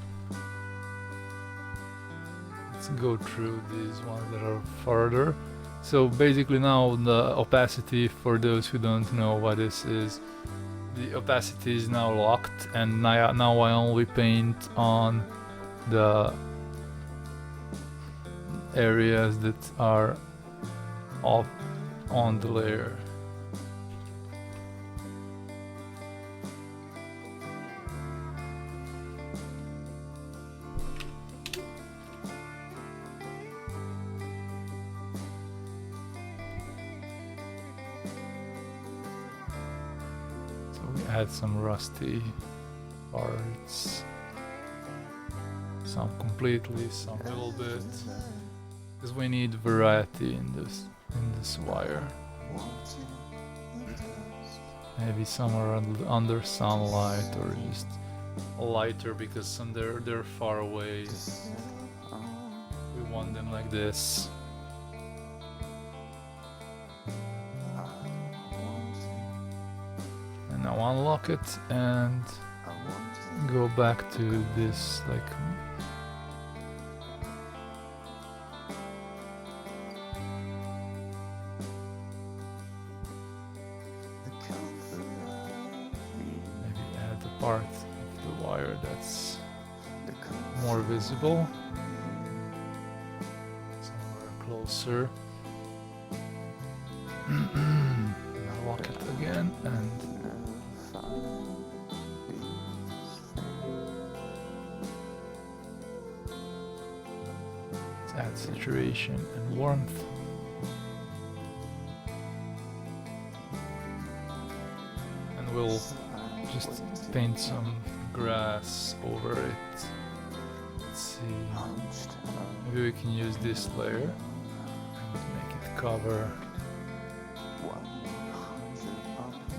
Speaker 1: Let's go through these ones that are further. So basically now the opacity, for those who don't know what this is, the opacity is now locked, and now I only paint on the areas that are off on the layer. So we add some rusty parts, some completely, some a little bit. Because we need variety in this wire. Maybe some are under sunlight, or just lighter because some they're far away. We want them like this. And now unlock it and go back to this like. Part of the wire that's more visible, somewhere closer. Now lock it again and let's add saturation and warmth. And we'll just paint some grass over it. Let's see. Maybe we can use this layer and make it cover.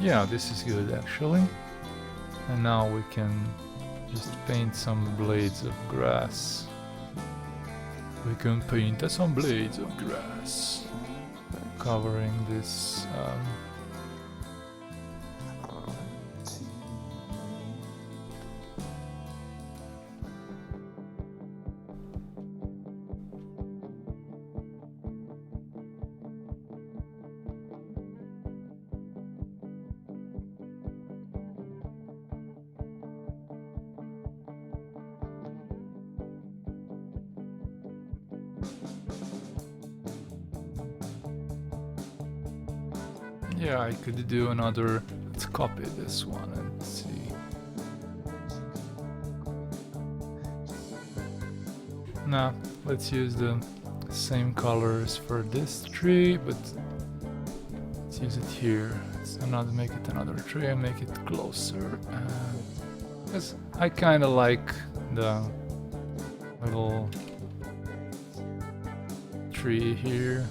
Speaker 1: Yeah, this is good actually. And now we can just paint some blades of grass. We can paint some blades of grass covering this yeah, I could do another. Let's copy this one and see. Now, let's use the same colors for this tree, but let's use it here. Let's make it another tree and make it closer. Because I kind of like the little tree here.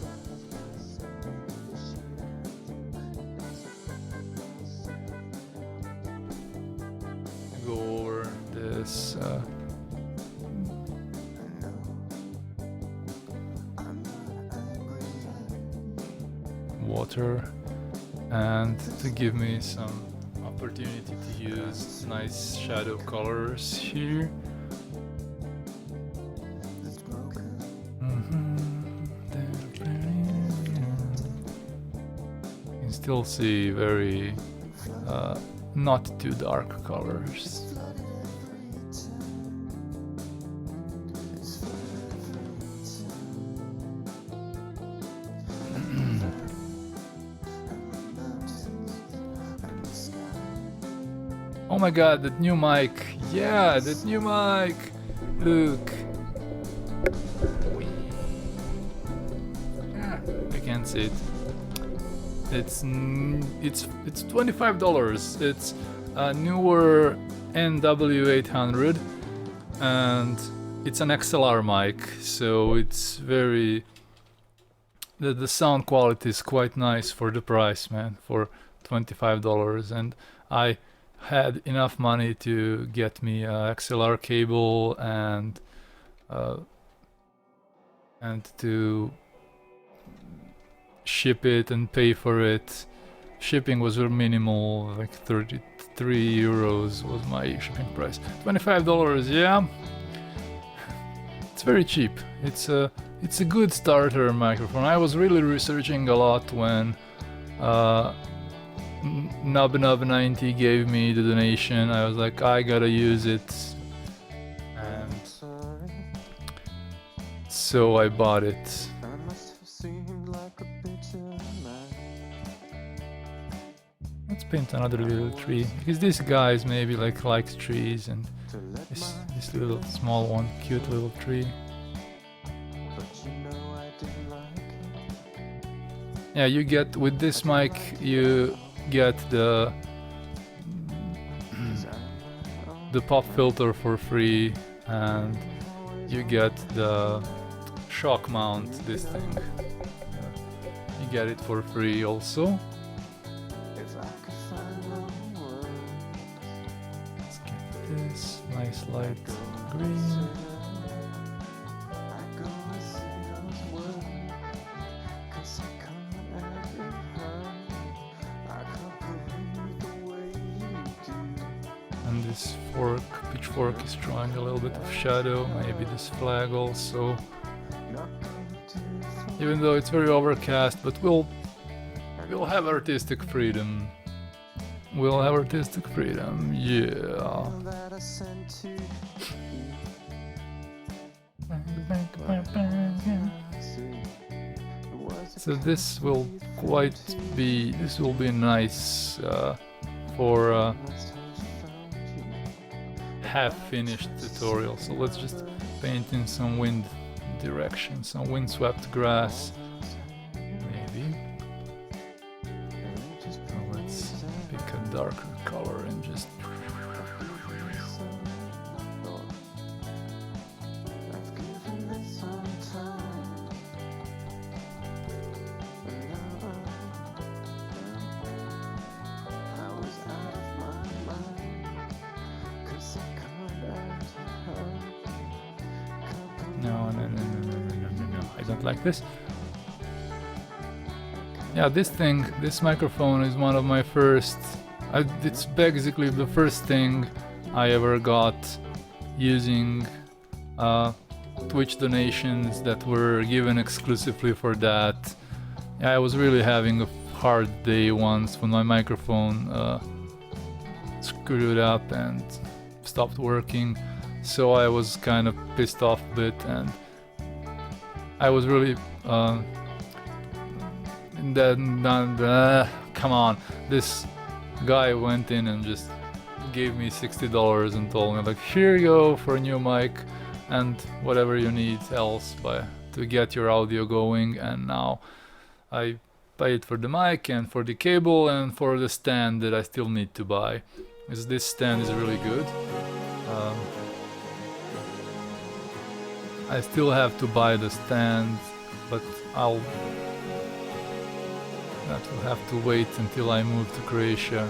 Speaker 1: go over this water and to give me some opportunity to use nice shadow colors here. You can still see very not too dark colors. Oh my god, that new mic! Yeah, that new mic! Look! I can't see it. It's $25. It's a newer NW800 and it's an XLR mic, so it's very... The sound quality is quite nice for the price, man, for $25, and I had enough money to get me a XLR cable and to ship it and pay for it. Shipping was very minimal, like 33 euros was my shipping price. $25, yeah. It's very cheap. It's a good starter microphone. I was really researching a lot when Nub90 gave me the donation. I was like, I gotta use it, and so I bought it. Let's paint another little tree, because this guy's maybe likes trees, and this little small one, cute little tree. Yeah, you get with this mic, you get the pop filter for free, and you get the shock mount, this thing. You get it for free also. Let's get this nice light green. And this pitchfork is drawing a little bit of shadow, maybe this flag also. Even though it's very overcast, but we'll have artistic freedom. We'll have artistic freedom, yeah. So this will be nice for a half-finished tutorial. So let's just paint in some wind direction, some windswept grass, maybe. Let's pick a darker color and just... No, I don't like this. Yeah, this microphone is one of my first... it's basically the first thing I ever got using Twitch donations that were given exclusively for that. Yeah, I was really having a hard day once when my microphone screwed up and stopped working. So I was kind of pissed off a bit, and I was really come on, this guy went in and just gave me $60 and told me, like, here you go for a new mic and whatever you need else to get your audio going. And now I paid for the mic and for the cable and for the stand that I still need to buy, because this stand is really good. I still have to buy the stand, but that will have to wait until I move to Croatia.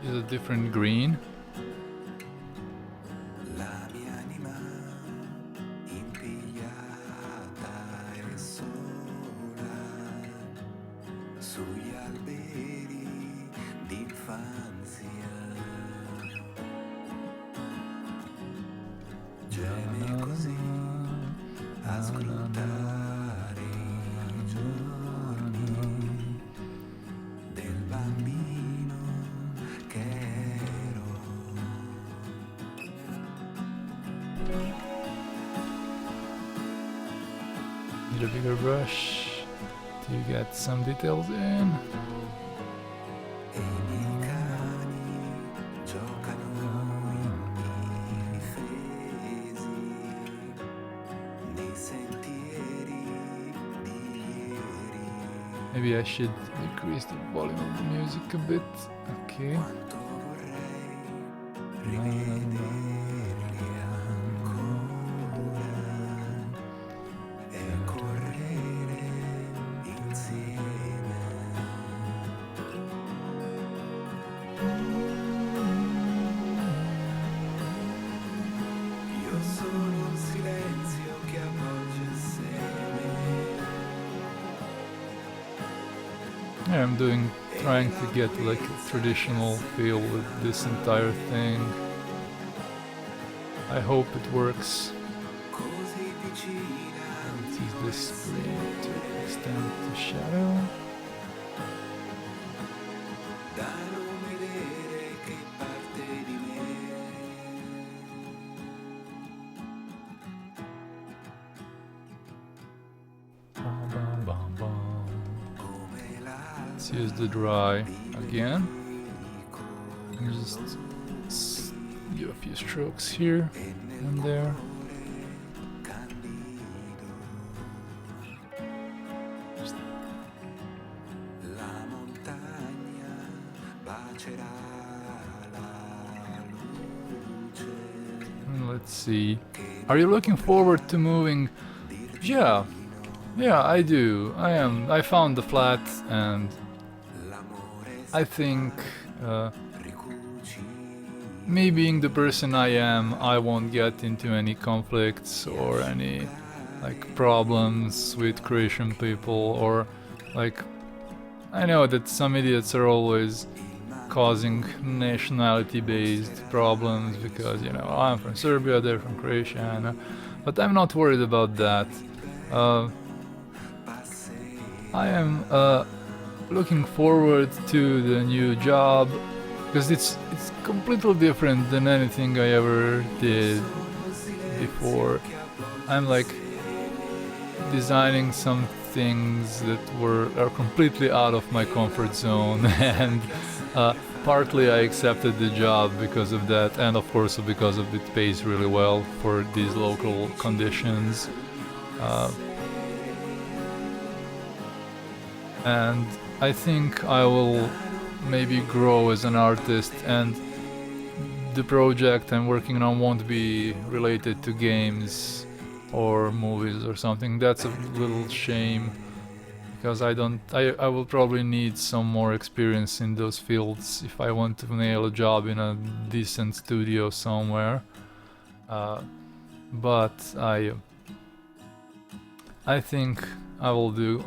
Speaker 1: is a different green.
Speaker 5: La mia anima impigliata e sola sugli alberi d'infanzia. Geme così a scrutare i giorni del bambino che ero.
Speaker 1: Need a bigger brush to get some details in.
Speaker 5: E i miei cani giocano in difesi nei sentieri di ieri.
Speaker 1: Maybe I should decrease the volume of the music a bit. Okay.
Speaker 5: Quanto vorrei rivederli ancora e correre insieme. Io sono un silenzio che avvolge il seme.
Speaker 1: Yeah, I'm trying to get like a traditional feel with this entire thing. I hope it works.
Speaker 5: Così vicina
Speaker 1: Let's use this green to extend the shadow.
Speaker 5: da non vedere che parte di me.
Speaker 1: Bum, bum, bum, bum.
Speaker 5: Come
Speaker 1: Let's use the dry again.
Speaker 5: l'alberico
Speaker 1: And just give a few strokes here and there.
Speaker 5: candido. La montagna bacerà la luce.
Speaker 1: And let's see. Are you looking forward to moving? Yeah. Yeah, I do. I found the flat and
Speaker 5: L'amore
Speaker 1: I think
Speaker 5: ricucito.
Speaker 1: me being the person I am, I won't get into any conflicts or any like problems with Croatian people, or like I know that some idiots are always causing nationality based problems because, you know, I'm from Serbia, they're from Croatia, but I'm not worried about that. I am looking forward to the new job because it's completely different than anything I ever did before. I'm like designing some things that are completely out of my comfort zone, and partly I accepted the job because of that, and of course because of it pays really well for these local conditions. And I think I will maybe grow as an artist, and the project I'm working on won't be related to games or movies or something. That's a little shame because I will probably need some more experience in those fields if I want to nail a job in a decent studio somewhere. But I think I will do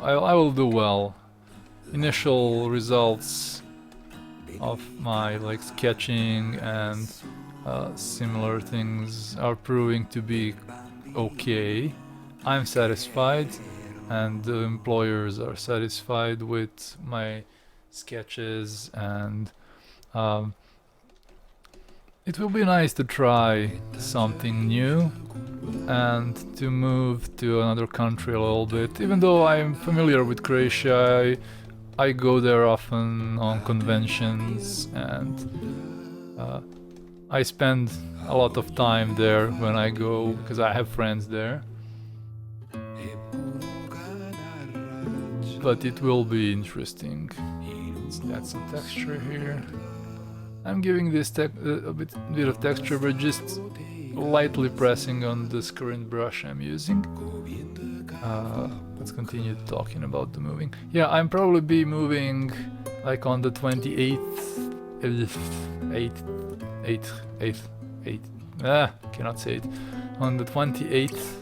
Speaker 1: well. Initial results of my like sketching and similar things are proving to be okay. I'm satisfied, and the employers are satisfied with my sketches, and it will be nice to try something new and to move to another country a little bit. Even though I'm familiar with Croatia, I go there often on conventions, and I spend a lot of time there when I go because I have friends there. But it will be interesting. Let's add some texture here. I'm giving this a bit of texture, but just lightly pressing on this current brush I'm using. Let's continue talking about the moving. Yeah, I'm probably be moving like on the 28th cannot say it. On the 28th,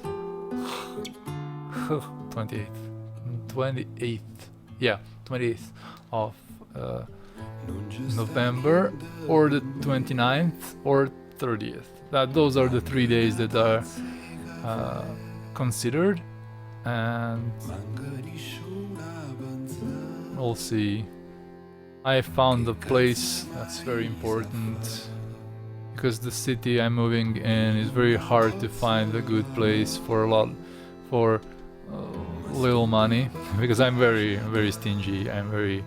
Speaker 1: 28th of November, or the 29th or 30th. Those are the 3 days that are considered, and we'll see. I found a place that's very important, because the city I'm moving in is very hard to find a good place for little money, because I'm very, very stingy. I'm very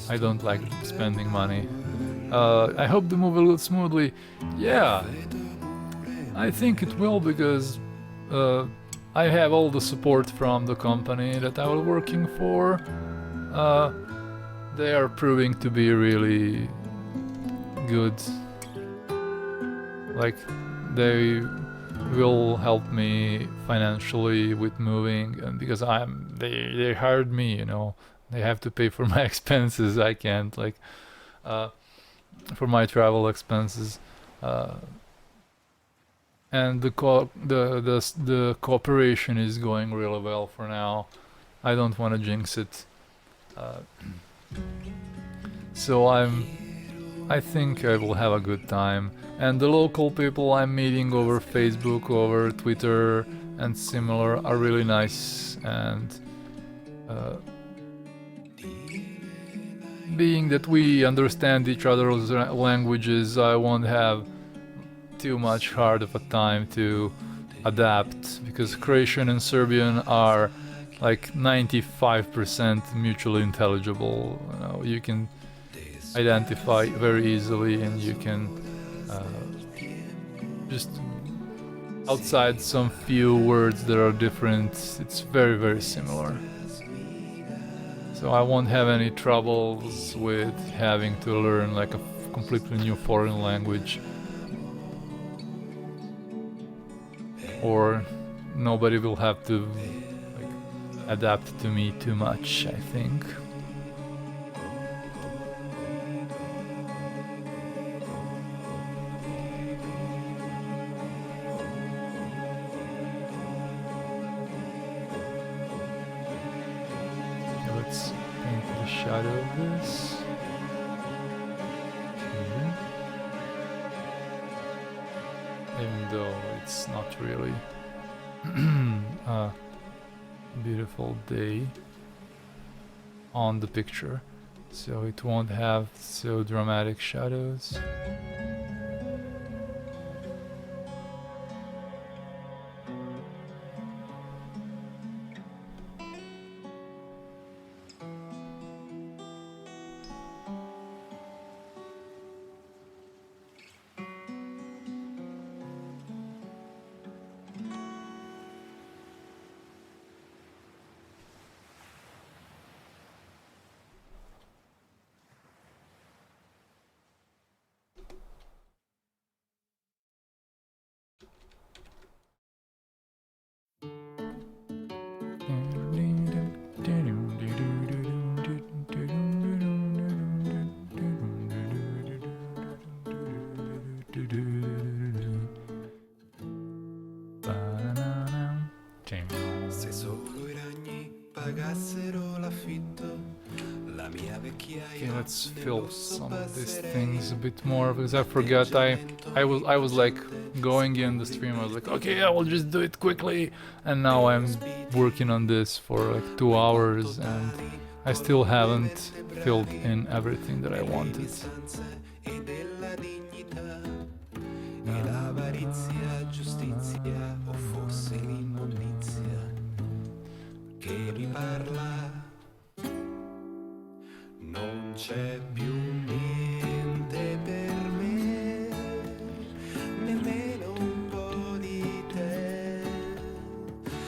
Speaker 1: I don't like spending money. I hope the move will go smoothly. Yeah, I think it will, because I have all the support from the company that I was working for. They are proving to be really good. Like, they will help me financially with moving, and because they hired me, you know, they have to pay for my expenses. I can't, like, for my travel expenses, and the cooperation is going really well for now. I don't want to jinx it, so I think I will have a good time. And the local people I'm meeting over Facebook, over Twitter and similar are really nice, and being that we understand each other's languages, I won't have too much hard of a time to adapt, because Croatian and Serbian are like 95% mutually intelligible. You know, you can identify very easily, and you can just outside some few words that are different, it's very, very similar. So I won't have any troubles with having to learn like a completely new foreign language, or nobody will have to like adapt to me too much, I think. Let's paint the shadow of this. Here. Even though it's not really a beautiful day on the picture, so it won't have so dramatic shadows.
Speaker 5: Se solo i ragni pagassero l'affitto, la mia vecchiaia.
Speaker 1: Okay, let's fill some of these things a bit more, because I forgot. I was like going in the stream. I was like, okay, I will just do it quickly, and now I'm working on this for like 2 hours, and I still haven't filled in everything that I wanted.
Speaker 5: E della dignità, e l'avarizia, giustizia, o forse l'immondizia che mi parla. Non c'è più niente per me, nemmeno un po' di te.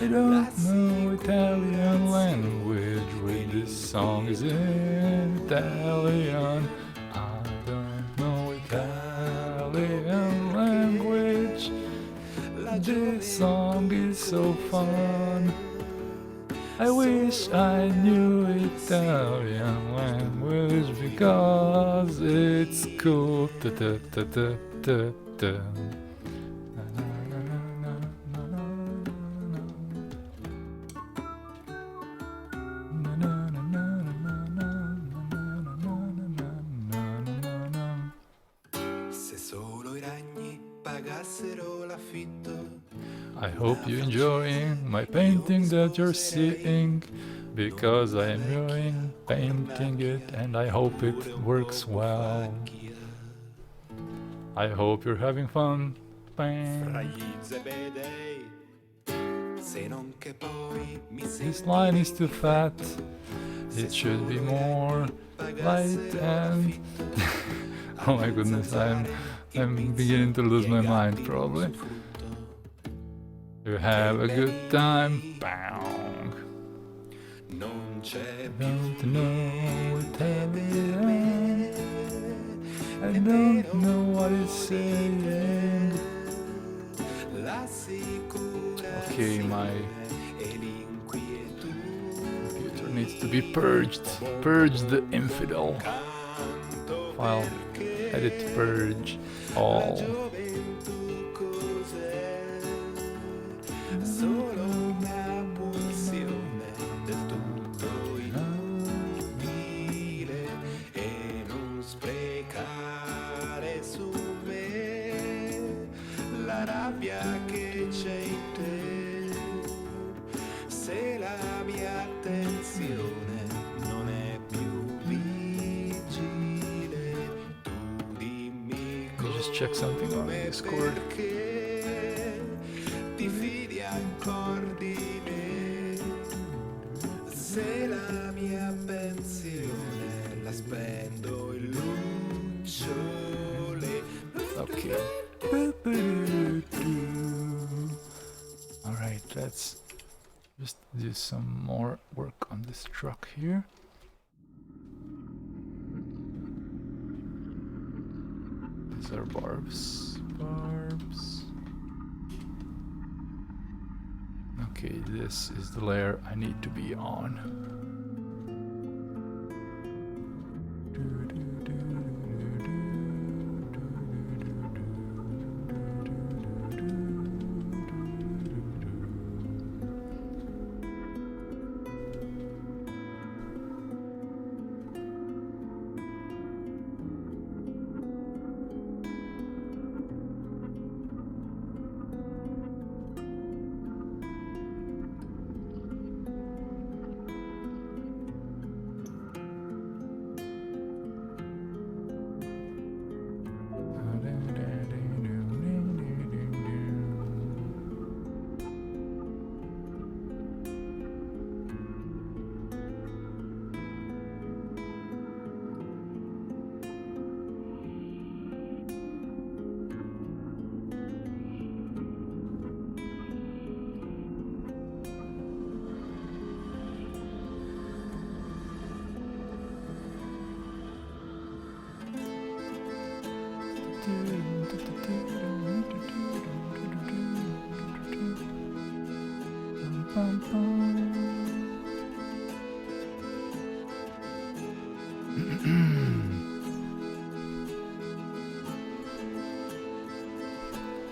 Speaker 1: I don't know Italian language when this song is in Italian. I don't know Italian language. This song is so fun. I wish I knew Italian language because it's cool. Da, da, da, da, da, da.
Speaker 5: Se solo i ragni pagassero l'affitto.
Speaker 1: I hope you're enjoying my painting that you're seeing, because I am enjoying painting it and I hope it works well. I hope you're having fun.
Speaker 5: Fra
Speaker 1: Bang.
Speaker 5: gli zebedei, se non che poi mi
Speaker 1: This
Speaker 5: senti
Speaker 1: line is too fat. It should be more light and oh my goodness, I'm beginning to lose my mind probably. You have a good time. Bang.
Speaker 5: Non c'è più
Speaker 1: Don't know Italian. I don't know what it's saying.
Speaker 5: la sicurezza
Speaker 1: Okay, my
Speaker 5: e l'inquietudine.
Speaker 1: computer needs to be purged. Purge the infidel.
Speaker 5: Canto
Speaker 1: File.
Speaker 5: perché
Speaker 1: Edit purge
Speaker 5: la
Speaker 1: all.
Speaker 5: gioventù cos'è? Solo una pulsione del tutto inutile e non sprecare su me la rabbia che c'è in te. Se la mia attenzione non è più vigile, tu dimmi
Speaker 1: Let me just check something on
Speaker 5: come
Speaker 1: Discord.
Speaker 5: perché ti fidi ancora di me. Se la mia pensione la spendo in lucciole.
Speaker 1: Okay. Alright, let's just do some more work on this truck here. These are barbs. Barbs. Okay, this is the layer I need to be on.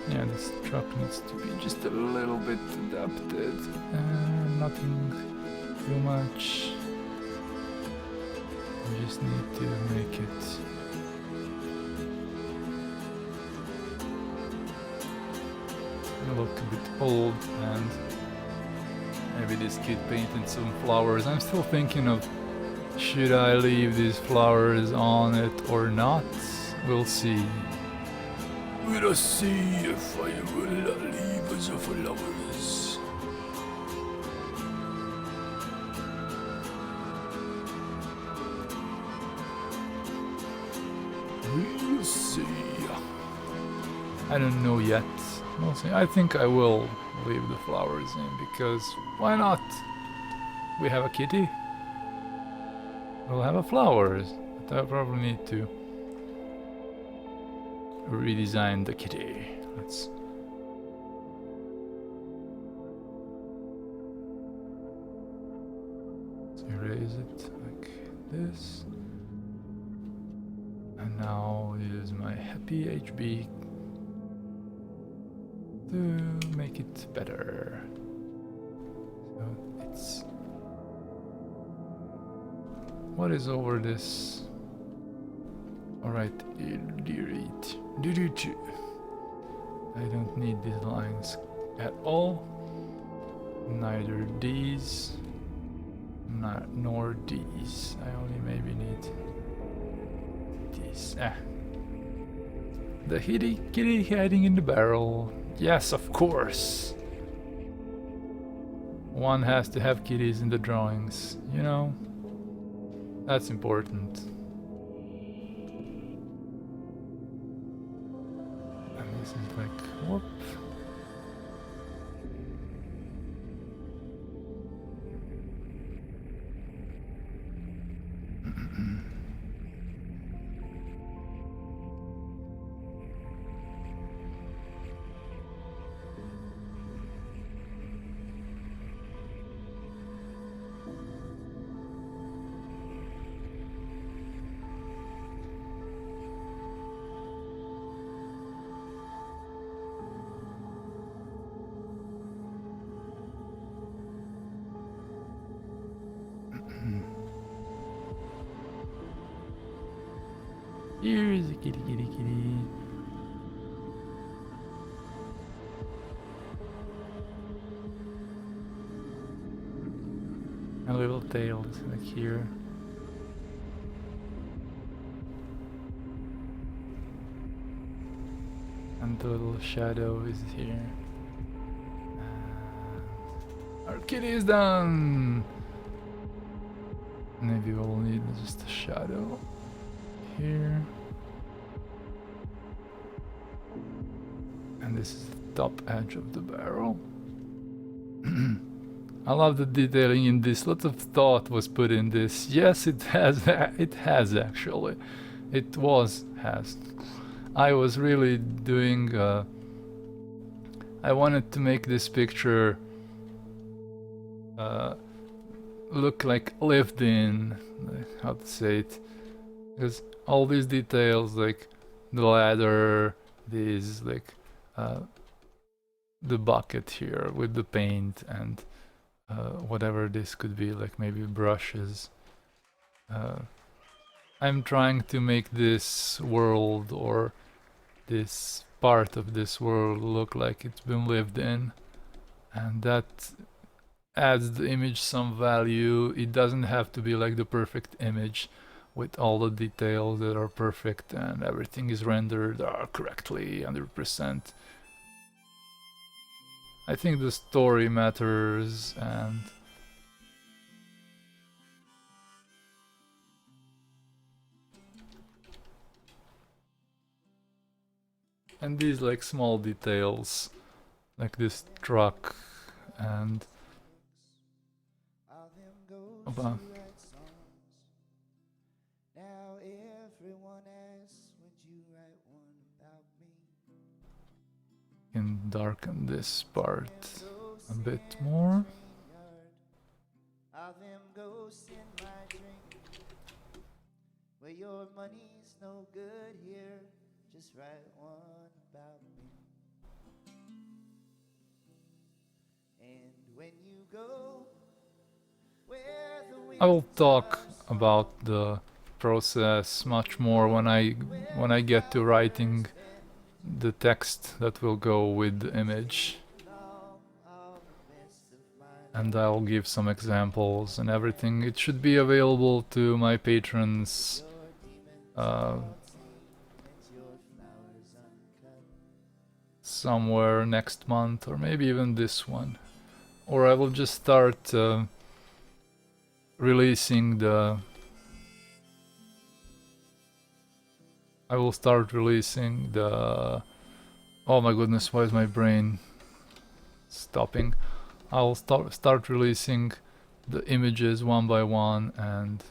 Speaker 1: Yeah, this truck needs to be just a little bit adapted. Nothing too much. You just need to make it look a bit old, and maybe this kid painted some flowers. I'm still thinking of, should I leave these flowers on it or not? We'll see. We'll see if I will leave the flowers. We'll see. I don't know yet. We'll see. I think I will leave the flowers in, because why not? We have a kitty. We'll have a flowers. But I probably need to redesign the kitty. Let's. use it like this. And now use my happy HB to make it better. So it's... What is over this? Alright, delete. I don't need these lines at all. Neither these, nor these. I only maybe need these. The kitty hiding in the barrel. Yes, of course. One has to have kitties in the drawings, you know? That's important. And this is like, whoop. Here's a kitty. A little tail is like here. And the little shadow is here. And our kitty is done! Maybe we'll need just a shadow here. And this is the top edge of the barrel. I love the detailing in this. Lots of thought was put in this. Yes, it has. It has actually. It has. I was really doing. I wanted to make this picture look like lived in. How to say it? Because all these details, like the ladder, these like the bucket here with the paint and. Whatever this could be, like maybe brushes. I'm trying to make this world or this part of this world look like it's been lived in, and that adds the image some value. It doesn't have to be like the perfect image with all the details that are perfect and everything is rendered correctly 100%. I think the story matters, and these like small details, like this truck and
Speaker 6: Now everyone asks, would you write one about me?
Speaker 1: can darken this part a bit more.
Speaker 6: Of them ghosts in my drink. Well, your money's no good here. Just write one about me. And when you go where the wind
Speaker 1: I will talk about the process much more when I get to writing the text that will go with the image, and I'll give some examples and everything. It should be available to my patrons somewhere next month, or maybe even this one, or I will just start releasing the oh my goodness, why is my brain stopping? I'll start releasing the images one by one, and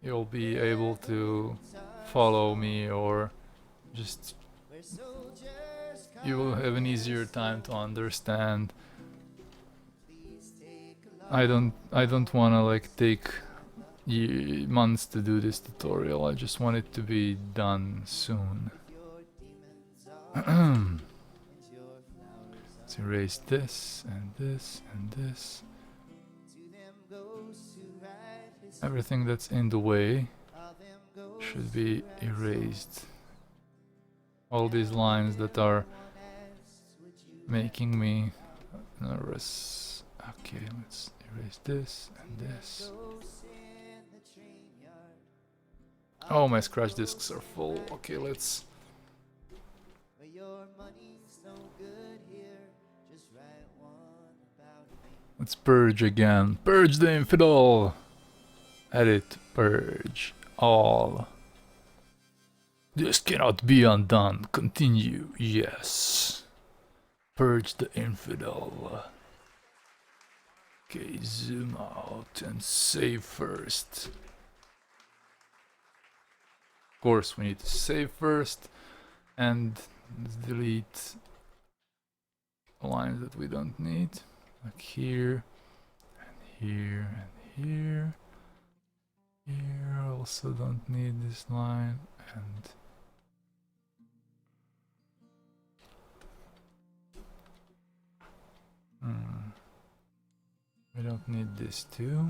Speaker 1: you'll be able to follow me, or just you will have an easier time to understand I don't want to like take months to do this tutorial. I just want it to be done soon. Let's erase this and this and this. Everything that's in the way should be erased. All these lines that are making me nervous. Okay, let's erase this and this. Oh, my scratch discs are full. Okay, let's... Let's purge again. Purge the infidel! Edit, purge, all. This cannot be undone. Continue, yes. Purge the infidel. Okay, zoom out and save first. Of course, we need to save first and delete lines that we don't need. Like here, and here, and here. Here, also don't need this line, and we don't need this too.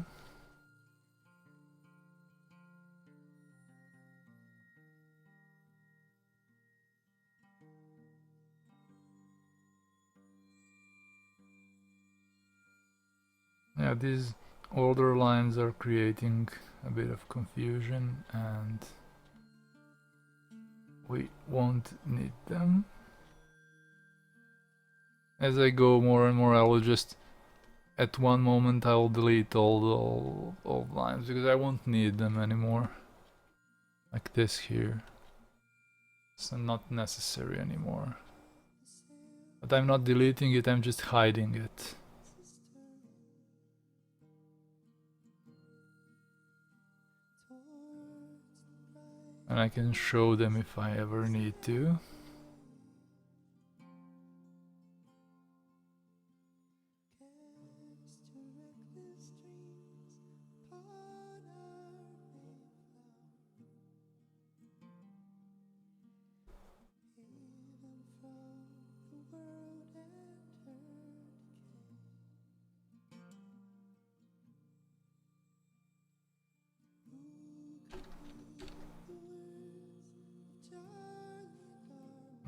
Speaker 1: Yeah, these older lines are creating a bit of confusion and we won't need them. As I go more and more, I will just at one moment I will delete all the old lines because I won't need them anymore. Like this here. It's not necessary anymore. But I'm not deleting it, I'm just hiding it. And I can show them if I ever need to.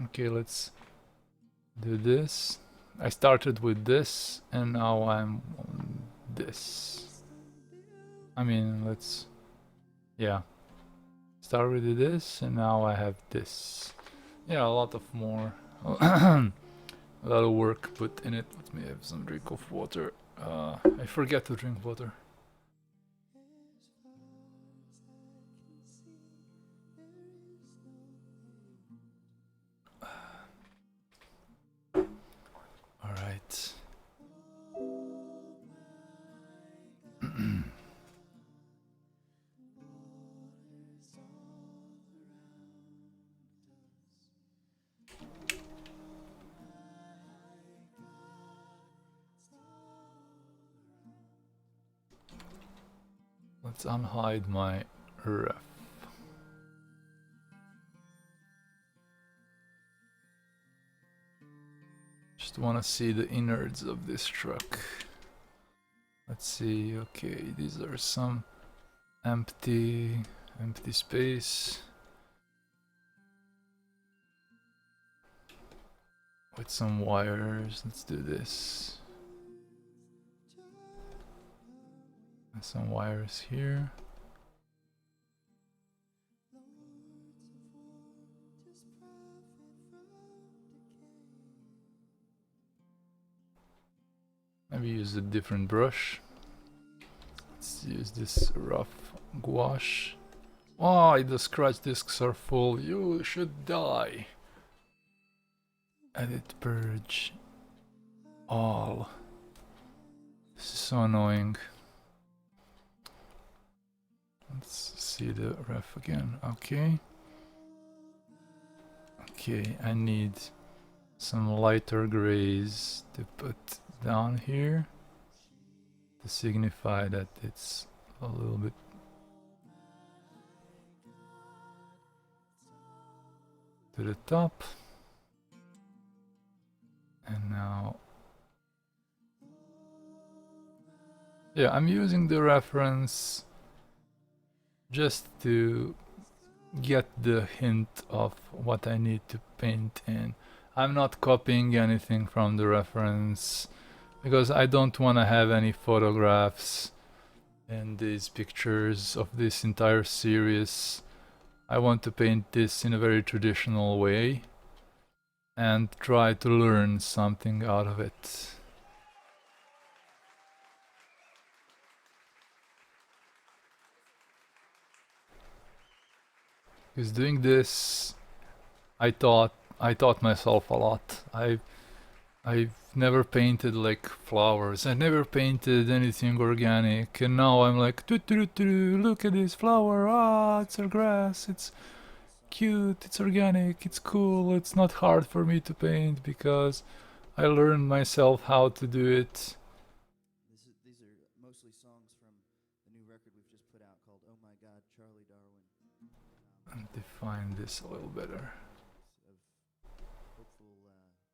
Speaker 1: Okay, let's do this. I started with this and now I'm on this. I mean, let's... yeah. Start with this and now I have this. Yeah, a lot of more... a lot of work put in it. Let me have some drink of water. I forget to drink water. Alright. Let's unhide my ref. Just want to see the innards of this truck. Let's see, okay, these are some empty space. With some wires, let's do this. And some wires here. Maybe use a different brush. Let's use this rough gouache. Oh, the scratch discs are full. You should die. Edit, purge, all. This is so annoying. Let's see the ref again. Okay. Okay, I need some lighter grays to put down here. to signify that it's a little bit to the top. And now, yeah, I'm using the reference just to get the hint of what I need to paint in. I'm not copying anything from the reference because I don't want to have any photographs in these pictures of this entire series. I want to paint this in a very traditional way and try to learn something out of it. Because doing this, I taught myself a lot. I've never painted like flowers. I never painted anything organic, and now I'm like, look at this flower. Ah, it's a grass. It's cute. It's organic. It's cool. It's not hard for me to paint because I learned myself how to do it.
Speaker 6: These are mostly songs from the new record we've just put out called "Oh My God, Charlie Darwin."
Speaker 1: And define this a little better.
Speaker 6: Of hopeful.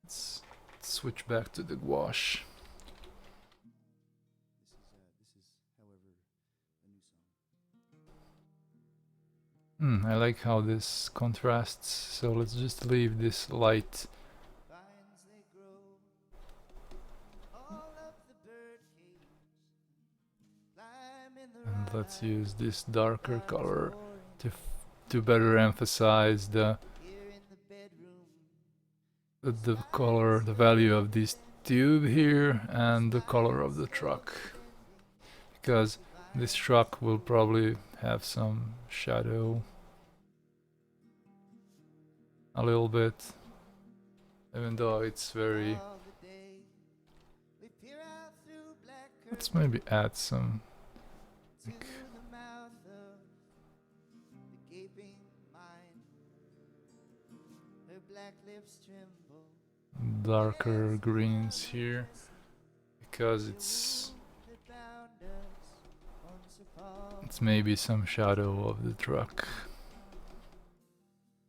Speaker 1: Let's switch back to the gouache.
Speaker 6: This is, however, a new song.
Speaker 1: I like how this contrasts, so let's just leave this light.
Speaker 6: Vines they grow all up the bird cage, climb in the
Speaker 1: And let's
Speaker 6: ride,
Speaker 1: use this darker
Speaker 6: clouds
Speaker 1: color
Speaker 6: roaring
Speaker 1: to better emphasize the
Speaker 6: here in the bedroom.
Speaker 1: color, the value of this tube here and the color of the truck. Because this truck will probably have some shadow. A little bit. Even though it's very...
Speaker 6: All the day, we peer out through black
Speaker 1: Let's
Speaker 6: curtains
Speaker 1: maybe add some...
Speaker 6: to the mouth of the gaping mind. Her black lips tremble.
Speaker 1: darker greens here. Because it's maybe some shadow of the truck.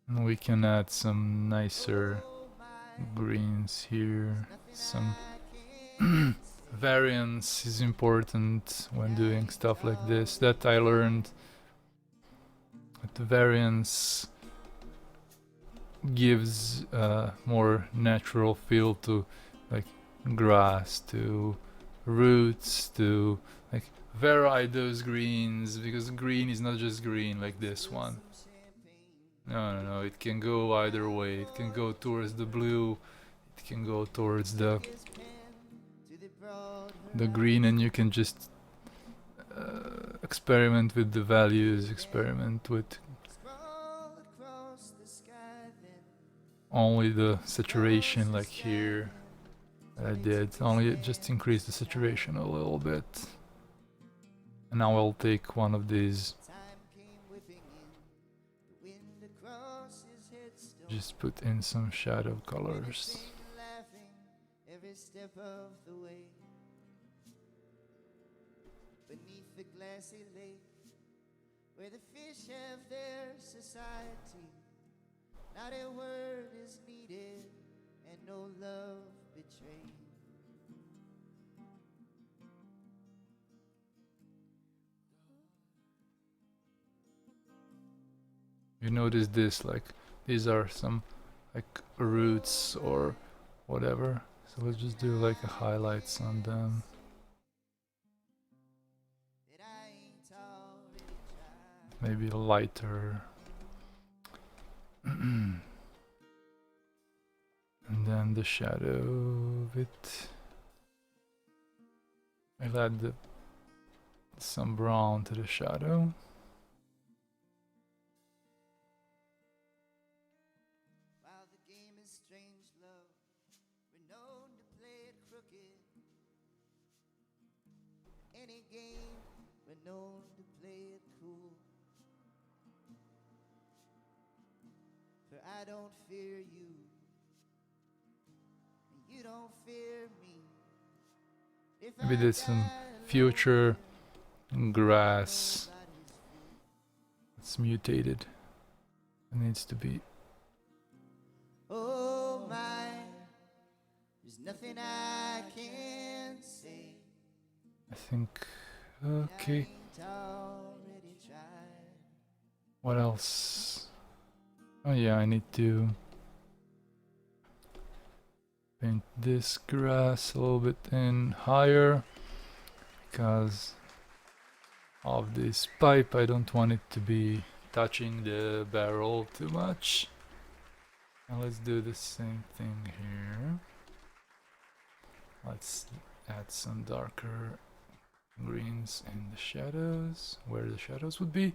Speaker 1: And we can add some nicer greens here. Some variance is important when doing stuff like this. That I learned. That the variance gives a more natural feel to like grass, to roots, to like vary those greens, because green is not just green like this one. No, it can go either way. It can go towards the blue, it can go towards the green, and you can just experiment with the values, experiment with only the saturation, like here I did, only just increase the saturation a little bit. And now I'll take one of these, just put in some shadow colors.
Speaker 6: Every step of the way beneath the glassy lake where the fish have their society. Not a word is needed and no love betrayed.
Speaker 1: You notice this, like these are some like roots or whatever, so let's just do like a highlights on them. Maybe lighter. And then the shadow of it. I'll add some brown to the shadow.
Speaker 6: While the game is strange love, we're known to play it crooked. Any game, we're known to play it cool. For I don't fear you, and you don't fear me. If
Speaker 1: Maybe
Speaker 6: I
Speaker 1: there's some
Speaker 6: die
Speaker 1: future grass. It's mutated. It needs to be.
Speaker 6: Oh my, there's nothing I can say.
Speaker 1: I think. Okay.
Speaker 6: I ain't already tried.
Speaker 1: What else? Oh yeah, I need to paint this grass a little bit in higher because of this pipe. I don't want it to be touching the barrel too much. And let's do the same thing here. Let's add some darker greens in the shadows, where the shadows would be.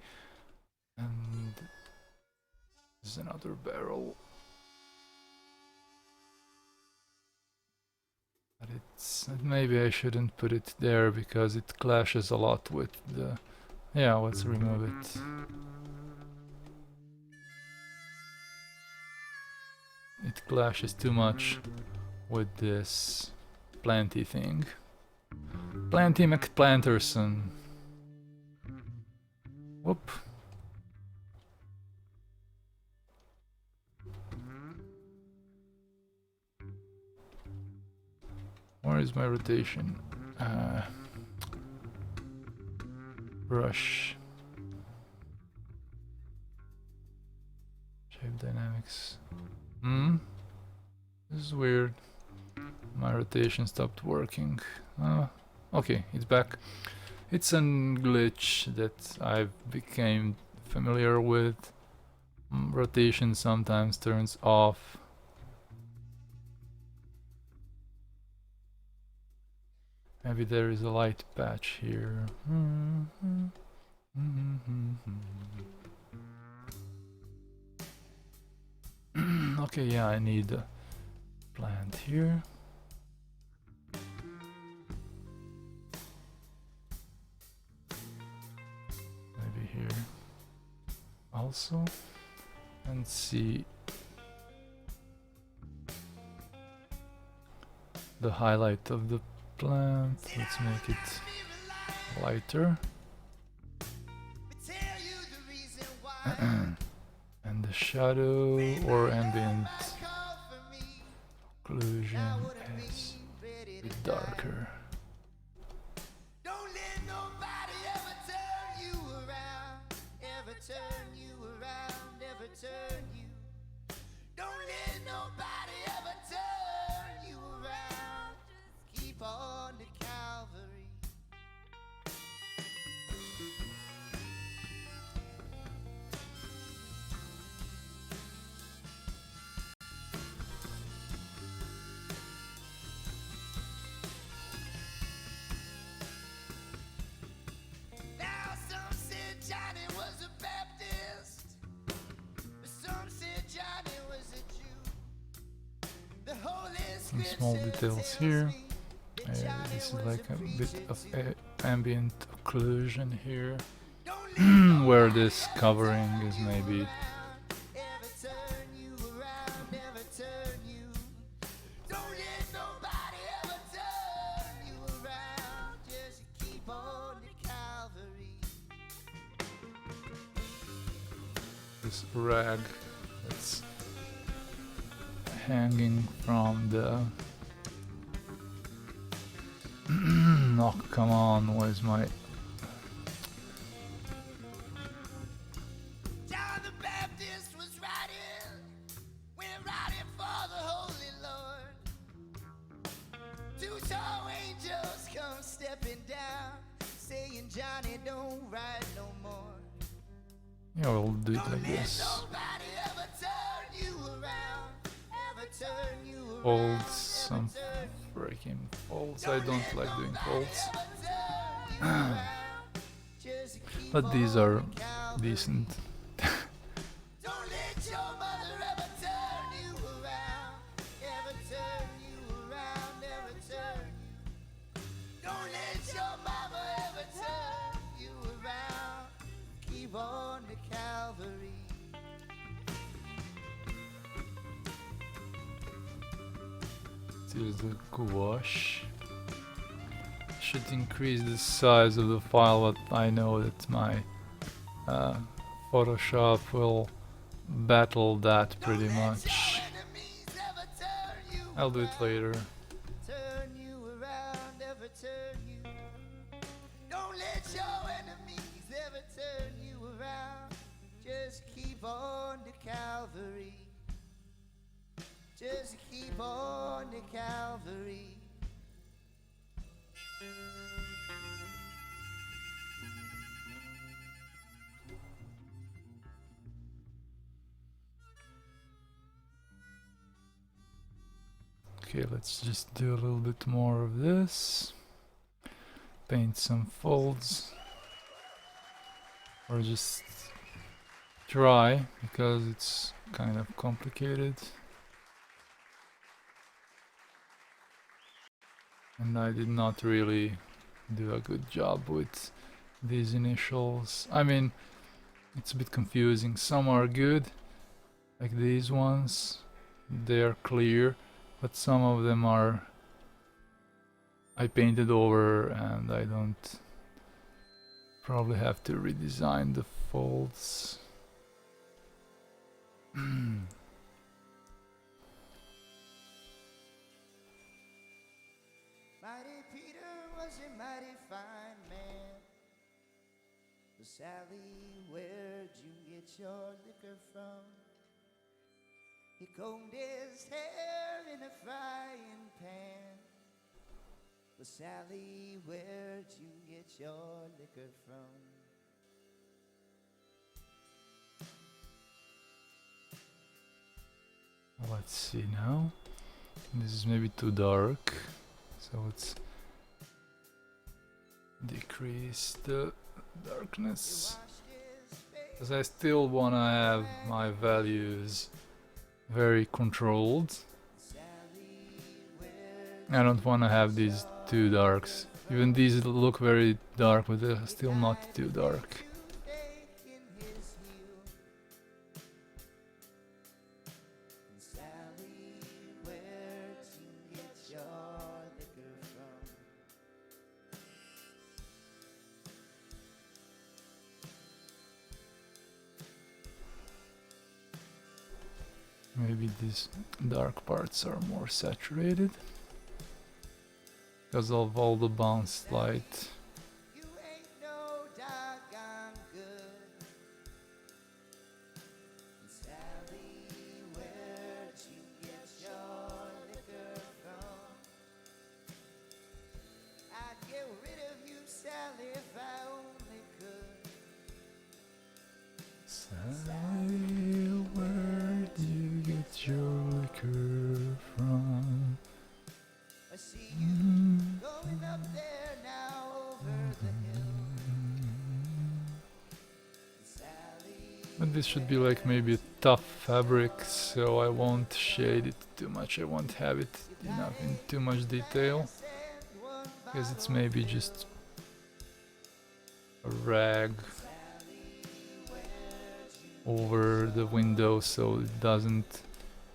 Speaker 1: And there's another barrel. But it's maybe I shouldn't put it there because it clashes a lot with the. Yeah, let's remove it. It clashes too much with this planty thing. Planty McPlanterson. Whoop. Where is my rotation? Brush. Shape dynamics. This is weird. My rotation stopped working. Okay, it's back. It's a glitch that I've became familiar with. Rotation sometimes turns off. Maybe there is a light patch here. Okay, yeah, I need a plant here. Maybe here also. And see the highlight of the plant. Let's make it lighter. And the shadow or ambient occlusion is a bit darker.
Speaker 6: Don't let nobody ever turn you around, ever turn you around, ever turn you. Don't let nobody ever turn you around. Just keep on to Calvary. Now some said Johnny was a Baptist, some said Johnny was a Jew. The Holy
Speaker 1: Some
Speaker 6: Scripture
Speaker 1: small details
Speaker 6: tells
Speaker 1: here.
Speaker 6: me that Johnny
Speaker 1: This is
Speaker 6: was
Speaker 1: like a bit
Speaker 6: preaching
Speaker 1: of
Speaker 6: to.
Speaker 1: ambient occlusion here,
Speaker 6: Don't let
Speaker 1: where
Speaker 6: nobody
Speaker 1: this
Speaker 6: ever
Speaker 1: covering
Speaker 6: turn
Speaker 1: is
Speaker 6: you
Speaker 1: maybe.
Speaker 6: around, ever turn you around, ever turn you. Don't let nobody ever turn you around. Just keep on to Calvary.
Speaker 1: This rag that's hanging from the. Oh, come on, where's my.
Speaker 6: John the Baptist was riding, went riding for the Holy Lord. Two tall angels come stepping down, saying, Johnny, don't ride no more.
Speaker 1: Yeah, we'll do it
Speaker 6: Don't
Speaker 1: like
Speaker 6: let
Speaker 1: this.
Speaker 6: nobody ever turn you around, ever turn you around,
Speaker 1: Folds,
Speaker 6: ever
Speaker 1: some
Speaker 6: turn you.
Speaker 1: freaking folds. I don't like doing folds.
Speaker 6: Ever turn you around, just keep
Speaker 1: But these
Speaker 6: on
Speaker 1: are
Speaker 6: to Calvary.
Speaker 1: decent.
Speaker 6: Don't let your mother ever turn you around, ever turn you around, ever turn you. Don't let your mama ever turn you around. Keep on to Calvary.
Speaker 1: Here's the gouache. should increase the size of the file, but I know that my Photoshop will battle that pretty much. I'll do it later.
Speaker 6: Turn you around, ever turn you. Don't let your enemies ever turn you around. Just keep on to Calvary. Just keep on to Calvary.
Speaker 1: Okay, let's just do a little bit more of this. Paint some folds. Or just try, because it's kind of complicated. And I did not really do a good job with these initials. I mean, it's a bit confusing. Some are good, like these ones. They are clear, but some of them are I painted over, and I don't probably have to redesign the folds.
Speaker 6: Mighty Peter was a mighty fine man. But Sally, where'd you get your liquor from? He combed his hair in a frying pan. But Sally, where'd you get your liquor from?
Speaker 1: Let's see now. This is maybe too dark, so let's decrease the darkness, because I still wanna have my values very controlled. I don't wanna have these too darks. Even these look very dark, but they're still not too dark. Maybe these dark parts are more saturated because of all the bounced light.
Speaker 6: You ain't no doggone good. Sally, where'd you get your liquor from? I'd get rid of you, Sally, if I only could.
Speaker 1: Sally, where'd you get your liquor from?
Speaker 6: I see you going up there now over the hill. Sally,
Speaker 1: But this should be like maybe a tough fabric, so I won't shade it too much. I won't have it enough in too much detail,
Speaker 6: send one
Speaker 1: because it's maybe just a rag over the window so it doesn't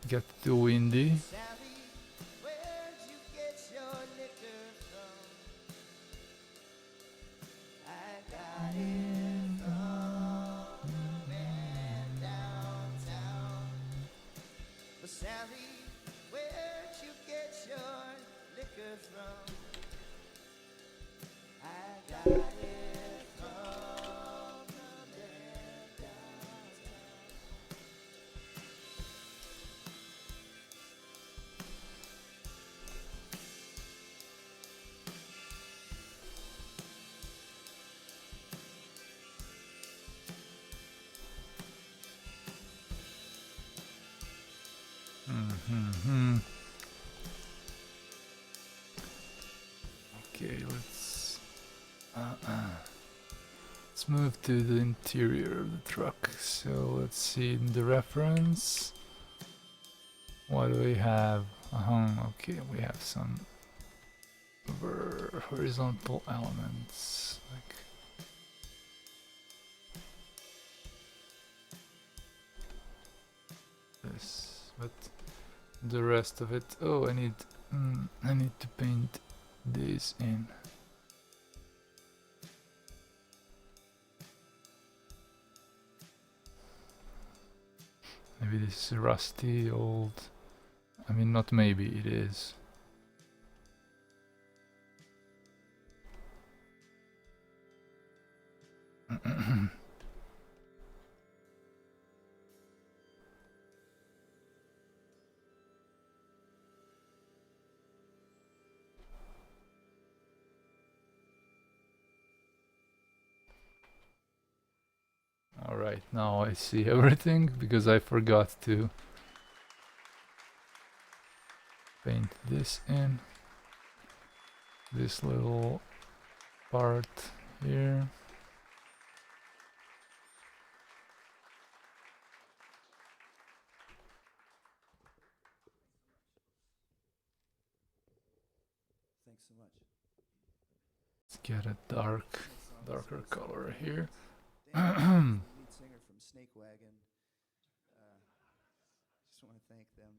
Speaker 1: get too windy.
Speaker 6: Sally, where'd you get your liquor from? I got it from the man downtown. But Sally, where'd you get your liquor from? I got it from the man downtown.
Speaker 1: Okay, let's move to the interior of the truck. So let's see in the reference. What do we have? Okay, we have some horizontal elements like this, but the rest of it. Oh, I need to paint these in. Maybe this rusty old... I mean, not maybe, it is. Alright, now I see everything because I forgot to paint this in. This little part here.
Speaker 4: Thanks so much.
Speaker 1: Let's get a darker color here.
Speaker 6: Dan, lead singer from Snake Wagon. Just want to thank them.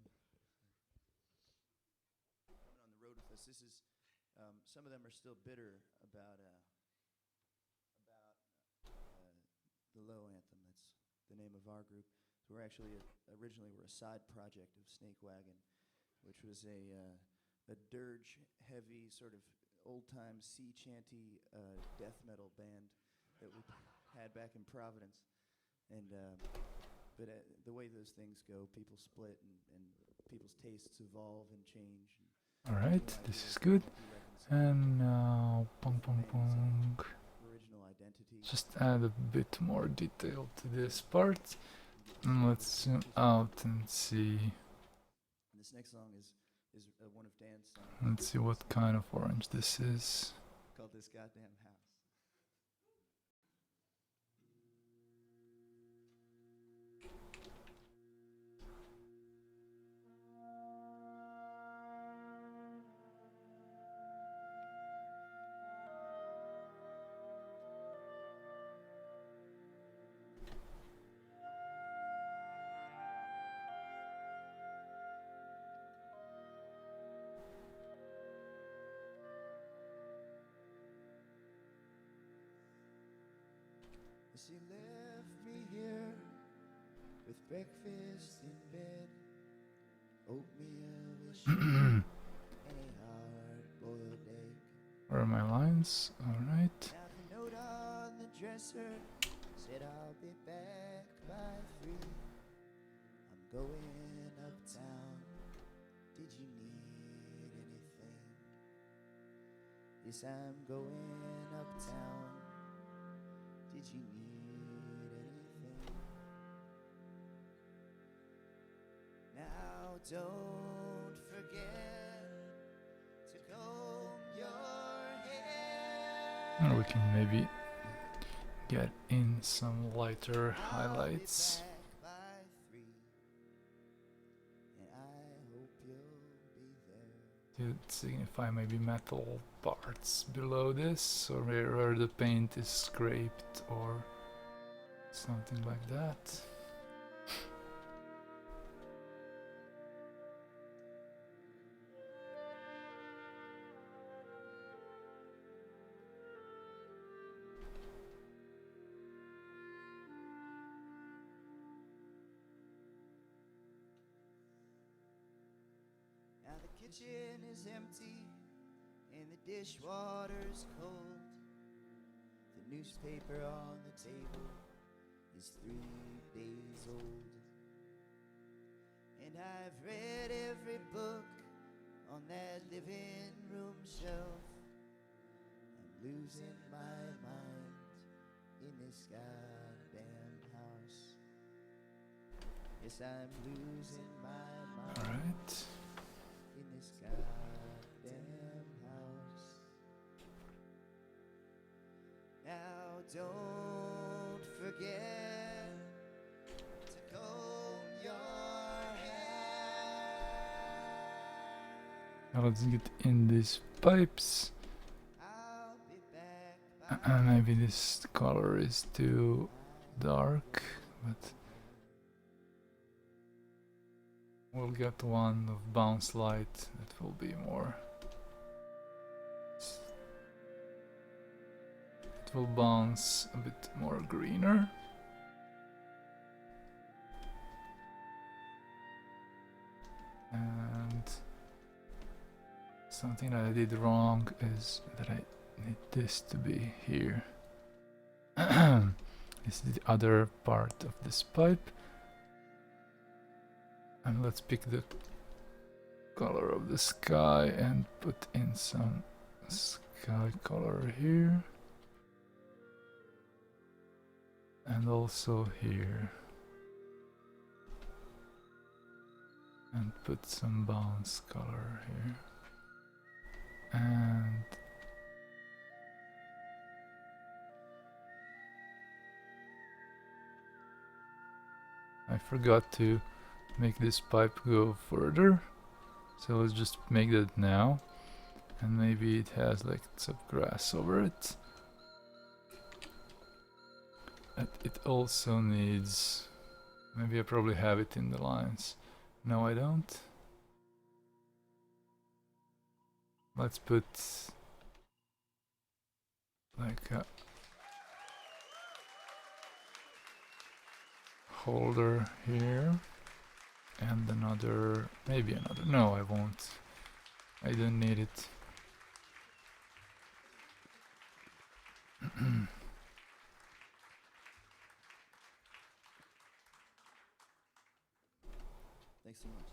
Speaker 6: Coming on the road with us. This is some of them are still bitter about the Low Anthem. That's the name of our group. So we're actually originally a side project of Snake Wagon, which was a dirge-heavy sort of old-time sea chanty death metal band that we had back in Providence. And but the way those things go, people split and people's tastes evolve and change.
Speaker 1: Alright, this is good. And now,
Speaker 6: Original identity.
Speaker 1: just add a bit more detail to this part. And let's zoom out and see.
Speaker 6: And this next song is one of Dan's songs.
Speaker 1: Let's see what kind of orange this is.
Speaker 6: Called This Goddamn House. She left me here with breakfast in bed, oatmeal with sugar and a hard-boiled egg.
Speaker 1: Where are my lines? Alright.
Speaker 6: Now the note on the dresser said I'll be back by 3. I'm going uptown. Did you need anything? Yes, I'm going uptown. Did you need anything? Now don't forget to comb your hair.
Speaker 1: And we can maybe get in some lighter highlights.
Speaker 6: I'll be back by 3, and I hope you'll be there.
Speaker 1: To signify maybe metal parts below this, or where the paint is scraped or something like that.
Speaker 6: Now the kitchen is empty and the dishwater's cold. The newspaper on the table is 3 days old. And I've read every book on that living room shelf. I'm losing my mind in this goddamn house. Yes, I'm losing my mind.
Speaker 1: Alright.
Speaker 6: In this goddamn house. Now don't forget to comb your hair.
Speaker 1: Now let's get in these pipes.
Speaker 6: I'll be back by
Speaker 1: Maybe this color is too dark, but we'll get one of bounce light that will be more. It will bounce a bit more greener. something that I did wrong is that I need this to be here. This is the other part of this pipe. And let's pick the color of the sky and put in some sky color here. And also here. And put some bounce color here. And I forgot to make this pipe go further, so let's just make that now. And maybe it has like some grass over it. And it also needs, maybe I probably have it in the lines. No, I don't. Let's put like a holder here and another, maybe another. No, I won't. I don't need it.
Speaker 6: Thanks so much.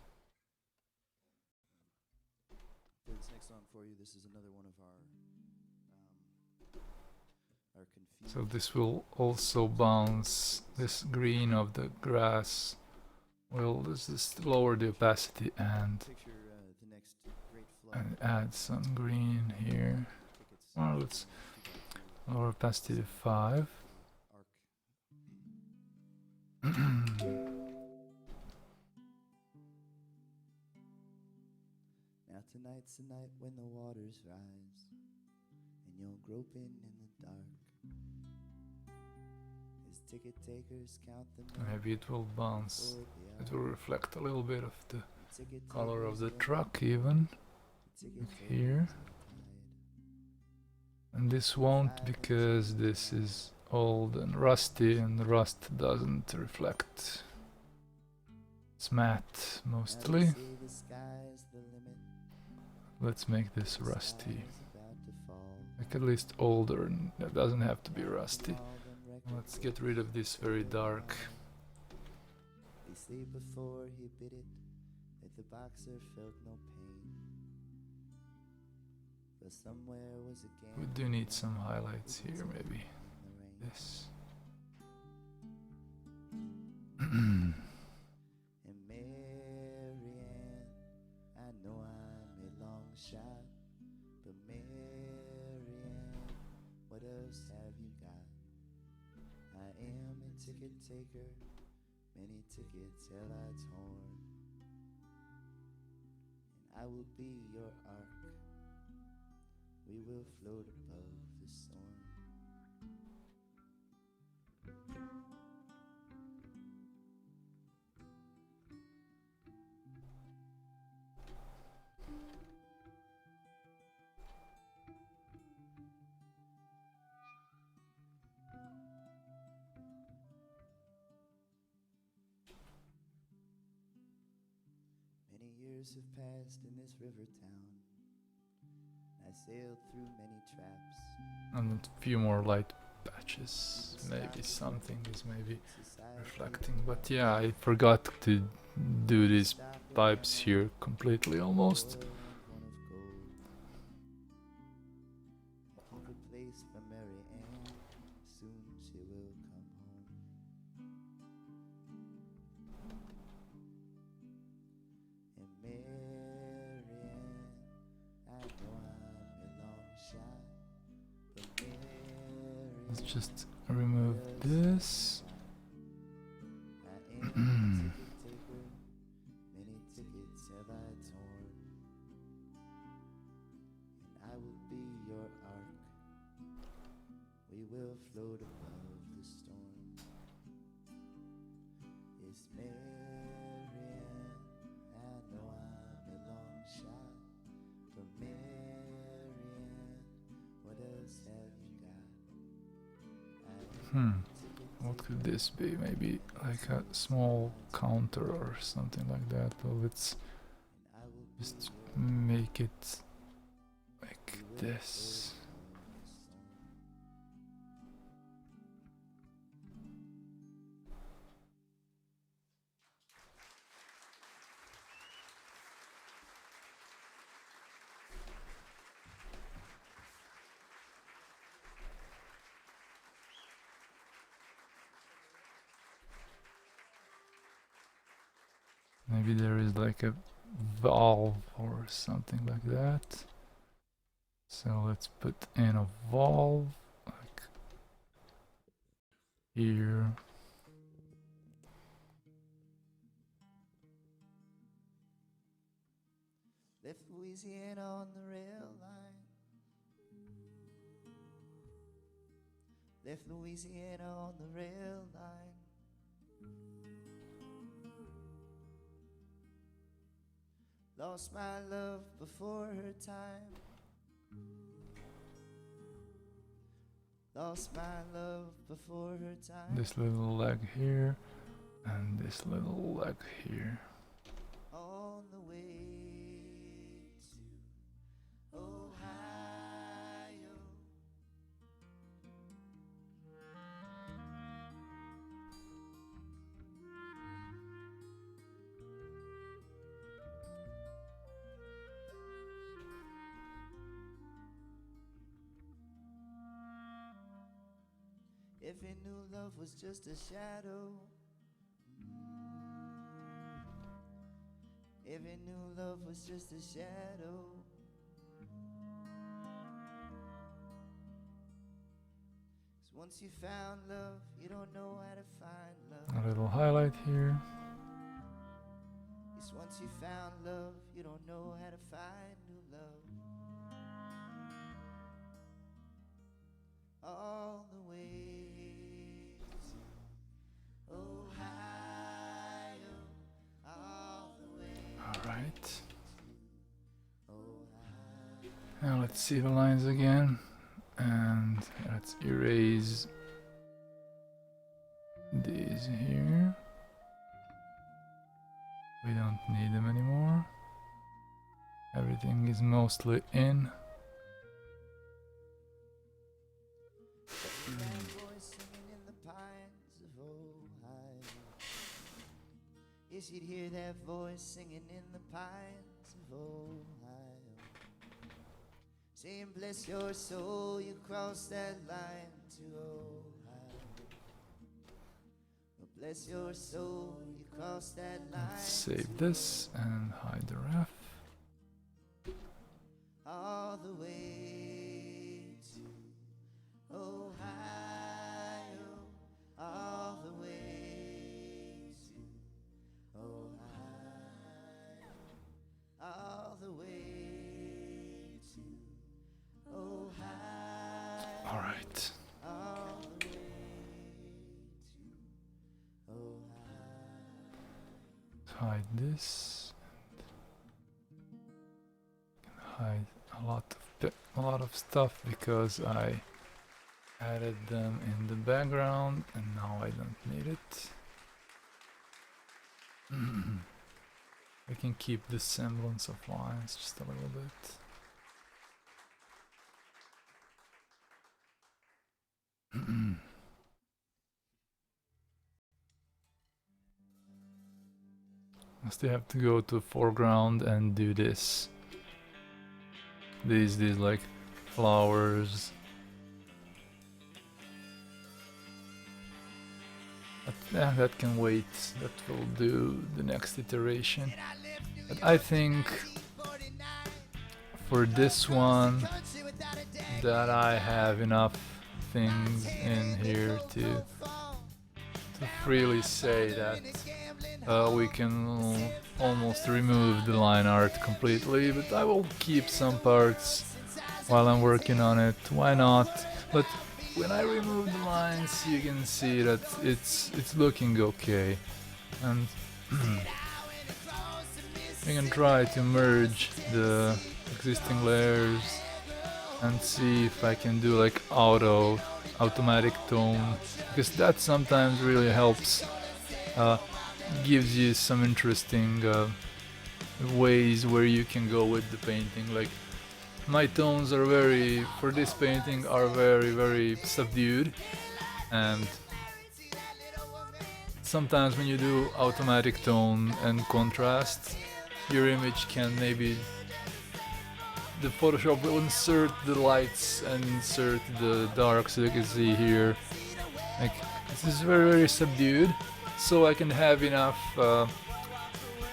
Speaker 6: For this next song for you, this is another one of our confused.
Speaker 1: So this will also bounce. This green of the grass will just lower the opacity and
Speaker 6: Picture the next great flood.
Speaker 1: and add some green here.
Speaker 6: Tickets.
Speaker 1: Well, let's lower opacity to 5.
Speaker 6: Arc. Now tonight's the night when the waters rise and you're groping in the dark as ticket takers count the
Speaker 1: Maybe it will bounce.
Speaker 6: for
Speaker 1: It
Speaker 6: the
Speaker 1: will
Speaker 6: hour.
Speaker 1: reflect a little bit of the
Speaker 6: Ticket
Speaker 1: color of
Speaker 6: takers
Speaker 1: the
Speaker 6: look
Speaker 1: truck even.
Speaker 6: ticket
Speaker 1: like
Speaker 6: takers
Speaker 1: here.
Speaker 6: are tied.
Speaker 1: And this won't because this is old and rusty, and the rust doesn't reflect. It's matte
Speaker 6: Now they
Speaker 1: mostly.
Speaker 6: say the sky's the limit,
Speaker 1: Let's make this
Speaker 6: the
Speaker 1: rusty.
Speaker 6: sky's about to fall.
Speaker 1: Like at least older, and it doesn't have to be rusty.
Speaker 6: All them records
Speaker 1: Let's get rid of this very dark.
Speaker 6: They say before he bit it that the boxer felt no pain, but somewhere was a game.
Speaker 1: We do need some highlights here, maybe.
Speaker 6: in the rain.
Speaker 1: This.
Speaker 6: And Marianne, I know I'm a long shot, but Marianne, what else have you got? I am a ticket taker, many tickets have I torn, and I will be your ark. We will float above the storm. Many years have passed in this river town. I sailed through many traps.
Speaker 1: And a few more light patches. Maybe something is maybe
Speaker 6: Society
Speaker 1: reflecting. But yeah, I forgot to do these pipes here completely almost.
Speaker 6: one of gold. I keep a place for Mary Ann. Soon she will come home. And Mary Ann, I know I'm a long shot, but Mary
Speaker 1: Let's
Speaker 6: Ann,
Speaker 1: just remove this.
Speaker 6: I am a ticket taker. Many tickets have I torn, and I will be your ark. We will float above the storm. It's Marianne, I know I'm a long shot, but Marianne, what else have you got? I am
Speaker 1: Hmm.
Speaker 6: a ticket
Speaker 1: What
Speaker 6: taker.
Speaker 1: could this be? Maybe like a small counter or something like that. Well, let's
Speaker 6: And I will be
Speaker 1: just
Speaker 6: your
Speaker 1: make it like this. Maybe there is like a valve or something like that. So let's put in a valve like here.
Speaker 6: Left Louisiana on the rail line. Left Louisiana on the rail line. Lost my love before her time. Lost my love before her time.
Speaker 1: This little leg here and this little leg here.
Speaker 6: On the way to Ohio. If he knew love was just a shadow, if he knew love was just a shadow, 'cause once you found love, you don't know how to find love.
Speaker 1: A little highlight here.
Speaker 6: 'Cause once you found love, you don't know how to find new love. All the way to Ohio, all the way
Speaker 1: Alright.
Speaker 6: to Ohio.
Speaker 1: Now let's see the lines again. And let's erase these here. We don't need them anymore. Everything is mostly in.
Speaker 6: That voice singing in the pines of Ohio. Yes, you'd hear that voice singing in the pines of Ohio, saying, bless your soul, you crossed that line to Ohio. Well, bless your soul, you crossed that line.
Speaker 1: Let's save this and hide the ref.
Speaker 6: All the way to Ohio, all the way to Ohio, all the way to Ohio,
Speaker 1: Alright.
Speaker 6: all the way to Ohio.
Speaker 1: Hide this. Hide a lot of stuff because I added them in the background and now I don't need it. I can keep the semblance of lines just a little bit. I still have to go to foreground and do this. These like flowers. But yeah, that can wait. That will do the next iteration. But I think for this one that I have enough things in here to freely say that we can almost remove the line art completely, but I will keep some parts while I'm working on it. Why not? But when I remove the lines, you can see that it's looking okay, and we can try to merge the existing layers and see if I can do like automatic tone, because that sometimes really helps. Gives you some interesting ways where you can go with the painting. Like my tones are very, for this painting, are very subdued, and sometimes when you do automatic tone and contrast, your image can maybe, the Photoshop will insert the lights and insert the dark, so you can see here, like, this is very subdued, so I can have enough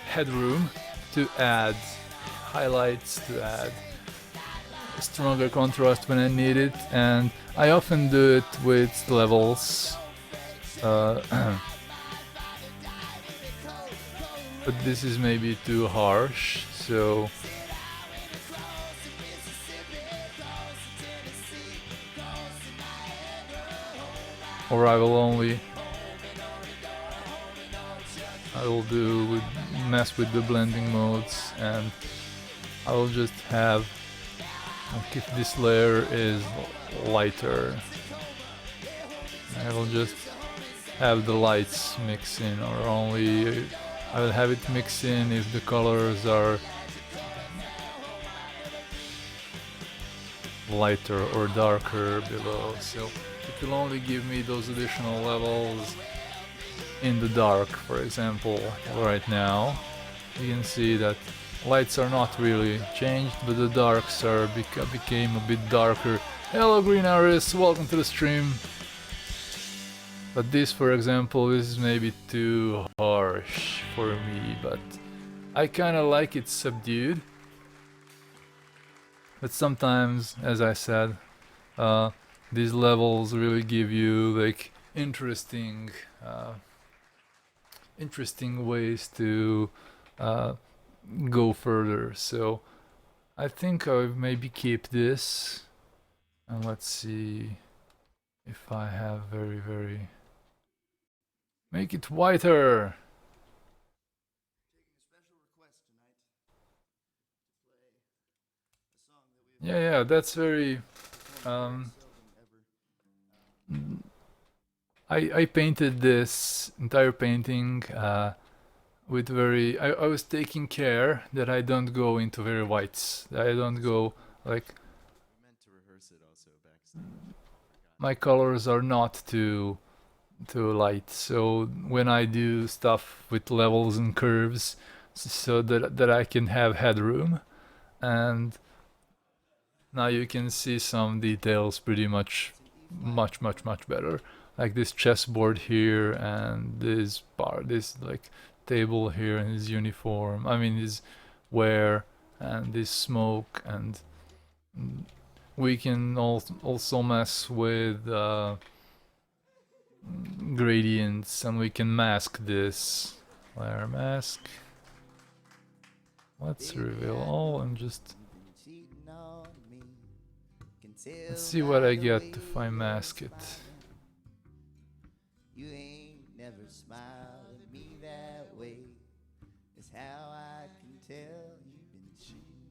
Speaker 1: headroom to add highlights, to add stronger contrast when I need it, and I often do it with levels, but this is maybe too harsh, so or I will mess with the blending modes, and I will just have, like, if this layer is lighter, I will just have the lights mix in, or only I will have it mix in if the colors are lighter or darker below, so it will only give me those additional levels in the dark. For example, right now you can see that lights are not really changed, but the darks are became a bit darker. Hello Green Iris, welcome to the stream. But this, for example, is maybe too harsh for me, but I kinda like it subdued. But sometimes, as I said, these levels really give you like interesting ways to go further. So I think I'll maybe keep this, and let's see if I have very make it whiter. Yeah, that's very I painted this entire painting with very, I was taking care that I don't go into very whites. I don't go like, my colors are not too light. So when I do stuff with levels and curves, so that I can have headroom, and now you can see some details pretty much better. Like this chessboard here, and this like table here, and his uniform, I mean his wear, and this smoke, and we can also mess with gradients, and we can mask this. Layer mask. Let's reveal all and just let's see what I get if I mask it.
Speaker 6: You ain't never smiled at me that way. It's how I can tell you've been cheating.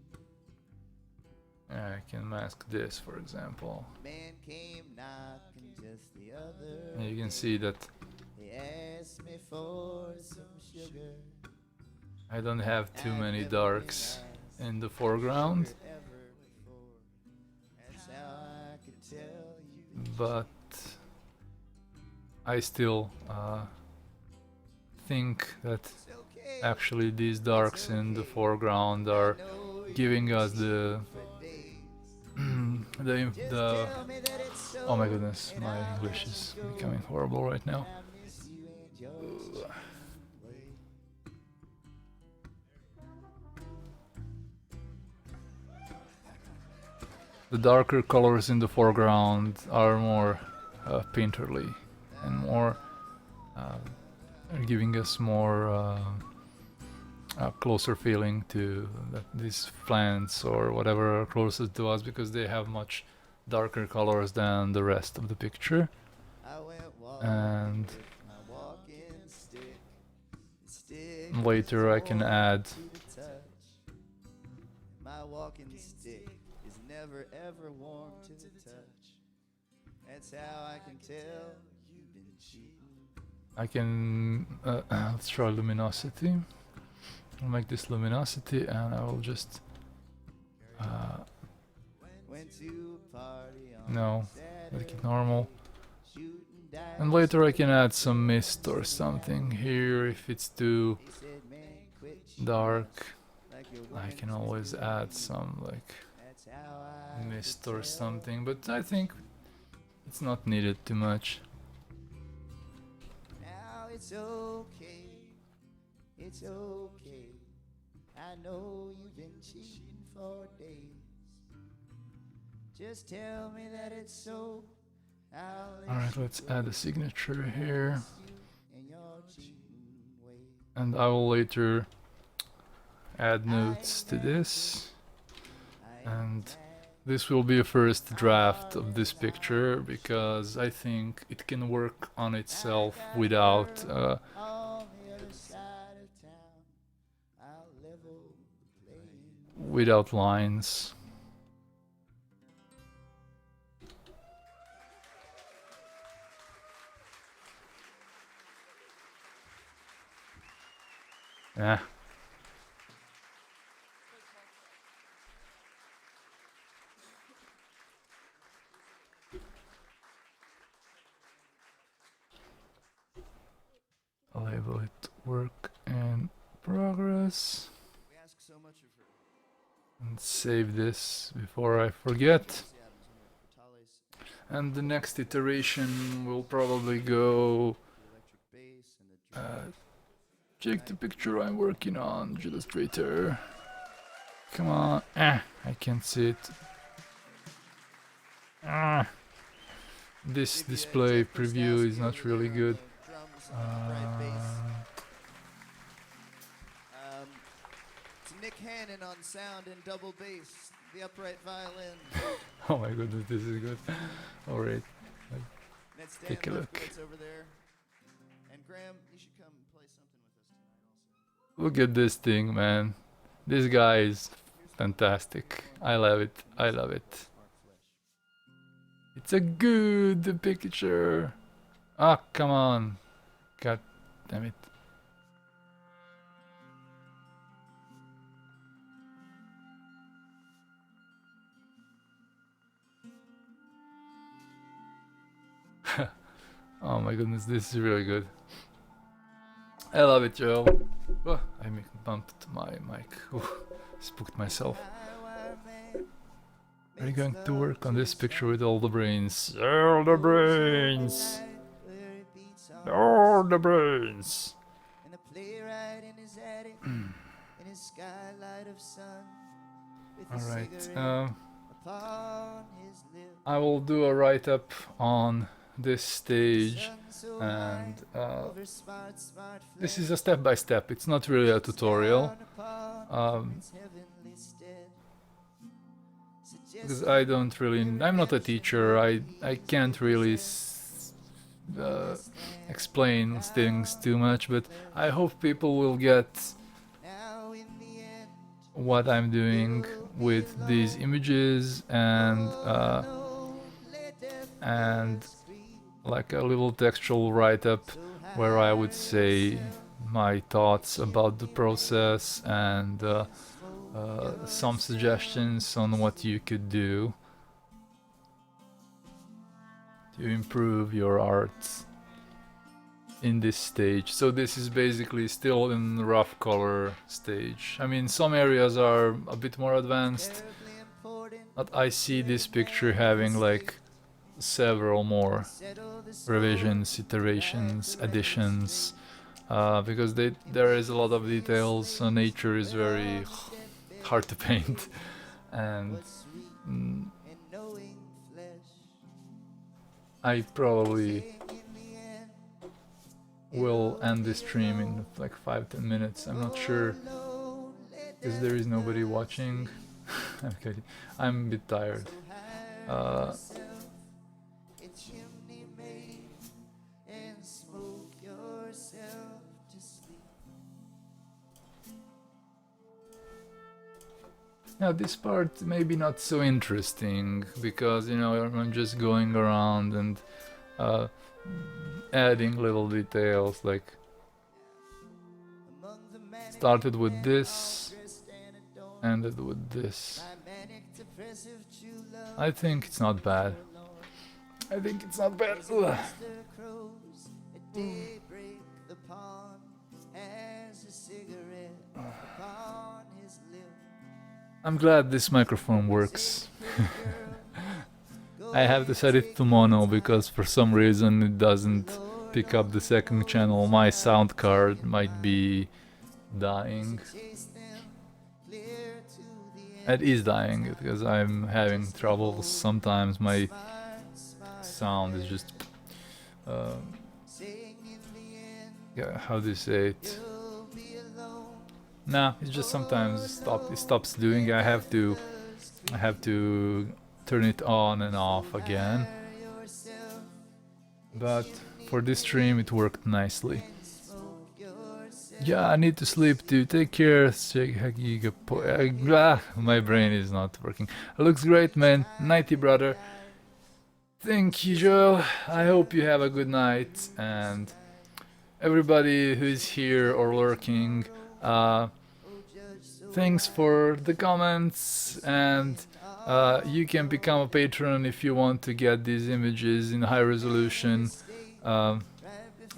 Speaker 1: I can mask this, for example.
Speaker 6: Man came knocking just the other
Speaker 1: And you can
Speaker 6: day.
Speaker 1: see that
Speaker 6: He asked me for some sugar.
Speaker 1: I don't have too many darks in the foreground,
Speaker 6: That's how I can tell you've been
Speaker 1: but I still think that
Speaker 6: okay.
Speaker 1: actually these darks in the foreground are giving us the oh my goodness, my English is becoming horrible right now. The darker colors in the foreground are more painterly and more are giving us more a closer feeling to these plants or whatever are closest to us, because they have much darker colors than the rest of the picture. And later I can add
Speaker 6: my walking stick is never ever warm to the touch. That's how I can tell you've been cheating.
Speaker 1: I can let's try luminosity. I'll make this luminosity, and I will just
Speaker 6: to a party on
Speaker 1: No, make it normal.
Speaker 6: shooting dice.
Speaker 1: And later I can add some mist or something here if it's too
Speaker 6: They said, man, quit
Speaker 1: dark.
Speaker 6: like you're
Speaker 1: I
Speaker 6: going
Speaker 1: can
Speaker 6: to
Speaker 1: always
Speaker 6: do.
Speaker 1: add some like
Speaker 6: That's how I
Speaker 1: mist
Speaker 6: could
Speaker 1: or
Speaker 6: tell.
Speaker 1: something, but I think it's not needed too much.
Speaker 6: Now it's okay, it's okay. I know you've been cheating for days. Just tell me that it's so. I'll let
Speaker 1: Alright,
Speaker 6: you
Speaker 1: let's
Speaker 6: go.
Speaker 1: add a signature here.
Speaker 6: You and your cheating ways.
Speaker 1: And I will later add notes to this. And this will be a first draft of this picture because I think it can work on itself without
Speaker 6: On the other side of town, I'll level the playing.
Speaker 1: without lines. Yeah. Label it work in progress.
Speaker 6: We ask so much of her.
Speaker 1: And save this before I forget.
Speaker 6: Nancy Adams and her Portales,
Speaker 1: And the next iteration will probably go
Speaker 6: the electric bass and the drum.
Speaker 1: check the picture I'm working on, Zhillustrator. Come on. I can't see it. This display preview is not really good.
Speaker 6: Drums and bright bass. It's Nick Hannon on sound and double bass, the upright violin.
Speaker 1: Oh my goodness, this is good. Alright.
Speaker 6: That's Dan
Speaker 1: Take a look.
Speaker 6: Lefkowitz over there. And Graham, you should come play something with us tonight also.
Speaker 1: Look at this thing, man. This guy is fantastic. I love it. I love it.
Speaker 6: Mark Flesh.
Speaker 1: It's a good picture. Ah, come on. God damn it. Oh my goodness, this is really good. I love it, Joe. Oh, I bumped my mic. Ooh, spooked myself. Are you going to work on this picture with all the brains? All the brains! All the brains!
Speaker 6: And a playwright in his attic, in his skylight of sun, with a
Speaker 1: Alright,
Speaker 6: cigarette upon his lip.
Speaker 1: I will do a write-up on this stage,
Speaker 6: Sun so
Speaker 1: and
Speaker 6: high over smart, smart
Speaker 1: this
Speaker 6: flesh.
Speaker 1: is a step-by-step. It's not really a tutorial,
Speaker 6: Down upon its heavenly stead.
Speaker 1: because I don't really... I'm not a teacher. I can't really explain things too much, but I hope people will get
Speaker 6: Now in the end,
Speaker 1: what I'm doing with these images and like a little textual write-up where I would say my thoughts about the process and some suggestions on what you could do to improve your art in this stage. So this is basically still in the rough color stage. I mean, some areas are a bit more advanced,
Speaker 6: terribly important,
Speaker 1: but I see this picture having like several more
Speaker 6: settle the score.
Speaker 1: revisions, iterations, additions, because there is a lot of details. So nature is very hard to paint, and
Speaker 6: What's sweet
Speaker 1: mm,
Speaker 6: in knowing flesh.
Speaker 1: I probably
Speaker 6: Sing in the end,
Speaker 1: will end this stream in like 5-10 minutes. I'm not sure
Speaker 6: alone, let
Speaker 1: because there is nobody watching. I'm kidding. I'm a bit tired.
Speaker 6: yourself a chimney made and smoke yourself to sleep.
Speaker 1: Now this part maybe not so interesting because, you know, I'm just going around and adding little details, like
Speaker 6: Among the manic
Speaker 1: started with
Speaker 6: men
Speaker 1: this,
Speaker 6: all dressed and adorned
Speaker 1: ended with this.
Speaker 6: by manic to Impressive true love.
Speaker 1: I think it's not bad. I think it's not bad. Ugh.
Speaker 6: Rooster crows at daybreak. The pawn has a cigarette upon his lip.
Speaker 1: I'm glad this microphone works. I have to set it to mono because for some reason it doesn't pick up the second channel. My sound card might be dying.
Speaker 6: Chase them clear to the
Speaker 1: It is dying because I'm having troubles. Sometimes my sound is just
Speaker 6: saying in the end
Speaker 1: yeah, how do you say it?
Speaker 6: you'll be alone.
Speaker 1: Nah, it's just sometimes it stops doing. I have to turn it on and off again.
Speaker 6: Yourself
Speaker 1: But for this stream it worked nicely.
Speaker 6: smoke yourself.
Speaker 1: Yeah, I need to sleep too. Take care. My brain is not working. Looks great, man. Nighty, brother. Thank you, Joel. I hope you have a good night. And everybody who's here or lurking, thanks for the comments. And you can become a patron if you want to get these images in high resolution. I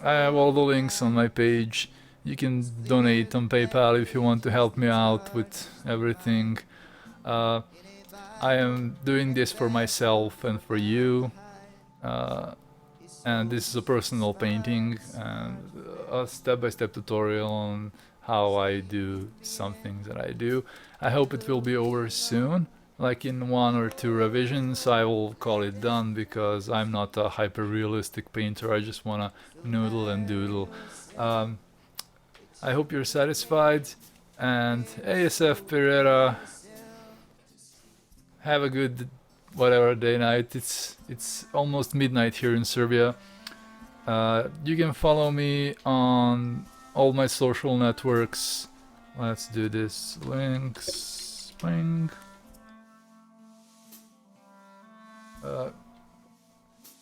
Speaker 1: have all the links on my page. You can donate on PayPal if you want to help me out with everything. I am doing this for myself and for you. And this is a personal painting and a step-by-step tutorial on how I do some things that I do. I hope it will be over soon. Like in 1 or 2 revisions I will call it done because I'm not a hyper-realistic painter. I just wanna noodle and doodle. I hope you're satisfied, and ASF Pereira, have a good whatever day night. It's almost midnight here in Serbia. You can follow me on all my social networks. Let's do this. Links. Ping.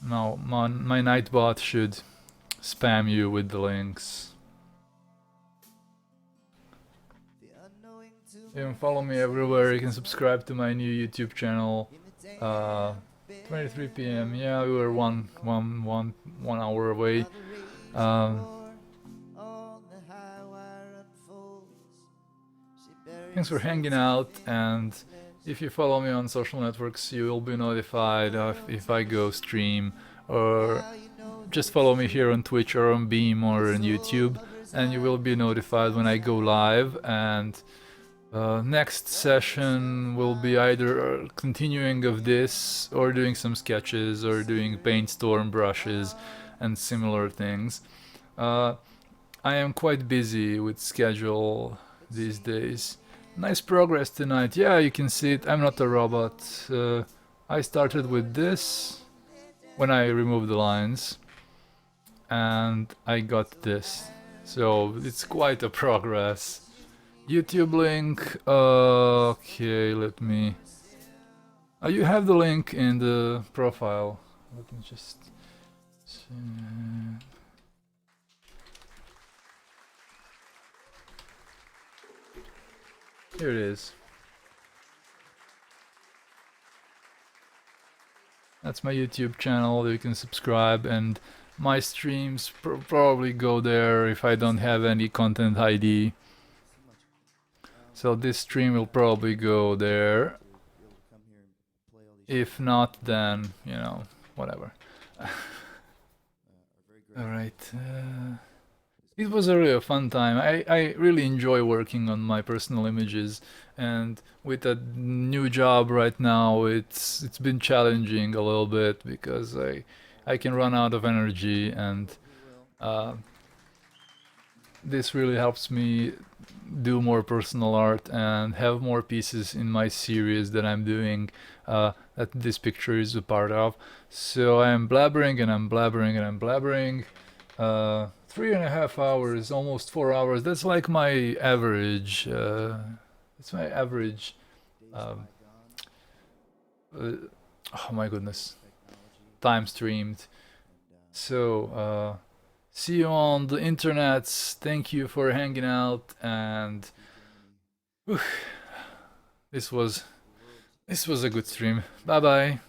Speaker 1: No, my Nightbot should spam you with the links. You can follow me everywhere. You can subscribe to my new YouTube channel. 23 p.m. Yeah, we were one hour away. Thanks for hanging out, and if you follow me on social networks, you will be notified if I go stream, or just follow me here on Twitch or on Beam or on YouTube, and you will be notified when I go live. And next session will be either continuing of this, or doing some sketches, or doing paint storm brushes and similar things. I am quite busy with schedule these days. Nice progress tonight. Yeah, you can see it. I'm not a robot. I started with this when I removed the lines, and I got this. So it's quite a progress. YouTube link. Okay, let me. You have the link in the profile. Let me just. Here it is. That's my YouTube channel. You can subscribe, and my streams probably go there if I don't have any content ID. So this stream will probably go there. If not, then, you know, whatever. Alright. It was a really fun time. I really enjoy working on my personal images, and with a new job right now, it's been challenging a little bit because I can run out of energy, and this really helps me do more personal art and have more pieces in my series that I'm doing, that this picture is a part of. So I'm blabbering and I'm blabbering and I'm blabbering. 3.5 hours, almost 4 hours. That's like my average. That's my average. Oh my goodness. Time streamed. So see you on the internets. Thank you for hanging out, and this was This was a good stream. Bye bye.